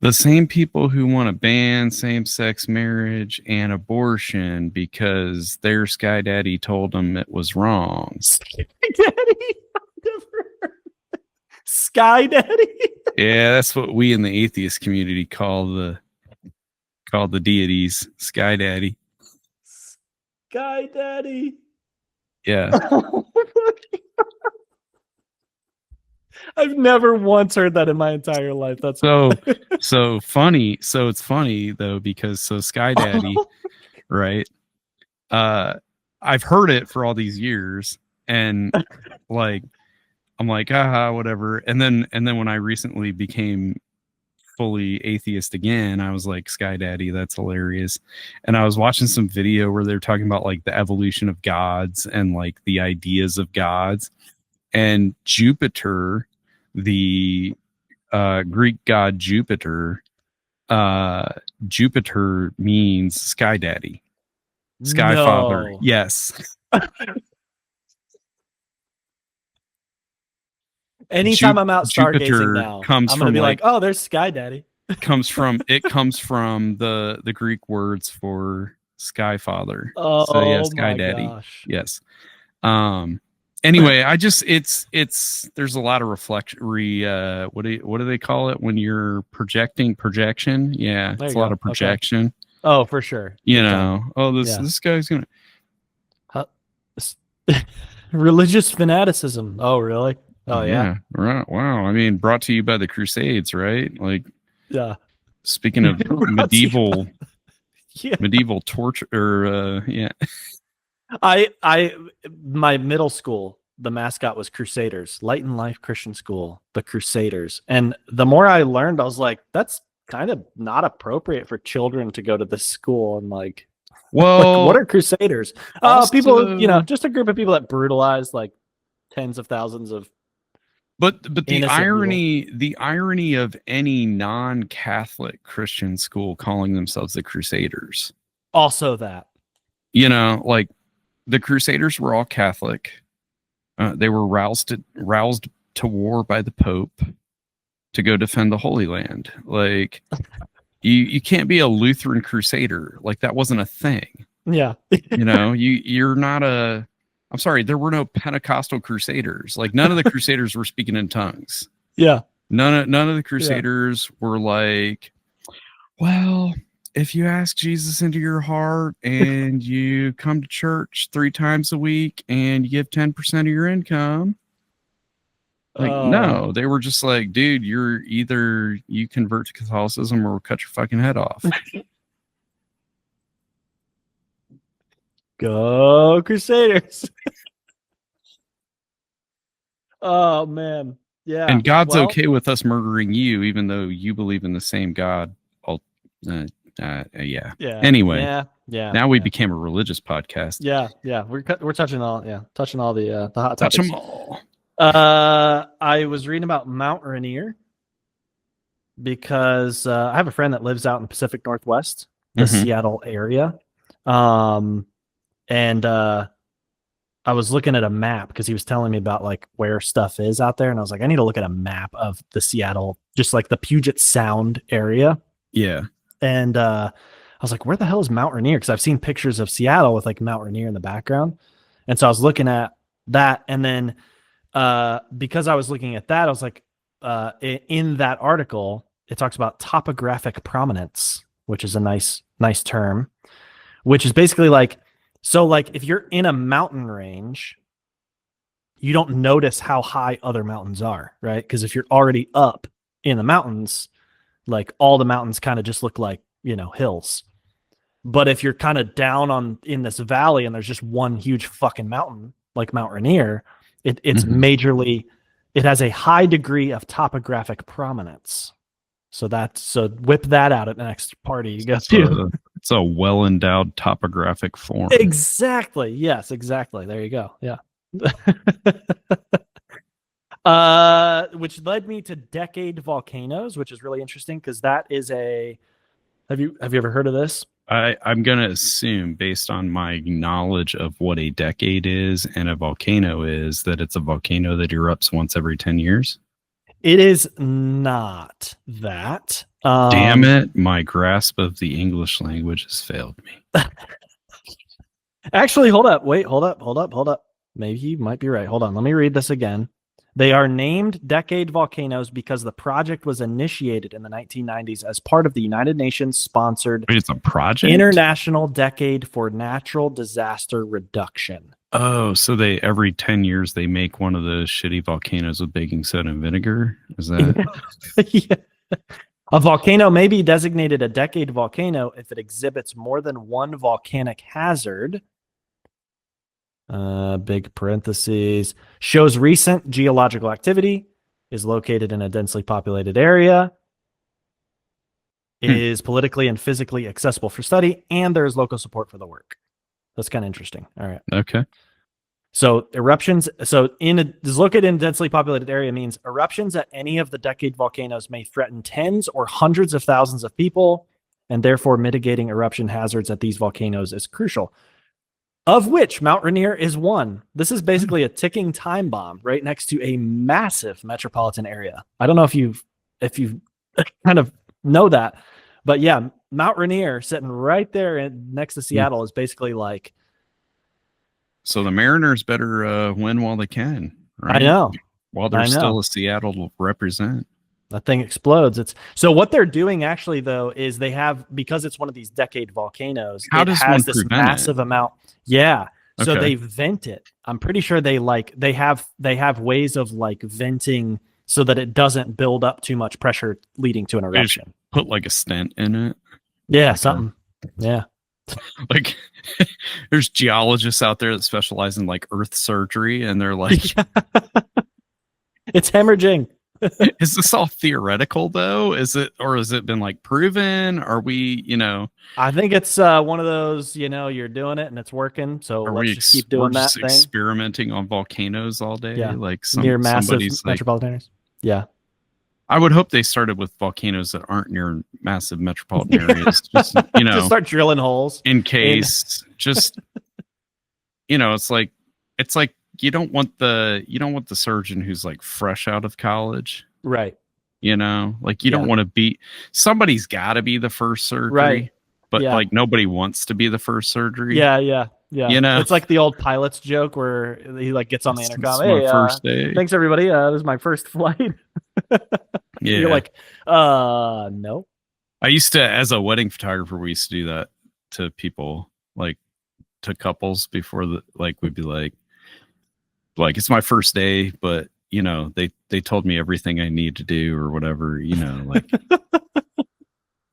Speaker 2: The same people who want to ban same-sex marriage and abortion because their Sky Daddy told them it was wrong.
Speaker 1: Sky Daddy? Sky Daddy?
Speaker 2: Yeah, that's what we in the atheist community call the deities. Sky Daddy.
Speaker 1: Sky Daddy.
Speaker 2: Yeah.
Speaker 1: I've never once heard that in my entire life. That's
Speaker 2: so funny. So it's funny though, because Sky Daddy, right? I've heard it for all these years, and like I'm like, whatever. And then when I recently became fully atheist again, I was like, Sky Daddy, that's hilarious. And I was watching some video where they're talking about like the evolution of gods and like the ideas of gods, and Jupiter, the Greek god Jupiter means Sky Daddy, Sky Father. Yes.
Speaker 1: Anytime I'm out stargazing
Speaker 2: Jupiter
Speaker 1: now,
Speaker 2: comes
Speaker 1: I'm gonna
Speaker 2: from
Speaker 1: be like, oh, there's Sky Daddy.
Speaker 2: comes from the Greek words for Sky Father.
Speaker 1: Oh,
Speaker 2: so yeah, Sky
Speaker 1: my
Speaker 2: Daddy.
Speaker 1: gosh.
Speaker 2: Yes. Anyway, I just it's there's a lot of reflection. What do they call it when you're projection? Yeah,
Speaker 1: There
Speaker 2: it's a
Speaker 1: you
Speaker 2: lot
Speaker 1: go.
Speaker 2: of projection.
Speaker 1: Okay. Oh, for sure.
Speaker 2: You know, this guy's gonna
Speaker 1: religious fanaticism. Oh, really? Oh, yeah.
Speaker 2: Right. Wow. I mean, brought to you by the Crusades, right? Like,
Speaker 1: Yeah.
Speaker 2: speaking of medieval torture, yeah.
Speaker 1: My middle school, the mascot was Crusaders, Light and Life Christian School, the Crusaders. And the more I learned, I was like, that's kind of not appropriate for children to go to this school. And like,
Speaker 2: well,
Speaker 1: what are Crusaders? People, just a group of people that brutalized like tens of thousands of.
Speaker 2: But the irony of any non-Catholic Christian school calling themselves the Crusaders.
Speaker 1: Also that.
Speaker 2: Like the Crusaders were all Catholic. They were roused to war by the Pope to go defend the Holy Land. Like you can't be a Lutheran Crusader. Like that wasn't a thing.
Speaker 1: Yeah.
Speaker 2: You're not a. I'm sorry, there were no Pentecostal Crusaders. Like none of the Crusaders were speaking in tongues.
Speaker 1: Yeah.
Speaker 2: None of the Crusaders were like, well, if you ask Jesus into your heart and you come to church 3 times a week and you give 10% of your income. Like, no, they were just like, dude, you're either you convert to Catholicism or we'll cut your fucking head off.
Speaker 1: Go Crusaders. Oh man. Yeah.
Speaker 2: And God's okay with us murdering you, even though you believe in the same God. Yeah. Anyway.
Speaker 1: Yeah.
Speaker 2: Now we became a religious podcast.
Speaker 1: Yeah. We're touching all the hot
Speaker 2: Touch
Speaker 1: topics.
Speaker 2: them all.
Speaker 1: I was reading about Mount Rainier because I have a friend that lives out in the Pacific Northwest, the Seattle area. And I was looking at a map because he was telling me about like where stuff is out there. And I was like, I need to look at a map of the Seattle, just like the Puget Sound area.
Speaker 2: Yeah. And
Speaker 1: I was like, where the hell is Mount Rainier? Because I've seen pictures of Seattle with like Mount Rainier in the background. And so I was looking at that. And then because I was looking at that, I was like, in that article, it talks about topographic prominence, which is a nice term, which is basically like, so like if you're in a mountain range, you don't notice how high other mountains are, right? Because if you're already up in the mountains, like all the mountains kind of just look like, hills. But if you're kind of down in this valley and there's just one huge fucking mountain like Mount Rainier, it's majorly, it has a high degree of topographic prominence. So whip that out at the next party you go to.
Speaker 2: It's a well-endowed topographic form.
Speaker 1: Exactly. Yes, exactly. There you go. Yeah. Which led me to decade volcanoes, which is really interesting because that is a. Have you ever heard of this?
Speaker 2: I'm going to assume, based on my knowledge of what a decade is and a volcano is, that it's a volcano that erupts once every 10 years.
Speaker 1: It is not that.
Speaker 2: Damn it. My grasp of the English language has failed me.
Speaker 1: Actually, hold up. Wait, hold up. Maybe you might be right. Hold on. Let me read this again. They are named decade volcanoes because the project was initiated in the 1990s as part of the United Nations sponsored
Speaker 2: Wait, it's a project?
Speaker 1: International Decade for Natural Disaster Reduction.
Speaker 2: Oh, so they every 10 years they make one of those shitty volcanoes with baking soda and vinegar? Is that
Speaker 1: Yeah. A volcano may be designated a decade volcano if it exhibits more than one volcanic hazard. Big parentheses. Shows recent geological activity. Is located in a densely populated area. Is politically and physically accessible for study, and there is local support for the work. That's kind of interesting. All right.
Speaker 2: okay?
Speaker 1: So eruptions. So is located in a densely populated area means eruptions at any of the decade volcanoes may threaten tens or hundreds of thousands of people, and therefore mitigating eruption hazards at these volcanoes is crucial. Of which Mount Rainier is one. This is basically a ticking time bomb right next to a massive metropolitan area. I don't know if you kind of know that, but yeah, Mount Rainier sitting right there next to Seattle is basically like.
Speaker 2: So the Mariners better win while they can, right?
Speaker 1: I know.
Speaker 2: While there's still a Seattle to represent.
Speaker 1: That thing explodes. So what they're doing actually though is they have, because it's one of these decade volcanoes, it has this massive amount. Yeah. So they vent it. I'm pretty sure they have ways of like venting so that it doesn't build up too much pressure leading to an eruption.
Speaker 2: Put like a stent in it.
Speaker 1: Yeah, something. Yeah.
Speaker 2: Like there's geologists out there that specialize in like earth surgery, and they're like,
Speaker 1: it's hemorrhaging.
Speaker 2: Is this all theoretical though? Is it, or has it been like proven? Are we,
Speaker 1: I think it's one of those, you're doing it and it's working. So let's just keep doing that thing.
Speaker 2: Experimenting on volcanoes all day.
Speaker 1: Yeah.
Speaker 2: Like
Speaker 1: near massive
Speaker 2: like,
Speaker 1: metropolitan areas. Yeah.
Speaker 2: I would hope they started with volcanoes that aren't near massive metropolitan areas. Just,
Speaker 1: just start drilling holes
Speaker 2: in case. Just, it's like you don't want the surgeon who's like fresh out of college,
Speaker 1: right?
Speaker 2: Like you don't want to be. Somebody's got to be the first surgery,
Speaker 1: right?
Speaker 2: But like nobody wants to be the first surgery.
Speaker 1: Yeah. It's like the old pilot's joke where he like gets on the intercom. Hey,
Speaker 2: first day.
Speaker 1: Thanks everybody. This is my first flight.
Speaker 2: Yeah.
Speaker 1: You're like, no.
Speaker 2: I used to, as a wedding photographer, we used to do that to people, like to couples before we'd be like it's my first day, but they told me everything I need to do or whatever, like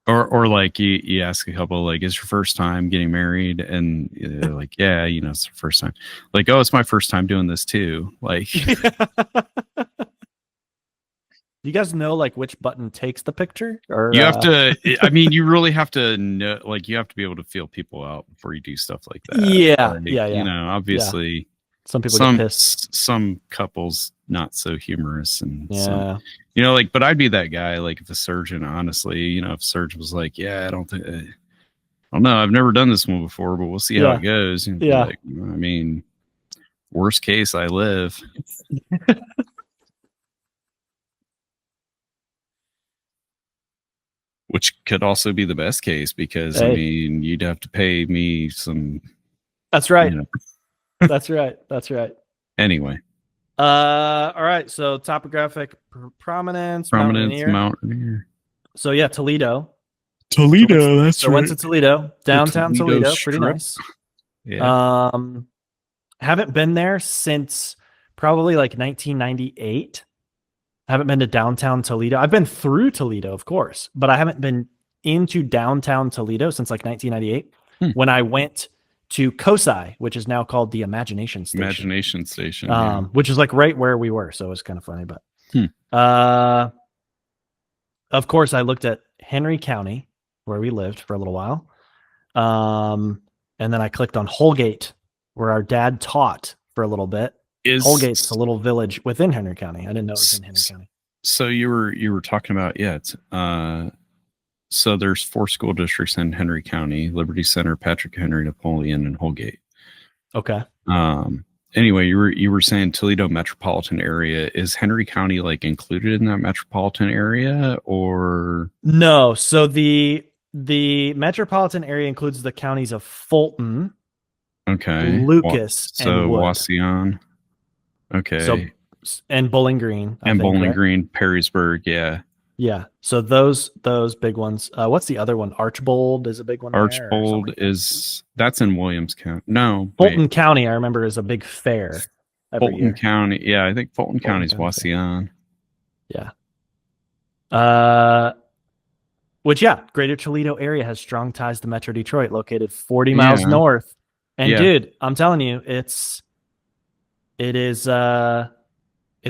Speaker 2: or like you ask a couple, like, is your first time getting married? And they're like, yeah, it's the first time. Like, oh, it's my first time doing this too. Like,
Speaker 1: you guys know like which button takes the picture, or
Speaker 2: you have to, I mean, you really have to know, like you have to be able to feel people out before you do stuff like that.
Speaker 1: Yeah.
Speaker 2: Like,
Speaker 1: Yeah.
Speaker 2: Obviously
Speaker 1: some people get pissed.
Speaker 2: Some couples not so humorous, and
Speaker 1: yeah,
Speaker 2: but I'd be that guy. Like if a surgeon, honestly, if a surgeon was like, yeah, I don't know, I've never done this one before, but we'll see how it goes. And like, I mean, worst case, I live. Which could also be the best case because I mean, you'd have to pay me some.
Speaker 1: That's right. That's right.
Speaker 2: Anyway.
Speaker 1: All right. So topographic prominence.
Speaker 2: Mount Rainier.
Speaker 1: So yeah, Toledo.
Speaker 2: That's
Speaker 1: right. Went to Toledo, downtown Toledo. Pretty nice.
Speaker 2: Yeah.
Speaker 1: Haven't been there since probably like 1998. Haven't been to downtown Toledo. I've been through Toledo, of course, but I haven't been into downtown Toledo since like 1998 when I went to COSI, which is now called the Imagination Station. Which is like right where we were. So it was kind of funny, but of course I looked at Henry County where we lived for a little while. And then I clicked on Holgate, where our dad taught for a little bit. Holgate's a little village within Henry County. I didn't know it was in Henry County.
Speaker 2: So you were talking about so there's 4 school districts in Henry County: Liberty Center, Patrick Henry, Napoleon, and Holgate.
Speaker 1: Okay.
Speaker 2: Anyway, you were saying Toledo metropolitan area. Is Henry County like included in that metropolitan area, or
Speaker 1: no? So the metropolitan area includes the counties of Fulton, Lucas,
Speaker 2: so
Speaker 1: and Wood.
Speaker 2: Wauseon. Okay.
Speaker 1: So and Bowling Green. I think,
Speaker 2: Bowling
Speaker 1: right?
Speaker 2: Green, Perrysburg, yeah.
Speaker 1: Yeah. So those big ones. What's the other one? Archbold is a big one.
Speaker 2: Archbold that's in Williams County. No,
Speaker 1: Fulton County, I remember, is a big fair.
Speaker 2: Fulton County, yeah, I think Fulton County is Wauseon.
Speaker 1: Yeah. Which, Greater Toledo area has strong ties to Metro Detroit, located 40 miles north. And dude, I'm telling you, it's a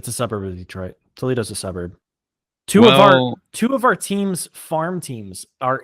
Speaker 1: suburb of Detroit. Toledo's a suburb. Two of our teams, farm teams, are